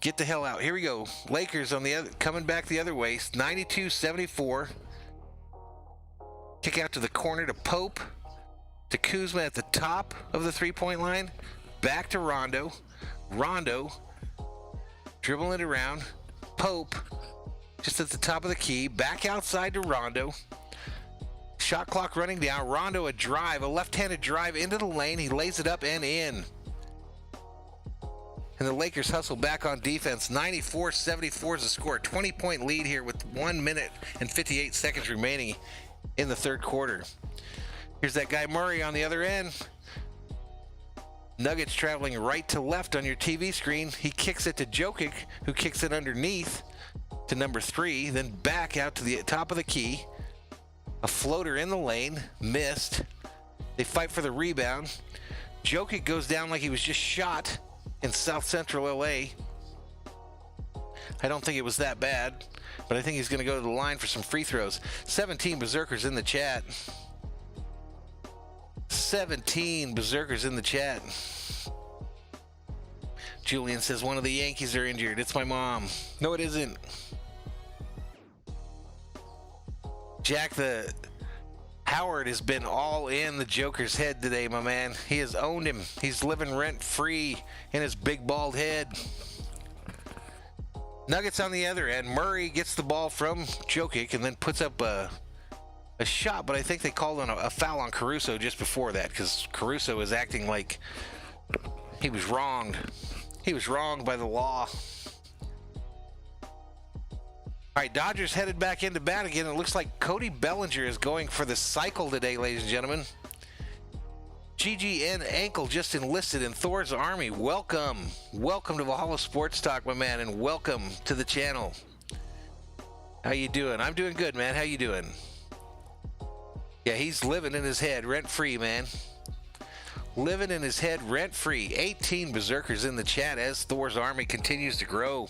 Get the hell out. Here we go. Lakers on the other, coming back the other way. 92-74. Kick out to the corner to Pope. To Kuzma at the top of the three-point line. Back to Rondo. Rondo dribbling it around. Pope just at the top of the key. Back outside to Rondo. Shot clock running down. Rondo a drive, a left-handed drive into the lane. He lays it up and in. And the Lakers hustle back on defense. 94-74 is the score. 20-point lead here with 1 minute and 58 seconds remaining in the third quarter. Here's that guy Murray on the other end. Nuggets traveling right to left on your TV screen. He kicks it to Jokic, who kicks it underneath to number 3, then back out to the top of the key. A floater in the lane, missed. They fight for the rebound. Jokic goes down like he was just shot in South Central LA. I don't think it was that bad, but I think he's going to go to the line for some free throws. 17 Berserkers in the chat. 17 Berserkers in the chat. Julian says one of the Yankees are injured. It's my mom. No, it isn't. Jack the Howard has been all in the Joker's head today, my man. He has owned him. He's living rent-free in his big bald head. Nuggets on the other end. Murray gets the ball from Jokic and then puts up a shot, but I think they called on a foul on Caruso just before that because Caruso is acting like he was wronged. He was wronged by the law. All right, Dodgers headed back into bat again. It looks like Cody Bellinger is going for the cycle today, ladies and gentlemen. GGN Ankle just enlisted in Thor's army. Welcome. Welcome to Valhalla Sports Talk, my man, and welcome to the channel. How you doing? I'm doing good, man. How you doing? Yeah, he's living in his head rent-free, man. Living in his head rent-free. 18 Berserkers in the chat as Thor's army continues to grow.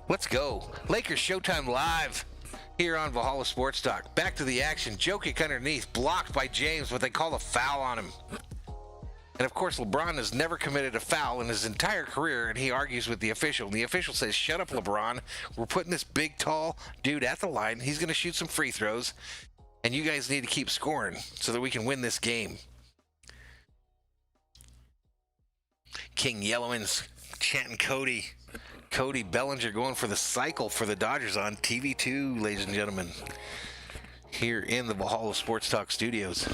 Let's go. Lakers Showtime live here on Valhalla Sports Talk. Back to the action. Jokic underneath, blocked by James, but they call a foul on him. And of course, LeBron has never committed a foul in his entire career, and he argues with the official. And the official says, shut up, LeBron. We're putting this big, tall dude at the line. He's going to shoot some free throws, and you guys need to keep scoring so that we can win this game. King Yellowman's chanting Cody. Cody Bellinger going for the cycle for the Dodgers on TV2, ladies and gentlemen, here in the Valhalla Sports Talk studios.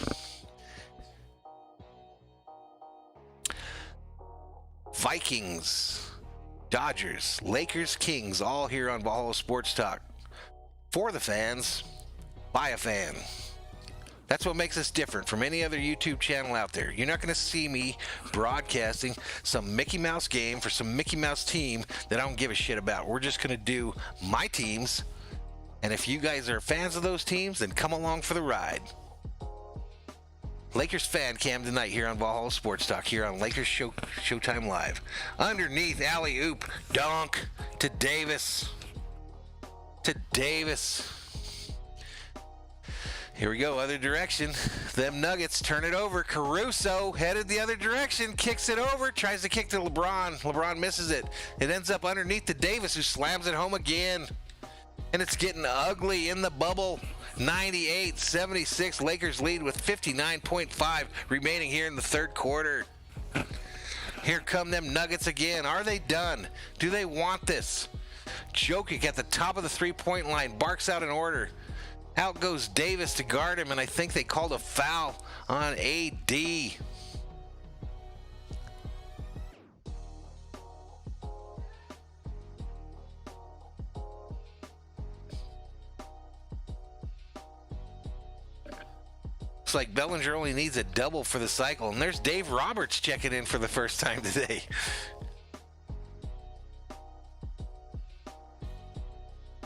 Vikings, Dodgers, Lakers, Kings, all here on Valhalla Sports Talk. For the fans, by a fan. That's what makes us different from any other YouTube channel out there. You're not going to see me broadcasting some Mickey Mouse game for some Mickey Mouse team that I don't give a shit about. We're just going to do my teams, and if you guys are fans of those teams, then come along for the ride. Lakers fan cam tonight here on Valhalla Sports Talk, here on Lakers Showtime Live. Underneath, alley-oop, dunk to Davis. To Davis. Here we go, other direction. Them Nuggets turn it over. Caruso headed the other direction, kicks it over, tries to kick to LeBron. LeBron misses it. It ends up underneath to Davis, who slams it home again. And it's getting ugly in the bubble. 98-76, Lakers lead with 59.5 remaining here in the third quarter. Here come them Nuggets again. Are they done? Do they want this? Jokic at the top of the three-point line, barks out an order. Out goes Davis to guard him, and I think they called a foul on AD. Looks like Bellinger only needs a double for the cycle, and there's Dave Roberts checking in for the first time today.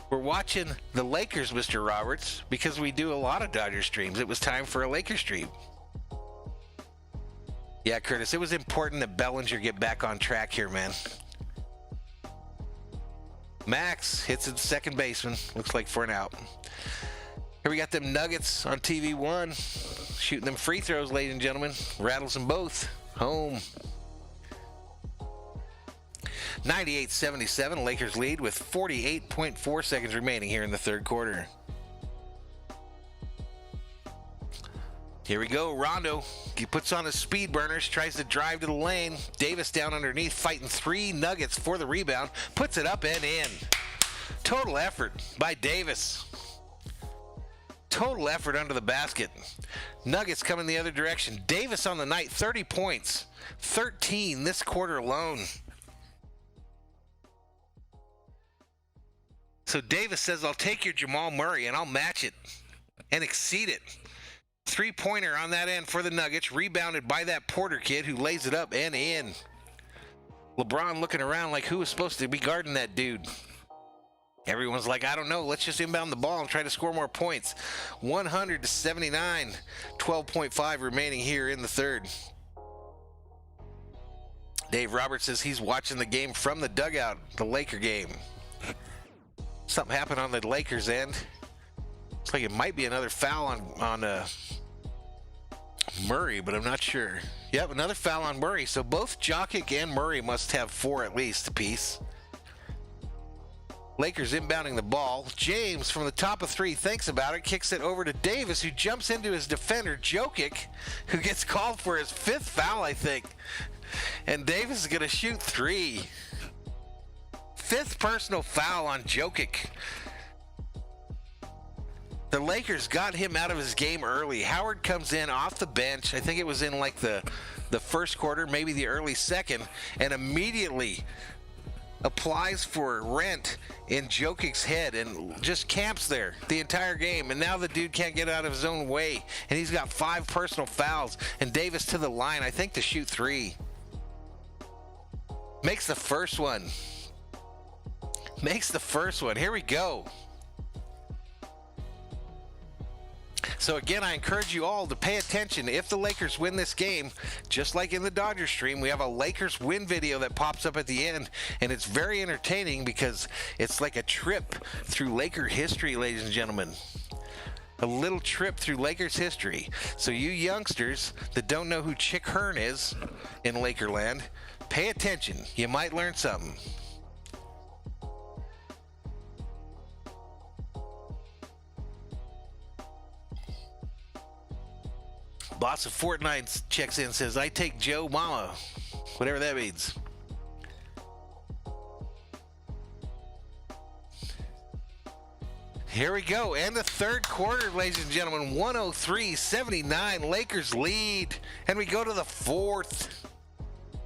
We're watching the Lakers, Mr. Roberts, because we do a lot of Dodger streams. It was time for a Lakers stream. Yeah, Curtis, it was important that Bellinger get back on track here, man. Max hits it second baseman. Looks like for an out. Here we got them Nuggets on TV1. Shooting them free throws, ladies and gentlemen. Rattles them both. Home. 98-77, Lakers lead with 48.4 seconds remaining here in the third quarter. Here we go, Rondo. He puts on his speed burners, tries to drive to the lane. Davis down underneath, fighting three Nuggets for the rebound. Puts it up and in. Total effort by Davis. Total effort under the basket. Nuggets coming the other direction. Davis on the night, 30 points. 13 this quarter alone. So Davis says, I'll take your Jamal Murray and I'll match it and exceed it. Three-pointer on that end for the Nuggets, rebounded by that Porter kid who lays it up and in. LeBron looking around like who was supposed to be guarding that dude. Everyone's like, I don't know, let's just inbound the ball and try to score more points. 100-79, 12.5 remaining here in the third. Dave Roberts says he's watching the game from the dugout, the Laker game. Something happened on the Lakers end. Looks like it might be another foul on Murray, but I'm not sure. Yep, another foul on Murray. So both Jokic and Murray must have 4 at least apiece. Lakers inbounding the ball. James from the top of 3 thinks about it, kicks it over to Davis, who jumps into his defender, Jokic, who gets called for his 5th foul, I think. And Davis is going to shoot 3. 5th personal foul on Jokic. The Lakers got him out of his game early. Howard comes in off the bench. I think it was in like the first quarter, maybe the early second, and immediately applies for rent in Jokic's head and just camps there the entire game. And now the dude can't get out of his own way, and he's got 5 personal fouls. And Davis to the line, I think, to shoot 3. Makes the first one. Makes the first one. Here we go. So again, I encourage you all to pay attention. If the Lakers win this game, just like in the Dodgers stream, we have a Lakers win video that pops up at the end, and it's very entertaining because it's like a trip through Laker history, ladies and gentlemen. A little trip through Lakers history. So you youngsters that don't know who Chick Hearn is in Lakerland, pay attention. You might learn something. Boss of Fortnite checks in, says, I take Joe Mama. Whatever that means. Here we go. And the third quarter, ladies and gentlemen. 103-79. Lakers lead. And we go to the fourth.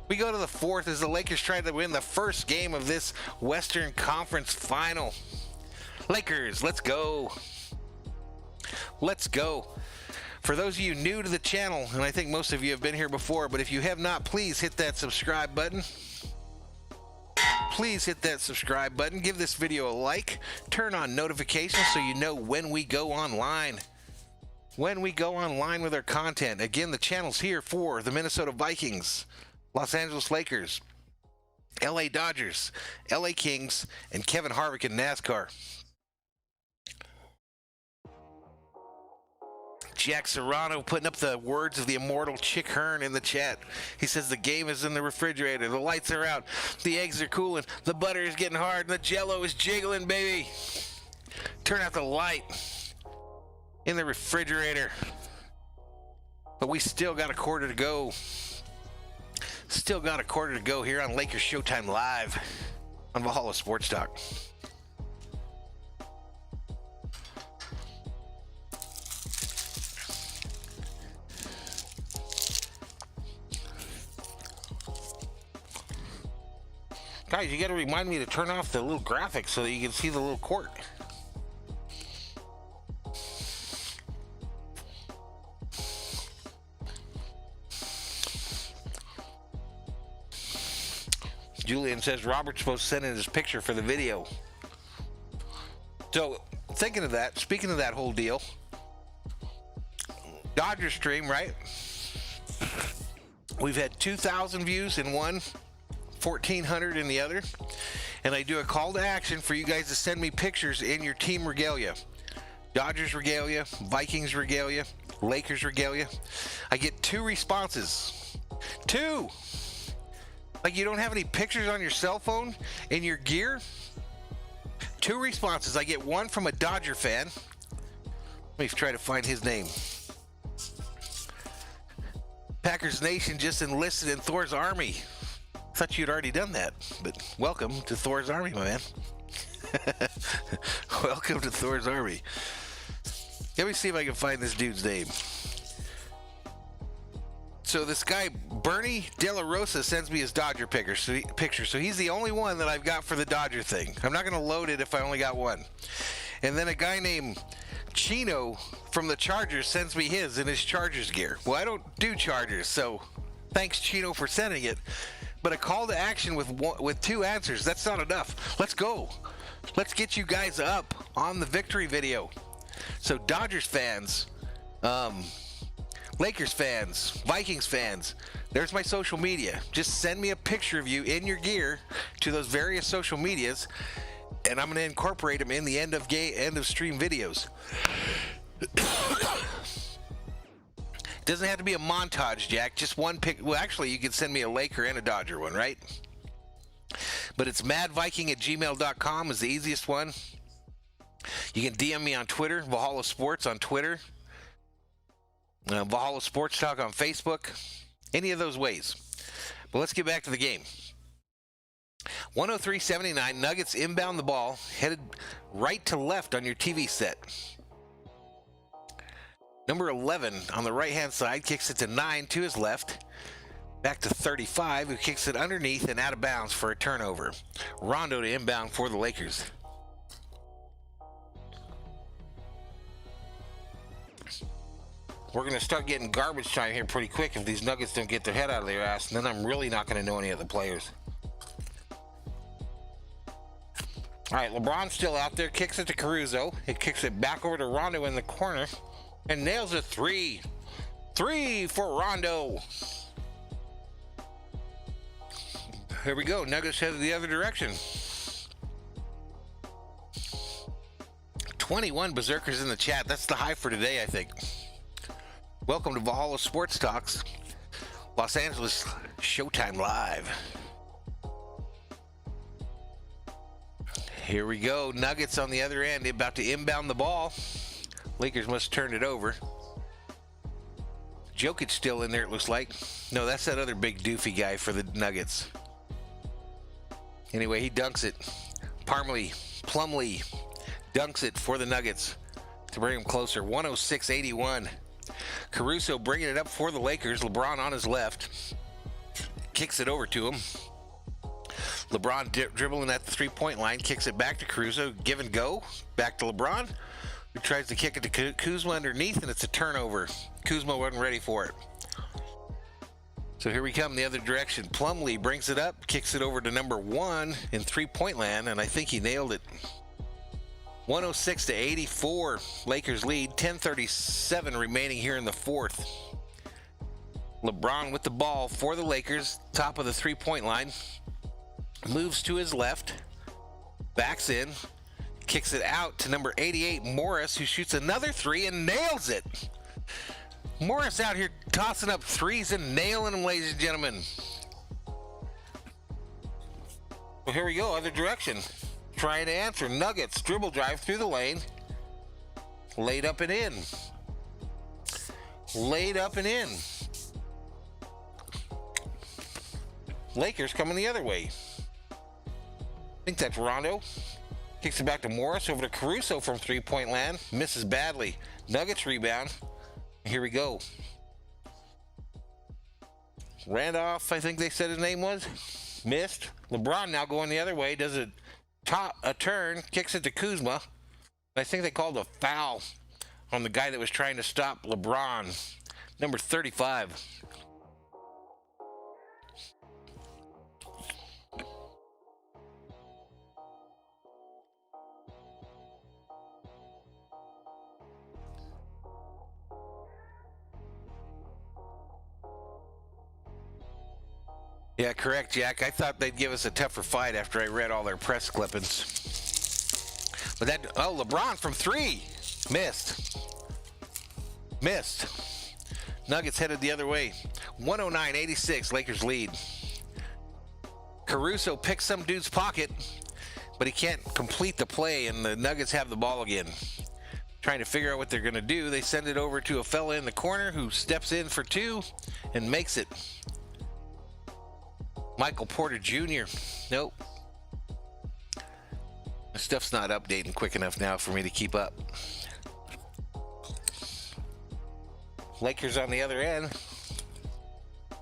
We go to the fourth as the Lakers try to win the first game of this Western Conference final. Lakers, let's go. Let's go. For those of you new to the channel, and I think most of you have been here before, but if you have not, please hit that subscribe button. Please hit that subscribe button. Give this video a like. Turn on notifications so you know when we go online. When we go online with our content. Again, the channel's here for the Minnesota Vikings, Los Angeles Lakers, LA Dodgers, LA Kings, and Kevin Harvick in NASCAR. Jack Serrano putting up the words of the immortal Chick Hearn in the chat. He says the game is in the refrigerator. The lights are out. The eggs are cooling. The butter is getting hard. And the jello is jiggling, baby. Turn out the light in the refrigerator. But we still got a quarter to go. Still got a quarter to go here on Lakers Showtime Live on Valhalla Sports Talk. Guys, you got to remind me to turn off the little graphics so that you can see the little court. Julian says Robert's supposed to send in his picture for the video. So, thinking of that, speaking of that whole deal, Dodger stream, right? We've had 2,000 views in one, 1,400 in the other, and I do a call to action for you guys to send me pictures in your team regalia. Dodgers regalia, Vikings regalia, Lakers regalia. I get 2 responses. 2! Like, you don't have any pictures on your cell phone in your gear? 2 responses. I get 1 from a Dodger fan. Let me try to find his name. Packers Nation just enlisted in Thor's army. Thought you'd already done that, but welcome to Thor's army, my man. Welcome to Thor's army. Let me see if I can find this dude's name. So this guy, Bernie De La Rosa, sends me his Dodger picture. So he's the only one that I've got for the Dodger thing. I'm not going to load it if I only got 1. And then a guy named Chino from the Chargers sends me his in his Chargers gear. Well, I don't do Chargers, so thanks, Chino, for sending it. But a call to action with 2 answers, that's not enough. Let's go. Let's get you guys up on the victory video. So Dodgers fans, Lakers fans, Vikings fans, There's my social media. Just send me a picture of you in your gear to those various social medias, and I'm going to incorporate them in the end of stream videos. It doesn't have to be a montage, Jack. Just one pic. Well, actually, you can send me a Laker and a Dodger one, right? But it's madviking@gmail.com is the easiest one. You can DM me on Twitter, Valhalla Sports on Twitter, Valhalla Sports Talk on Facebook, any of those ways. But let's get back to the game. 103-79, Nuggets inbound the ball, headed right to left on your TV set. Number 11 on the right-hand side kicks it to 9 to his left. Back to 35, who kicks it underneath and out of bounds for a turnover. Rondo to inbound for the Lakers. We're going to start getting garbage time here pretty quick if these Nuggets don't get their head out of their ass, and then I'm really not going to know any of the players. All right, LeBron's still out there, kicks it to Caruso. He kicks it back over to Rondo in the corner and nails a three. Three for Rondo. Here we go. Nuggets headed the other direction. 21 berserkers in the chat. That's the high for today, I think. Welcome to Valhalla Sports Talks, Los Angeles Showtime Live. Here we go. Nuggets on the other end, about to inbound the ball. Lakers must turn it over. Jokic still in there, it looks like. No, that's that other big doofy guy for the Nuggets. Anyway, he dunks it. Plumlee dunks it for the Nuggets to bring them closer. 106-81. Caruso bringing it up for the Lakers. LeBron on his left. Kicks it over to him. LeBron dribbling at the three-point line. Kicks it back to Caruso. Give and go. Back to LeBron, who tries to kick it to Kuzma underneath, and it's a turnover. Kuzma wasn't ready for it. So here we come the other direction. Plumlee brings it up. Kicks it over to number 1 in three-point land, and I think he nailed it. 106-84, Lakers lead. 10:37 remaining here in the fourth. LeBron with the ball for the Lakers, top of the three-point line. Moves to his left, backs in, kicks it out to number 88, Morris, who shoots another three and nails it. Morris out here tossing up threes and nailing them, ladies and gentlemen. Well, here we go, other direction. Trying to answer. Nuggets dribble drive through the lane. Laid up and in. Laid up and in. Lakers coming the other way. I think that's Rondo. Kicks it back to Morris, over to Caruso from three-point land. Misses badly. Nuggets rebound. Here we go. Randolph, I think they said his name was. Missed. LeBron now going the other way. Does a turn. Kicks it to Kuzma. I think they called a foul on the guy that was trying to stop LeBron. Number 35. Yeah, correct, Jack. I thought they'd give us a tougher fight after I read all their press clippings. But LeBron from three. Missed. Nuggets headed the other way. 109-86, Lakers lead. Caruso picks some dude's pocket, but he can't complete the play, and the Nuggets have the ball again. Trying to figure out what they're going to do. They send it over to a fella in the corner who steps in for two and makes it. Michael Porter Jr. Nope. The stuff's not updating quick enough now for me to keep up. Lakers on the other end.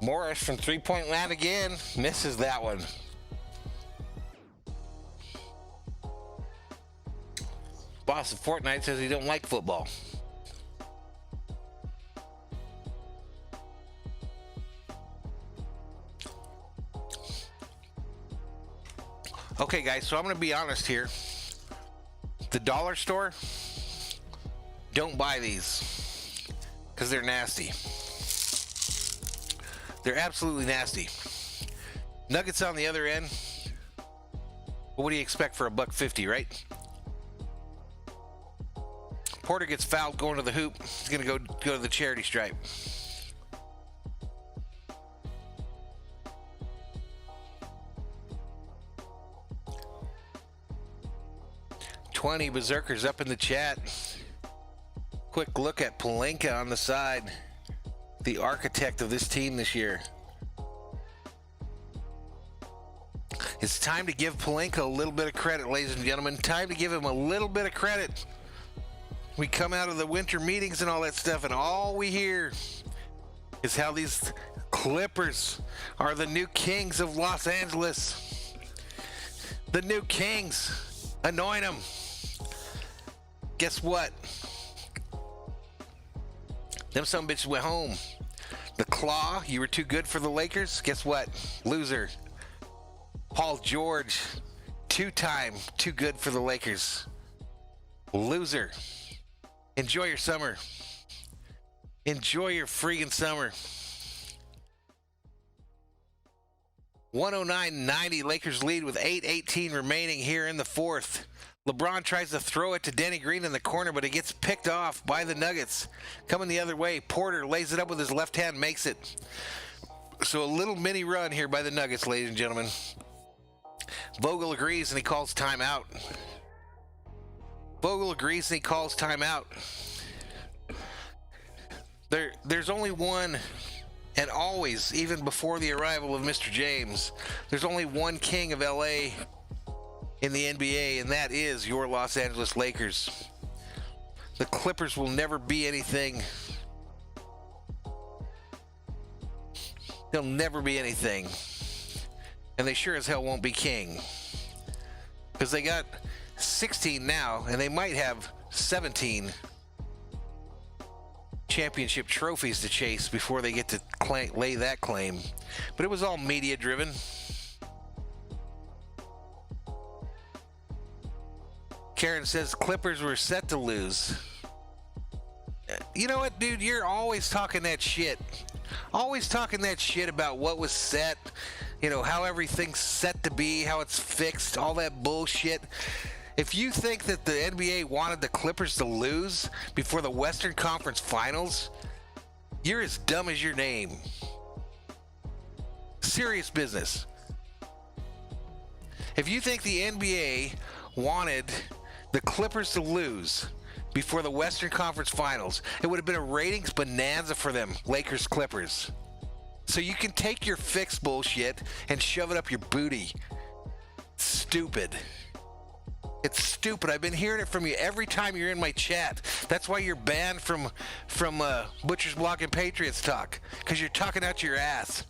Morris from three-point land again. Misses that one. Boss of Fortnite says he don't like football. Okay, guys, so I'm going to be honest here. The dollar store, don't buy these because they're nasty. They're absolutely nasty. Nuggets on the other end. What do you expect for $1.50, right? Porter gets fouled going to the hoop. He's going to go to the charity stripe. $20 Berserkers up in the chat. Quick look at Pelinka on the side, the architect of this team this year. It's time to give Pelinka a little bit of credit, ladies and gentlemen. Time to give him a little bit of credit. We come out of the winter meetings and all that stuff, and all we hear is how these Clippers are the new kings of Los Angeles. The new kings. Anoint them. Guess what? Them some bitches went home. The Claw, you were too good for the Lakers. Guess what? Loser. Paul George, two-time too good for the Lakers. Loser. Enjoy your summer. Enjoy your freaking summer. 109-90, Lakers lead with 8:18 remaining here in the fourth. LeBron tries to throw it to Danny Green in the corner, but it gets picked off by the Nuggets. Coming the other way, Porter lays it up with his left hand, makes it. So a little mini run here by the Nuggets, ladies and gentlemen. Vogel agrees and he calls timeout. Vogel agrees and he calls timeout. There's only one, and always, even before the arrival of Mr. James, there's only one king of LA in the NBA, and that is your Los Angeles Lakers. The Clippers will never be anything. They'll never be anything. And they sure as hell won't be king. Because they got 16 now, and they might have 17 championship trophies to chase before they get to lay that claim. But it was all media driven. Karen says Clippers were set to lose. You know what, dude? You're always talking that shit. Always talking that shit about what was set, you know, how everything's set to be, how it's fixed, all that bullshit. If you think that the NBA wanted the Clippers to lose before the Western Conference Finals, you're as dumb as your name. Serious business. If you think the NBA wanted the Clippers to lose before the Western Conference Finals, it would have been a ratings bonanza for them, Lakers Clippers. So you can take your fixed bullshit and shove it up your booty. Stupid. It's stupid. I've been hearing it from you every time you're in my chat. That's why you're banned from Butcher's Block and Patriots Talk, because you're talking out your ass.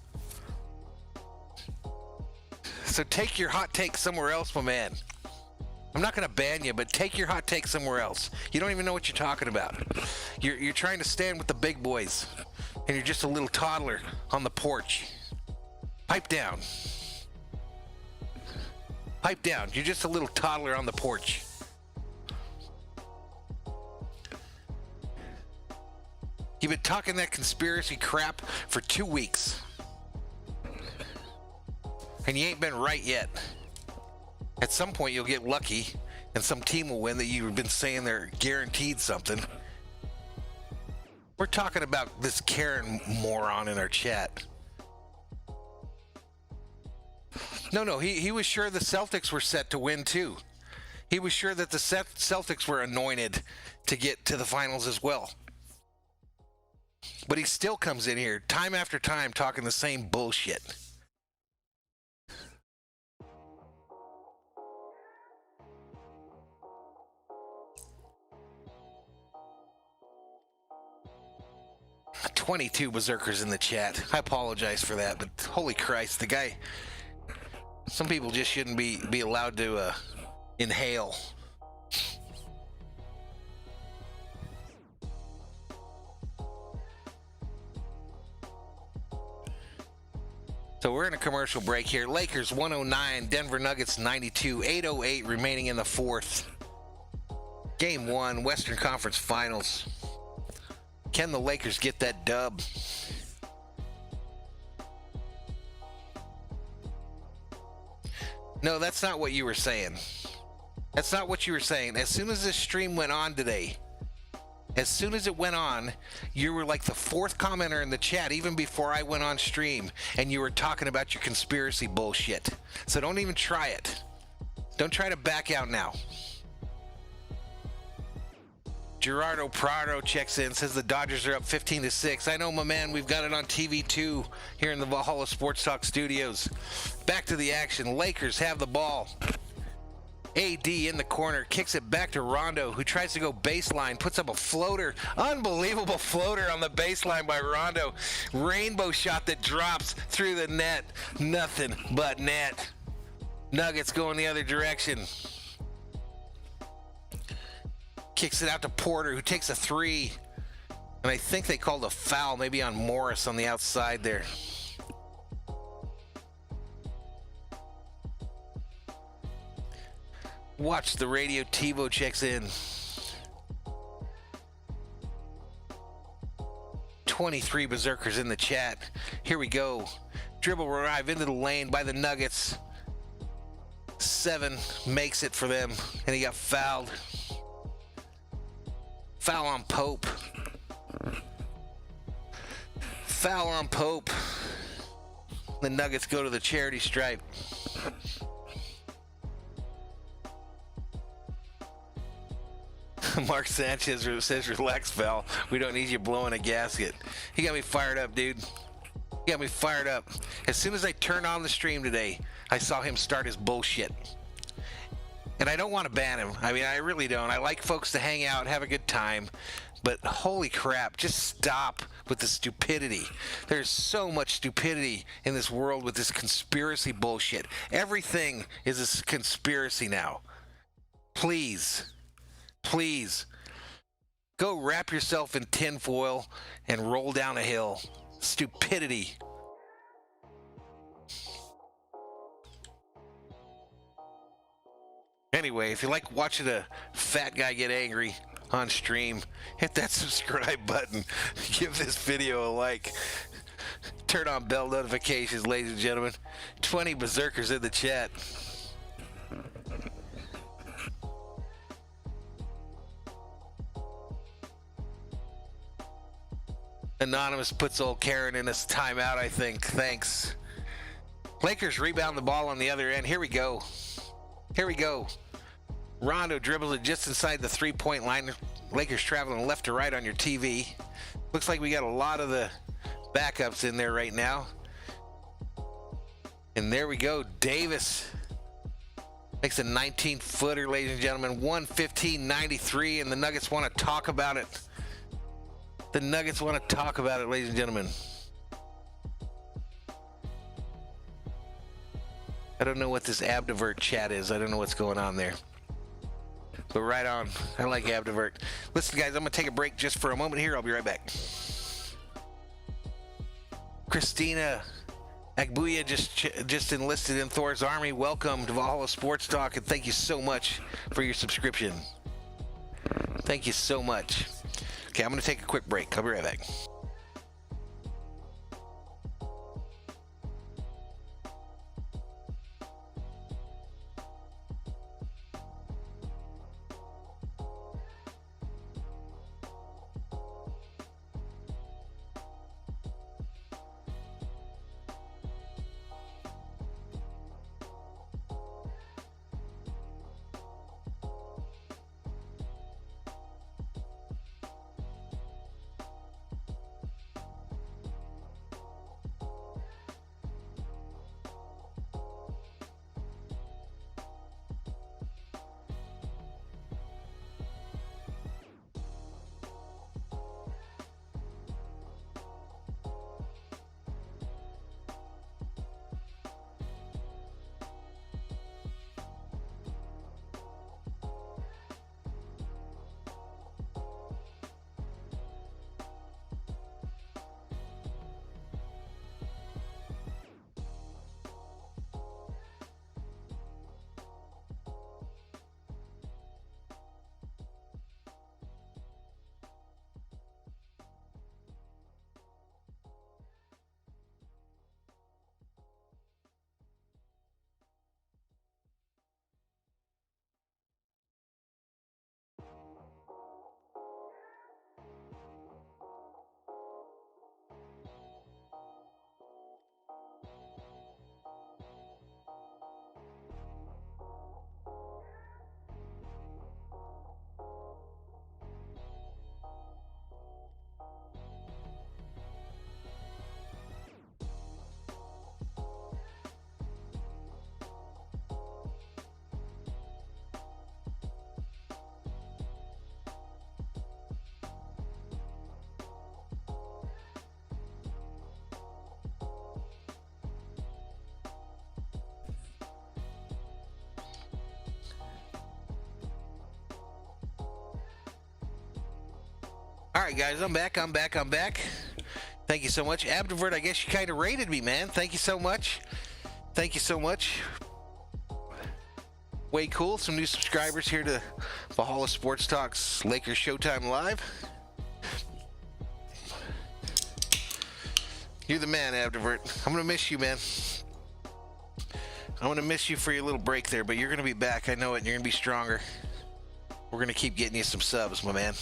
So take your hot take somewhere else, my man. I'm not going to ban you, but take your hot take somewhere else. You don't even know what you're talking about. You're trying to stand with the big boys, and you're just a little toddler on the porch. Pipe down. Pipe down. You're just a little toddler on the porch. You've been talking that conspiracy crap for 2 weeks. And you ain't been right yet. At some point, you'll get lucky, and some team will win that you've been saying they're guaranteed something. We're talking about this Karen moron in our chat. No, he was sure the Celtics were set to win, too. He was sure that the Celtics were anointed to get to the finals as well. But he still comes in here time after time talking the same bullshit. $22 Berserkers in the chat. I apologize for that, but holy Christ, the guy... Some people just shouldn't be allowed to inhale. So we're in a commercial break here. Lakers 109, Denver Nuggets 92, 8:08 remaining in the fourth. Game 1, Western Conference Finals. Can the Lakers get that dub? No, that's not what you were saying. That's not what you were saying. As soon as this stream went on today, as soon as it went on, you were like the fourth commenter in the chat, even before I went on stream, and you were talking about your conspiracy bullshit. So don't even try it. Don't try to back out now. Gerardo Prado checks in, says the Dodgers are up 15-6. I know, my man, we've got it on TV too here in the Valhalla Sports Talk studios. Back to the action. Lakers have the ball. AD in the corner, kicks it back to Rondo, who tries to go baseline, puts up a floater. Unbelievable floater on the baseline by Rondo. Rainbow shot that drops through the net. Nothing but net. Nuggets going the other direction. Kicks it out to Porter, who takes a three. And I think they called a foul maybe on Morris on the outside there. Watch the radio. TiVo checks in. 23 berserkers in the chat. Here we go. Dribble drive into the lane by the Nuggets. 7 makes it for them, and he got fouled. Foul on Pope. Foul on Pope. The Nuggets go to the charity stripe. Mark Sanchez says, relax, Val. We don't need you blowing a gasket. He got me fired up, dude. He got me fired up. As soon as I turned on the stream today, I saw him start his bullshit. And I don't want to ban him. I mean, I really don't. I like folks to hang out, have a good time. But holy crap, just stop with the stupidity. There's so much stupidity in this world with this conspiracy bullshit. Everything is a conspiracy now. Please. Please, go wrap yourself in tinfoil and roll down a hill. Stupidity. Anyway, if you like watching a fat guy get angry on stream, hit that subscribe button. Give this video a like. Turn on bell notifications, ladies and gentlemen. 20 berserkers in the chat. Anonymous puts old Karen in his timeout, I think. Thanks. Lakers rebound the ball on the other end. Here we go. Here we go. Rondo dribbles it just inside the three-point line. Lakers traveling left to right on your TV. Looks like we got a lot of the backups in there right now. And there we go. Davis makes a 19-footer, ladies and gentlemen. 115-93, and the Nuggets want to talk about it. The Nuggets want to talk about it, ladies and gentlemen. I don't know what this Abdivert chat is. I don't know what's going on there. But right on. I like Abdivert. Listen, guys, I'm going to take a break just for a moment here. I'll be right back. Christina Agbuya just enlisted in Thor's army. Welcome to Valhalla Sports Talk, and thank you so much for your subscription. Thank you so much. Okay, I'm going to take a quick break. I'll be right back. All right, guys, I'm back. Thank you so much. Abdivert, I guess you kind of rated me, man. Thank you so much. Way cool. Some new subscribers here to Valhalla Sports Talk's Lakers Showtime Live. You're the man, Abdivert. I'm going to miss you, man. I'm going to miss you for your little break there, but you're going to be back. I know it, and you're going to be stronger. We're going to keep getting you some subs, my man.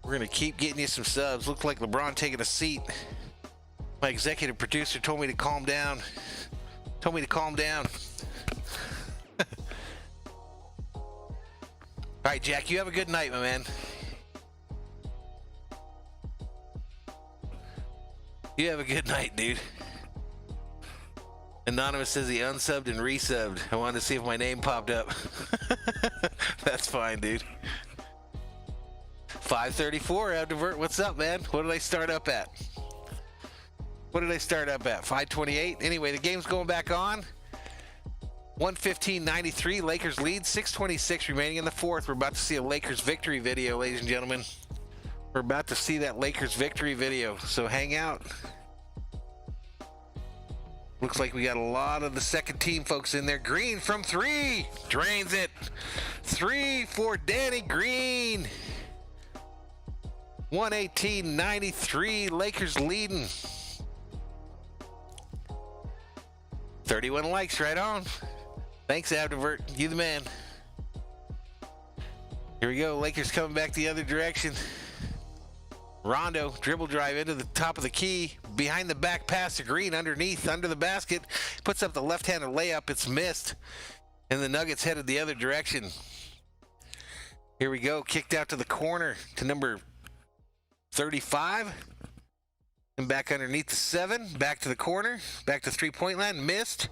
We're going to keep getting you some subs. Look like LeBron taking a seat. My executive producer told me to calm down. All right, Jack, you have a good night, my man. You have a good night, dude. Anonymous says he unsubbed and resubbed. I wanted to see if my name popped up. That's fine, dude. 534, Abdivert. What's up, man? What did I start up at? 528. Anyway, the game's going back on. 115-93, Lakers lead. 6:26 remaining in the fourth. We're about to see a Lakers victory video, ladies and gentlemen. We're about to see that Lakers victory video, so hang out. Looks like we got a lot of the second team folks in there. Green from three. Drains it. 3 for Danny Green. 118-93. Lakers leading. 31 likes, right on. Thanks, Abdivert. You the man. Here we go. Lakers coming back the other direction. Rondo, dribble drive into the top of the key. Behind the back pass to Green, underneath, under the basket. Puts up the left-handed layup. It's missed. And the Nuggets headed the other direction. Here we go. Kicked out to the corner to number 35. And back underneath the 7. Back to the corner. Back to three-point line. Missed.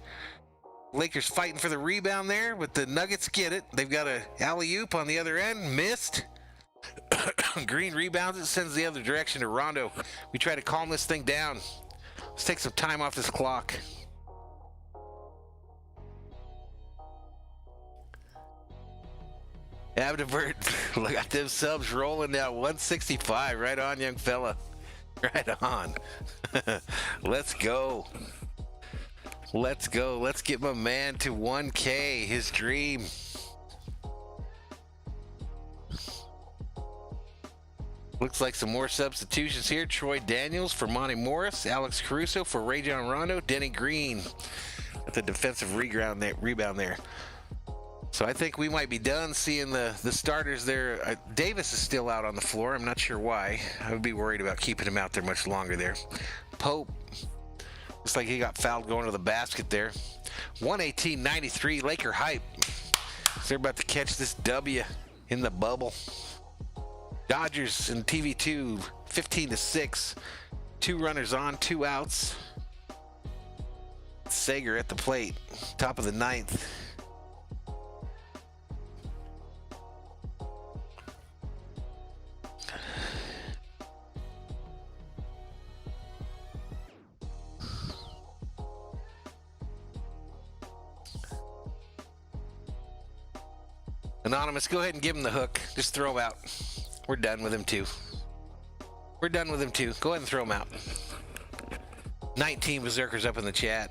Lakers fighting for the rebound there, but the Nuggets get it. They've got a alley-oop on the other end. Missed. Green rebounds it, sends the other direction to Rondo. We try to calm this thing down. Let's take some time off this clock. Abdivert, look at them subs rolling now. 165. Right on, young fella. Right on. Let's go. Let's get my man to 1K, his dream. Looks like some more substitutions here. Troy Daniels for Monty Morris. Alex Caruso for Rajon Rondo. Denny Green at the defensive rebound there. So I think we might be done seeing the starters there. Davis is still out on the floor. I'm not sure why. I would be worried about keeping him out there much longer there. Pope. Looks like he got fouled going to the basket there. 118-93, Laker hype. So they're about to catch this W in the bubble. Dodgers in TV2, 15-6. 2 runners on, 2 outs. Sager at the plate, top of the 9th. Anonymous, go ahead and give him the hook. Just throw him out. We're done with him too. Go ahead and throw him out. 19 Berserkers up in the chat.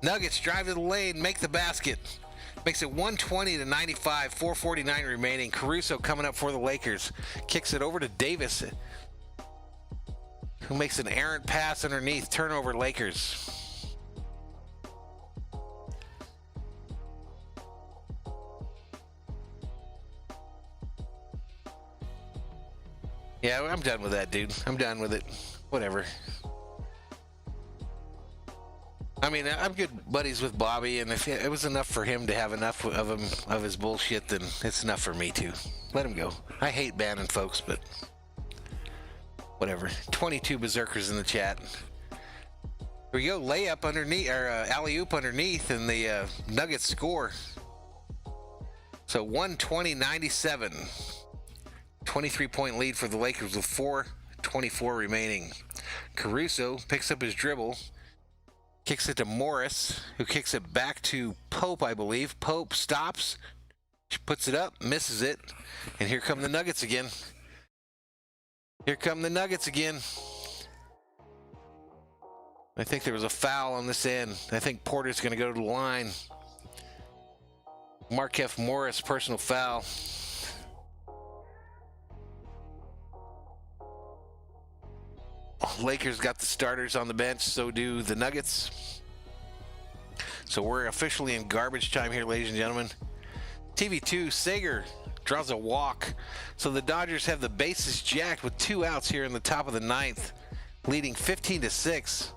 Nuggets drive to the lane, make the basket. Makes it 120-95, 4:49 remaining. Caruso coming up for the Lakers. Kicks it over to Davis, who makes an errant pass underneath. Turnover, Lakers. Yeah, I'm done with that, dude. I'm done with it. Whatever. I mean, I'm good buddies with Bobby, and if it was enough for him to have enough of him, of his bullshit, then it's enough for me too. Let him go. I hate banning folks, but whatever. 22 Berserkers in the chat. Here we go. Layup underneath, or alley-oop underneath, and the Nuggets score. So 120-97. 23-point lead for the Lakers with 4:24 remaining. Caruso picks up his dribble, kicks it to Morris, who kicks it back to Pope, I believe. Pope stops, She puts it up, misses it, and here come the Nuggets again. Here come the Nuggets again. I think there was a foul on this end. I think Porter's going to go to the line. Markef Morris, personal foul. Lakers got the starters on the bench, so do the Nuggets. So we're officially in garbage time here, ladies and gentlemen. TV2, Sager draws a walk. So the Dodgers have the bases jacked with 2 outs here in the top of the 9th, leading 15-6.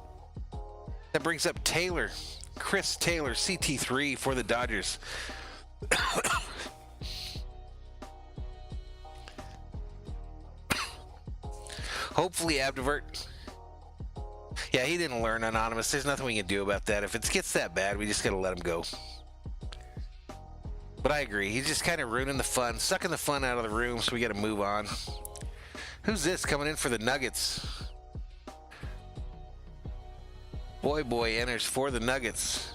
That brings up Taylor, Chris Taylor, CT3 for the Dodgers. Hopefully Abdivert. Yeah, he didn't learn, Anonymous. There's nothing we can do about that. If it gets that bad, we just got to let him go. But I agree. He's just kind of ruining the fun, sucking the fun out of the room, so we got to move on. Who's this coming in for the Nuggets? Boy enters for the Nuggets.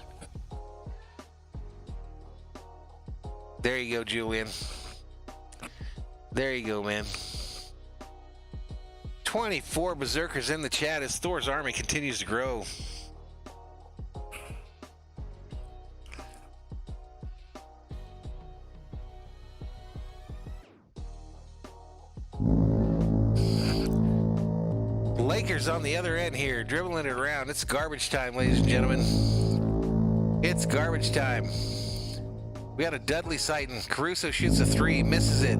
There you go, Julian. There you go, man. 24 berserkers in the chat as Thor's army continues to grow. Lakers on the other end here, dribbling it around. It's garbage time, ladies and gentlemen. It's garbage time. We got a Dudley sighting. Caruso shoots a 3, misses it.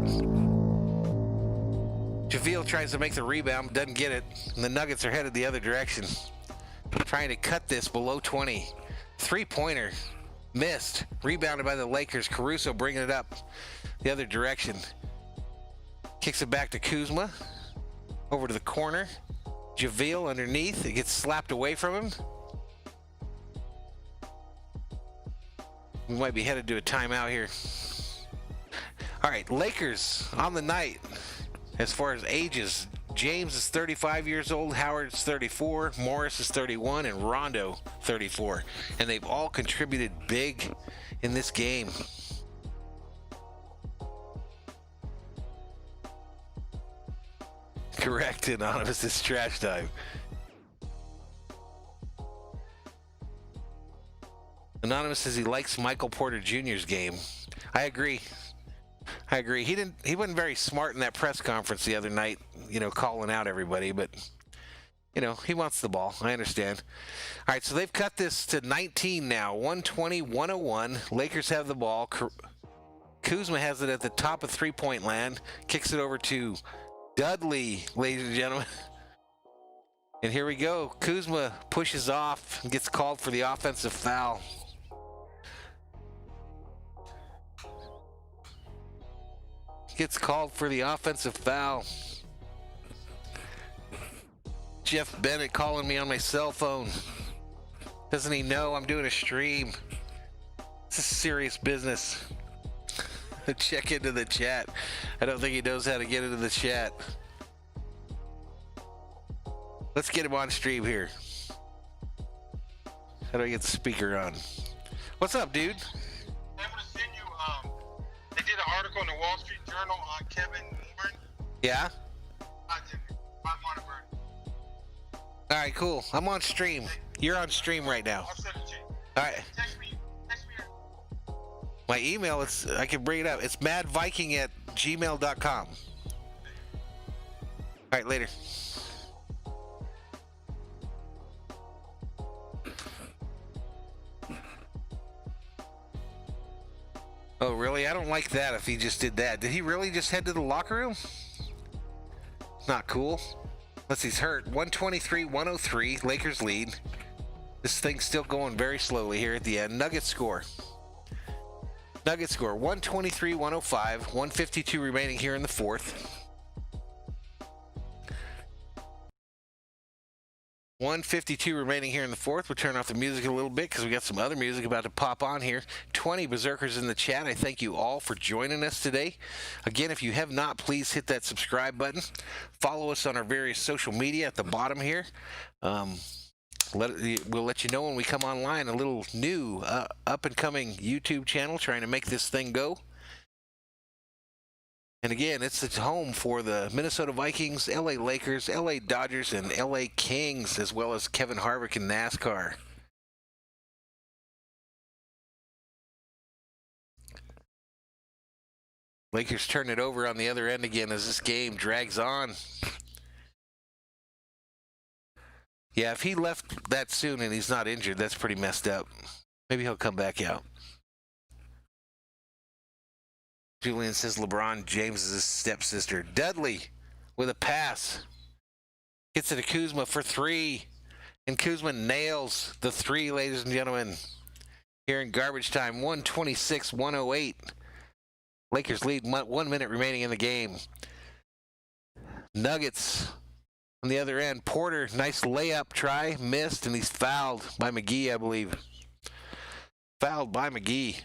Javale tries to make the rebound, doesn't get it, and the Nuggets are headed the other direction. Trying to cut this below 20. 3-pointer, missed. Rebounded by the Lakers. Caruso bringing it up the other direction. Kicks it back to Kuzma. Over to the corner. Javale underneath. It gets slapped away from him. We might be headed to a timeout here. All right, Lakers on the night. As far as ages, James is 35 years old, Howard's 34, Morris is 31, and Rondo 34. And they've all contributed big in this game. Correct, Anonymous, it's trash time. Anonymous says he likes Michael Porter Jr.'s game. I agree. He wasn't very smart in that press conference the other night, calling out everybody, but he wants the ball. I understand. All right, so they've cut this to 19 now, 120-101. Lakers have the ball. Kuzma has it at the top of three-point land, kicks it over to Dudley, ladies and gentlemen. And here we go. Kuzma pushes off and gets called for the offensive foul. Gets called for the offensive foul. Jeff Bennett calling me on my cell phone. Doesn't he know I'm doing a stream? This is serious business. Check into the chat. I don't think he knows how to get into the chat. Let's get him on stream here. How do I get the speaker on? What's up, dude? I'm gonna send you. They did an article in the Wall Street Journal on Kevin Warren. Yeah. All right, cool. I'm on stream. You're on stream right now. I'll send it to you. All right. Text me. My email, I can bring it up. It's madviking@gmail.com. All right, later. Oh, really? I don't like that if he just did that. Did he really just head to the locker room? Not cool. Unless he's hurt. 123-103. Lakers lead. This thing's still going very slowly here at the end. Nuggets score. 123-105. 152 remaining here in the fourth. 152 remaining here in the fourth. We'll turn off the music a little bit because we got some other music about to pop on here. 20 berserkers in the chat. I thank you all for joining us today. Again, if you have not, please hit that subscribe button. Follow us on our various social media at the bottom here. We'll let you know when we come online. A little new up-and-coming YouTube channel trying to make this thing go. And again, it's the home for the Minnesota Vikings, LA Lakers, LA Dodgers, and LA Kings, as well as Kevin Harvick in NASCAR. Lakers turn it over on the other end again as this game drags on. Yeah, if he left that soon and he's not injured, that's pretty messed up. Maybe he'll come back out. Julian says LeBron James's stepsister. Dudley with a pass. Gets it to Kuzma for three. And Kuzma nails the three, ladies and gentlemen. Here in garbage time, 126-108. Lakers lead, 1 minute remaining in the game. Nuggets on the other end. Porter, nice layup try, missed, and he's fouled by McGee, I believe. Fouled by McGee.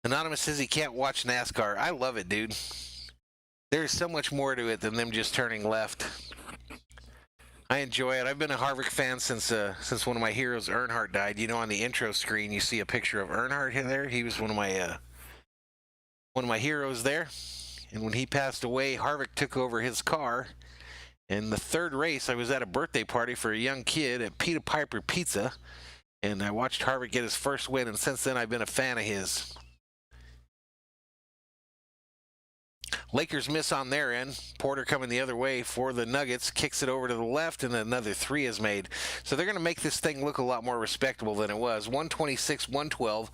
Anonymous says he can't watch NASCAR. I love it, dude. There's so much more to it than them just turning left. I enjoy it. I've been a Harvick fan since one of my heroes, Earnhardt, died. You know, on the intro screen, you see a picture of Earnhardt there. He was one of my heroes there. And when he passed away, Harvick took over his car. In the third race, I was at a birthday party for a young kid at Pita Piper Pizza, and I watched Harvick get his first win. And since then, I've been a fan of his. Lakers miss on their end. Porter coming the other way for the Nuggets. Kicks it over to the left, and another three is made. So they're going to make this thing look a lot more respectable than it was. 126-112.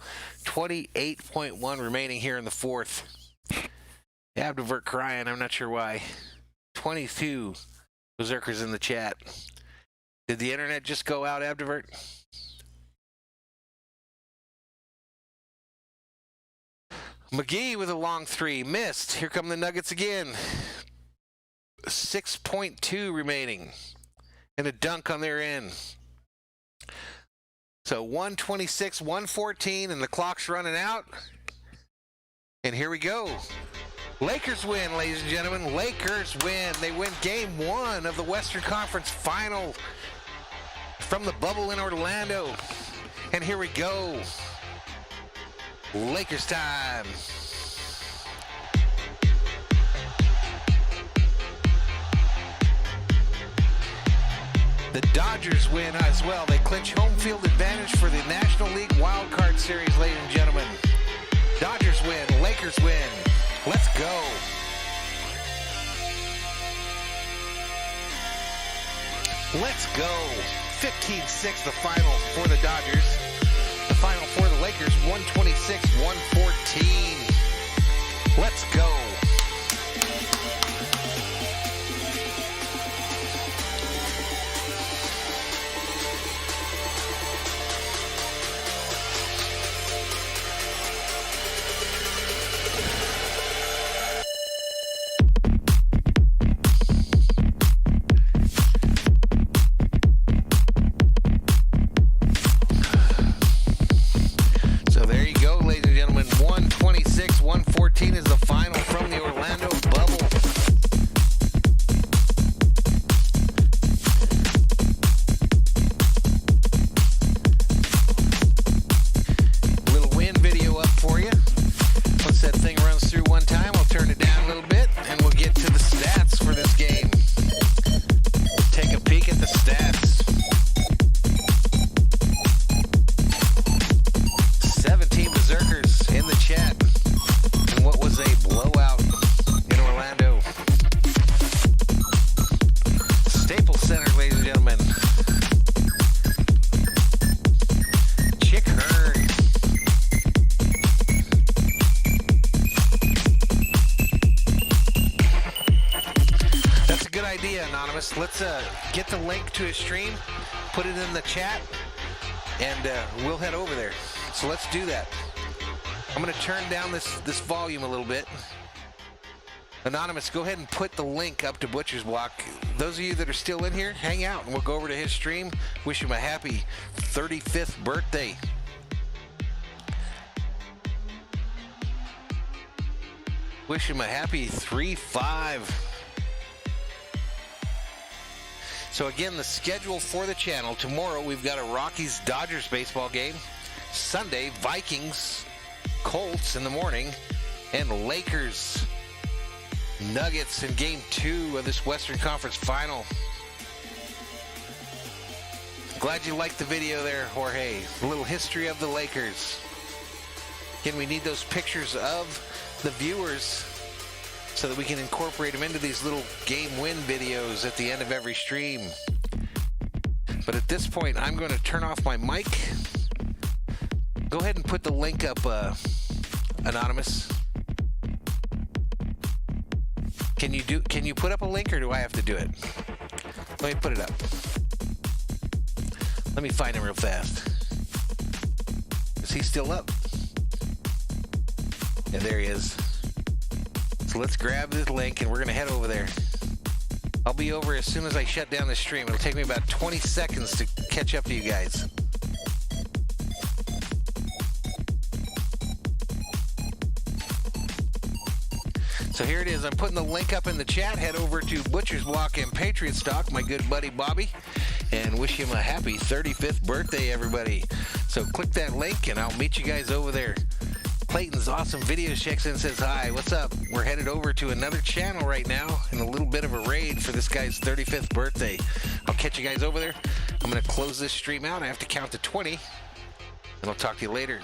28.1 remaining here in the fourth. Abdivert crying. I'm not sure why. 22 Berserkers in the chat. Did the internet just go out, Abdivert? McGee with a long three. Missed. Here come the Nuggets again. 6.2 remaining. And a dunk on their end. So 126-114, and the clock's running out. And here we go. Lakers win, ladies and gentlemen. Lakers win. They win game one of the Western Conference Final from the bubble in Orlando. And here we go. Lakers time. The Dodgers win as well. They clinch home field advantage for the National League Wild Card Series, ladies and gentlemen. Dodgers win. Lakers win. Let's go. Let's go. 15-6 the final for the Dodgers. The final for the Lakers, 126-114. Let's go. Is the final from the Orlando bubble. Little wind video up for you. Once that thing runs through one time, I'll turn it down a little bit and we'll get to the stats for this game. Take a peek at the stats. 17 Berserkers in the chat. What was a blowout in Orlando. Staples Center, ladies and gentlemen. Chick Hearn. That's a good idea, Anonymous. Let's get the link to his stream, put it in the chat, and we'll head over there. So let's do that. I'm going to turn down this volume a little bit. Anonymous, go ahead and put the link up to Butcher's Block. Those of you that are still in here, hang out and we'll go over to his stream. Wish him a happy 35th birthday. Wish him a happy 3-5. So again, the schedule for the channel. Tomorrow we've got a Rockies-Dodgers baseball game. Sunday, Vikings, Colts in the morning, and Lakers, Nuggets in Game 2 of this Western Conference Final. Glad you liked the video there, Jorge. A little history of the Lakers. Again, we need those pictures of the viewers so that we can incorporate them into these little game win videos at the end of every stream. But at this point, I'm going to turn off my mic. Go ahead and put the link up, Anonymous. Can you put up a link, or do I have to do it? Let me put it up. Let me find him real fast. Is he still up? Yeah, there he is. So let's grab this link and we're gonna head over there. I'll be over as soon as I shut down the stream. It'll take me about 20 seconds to catch up to you guys. So here it is. I'm putting the link up in the chat. Head over to Butcher's Block and Patriot Stock, my good buddy Bobby, and wish him a happy 35th birthday, everybody. So click that link and I'll meet you guys over there. Clayton's Awesome Videos checks in and says, hi, what's up? We're headed over to another channel right now in a little bit of a raid for this guy's 35th birthday. I'll catch you guys over there. I'm going to close this stream out. I have to count to 20, and I'll talk to you later.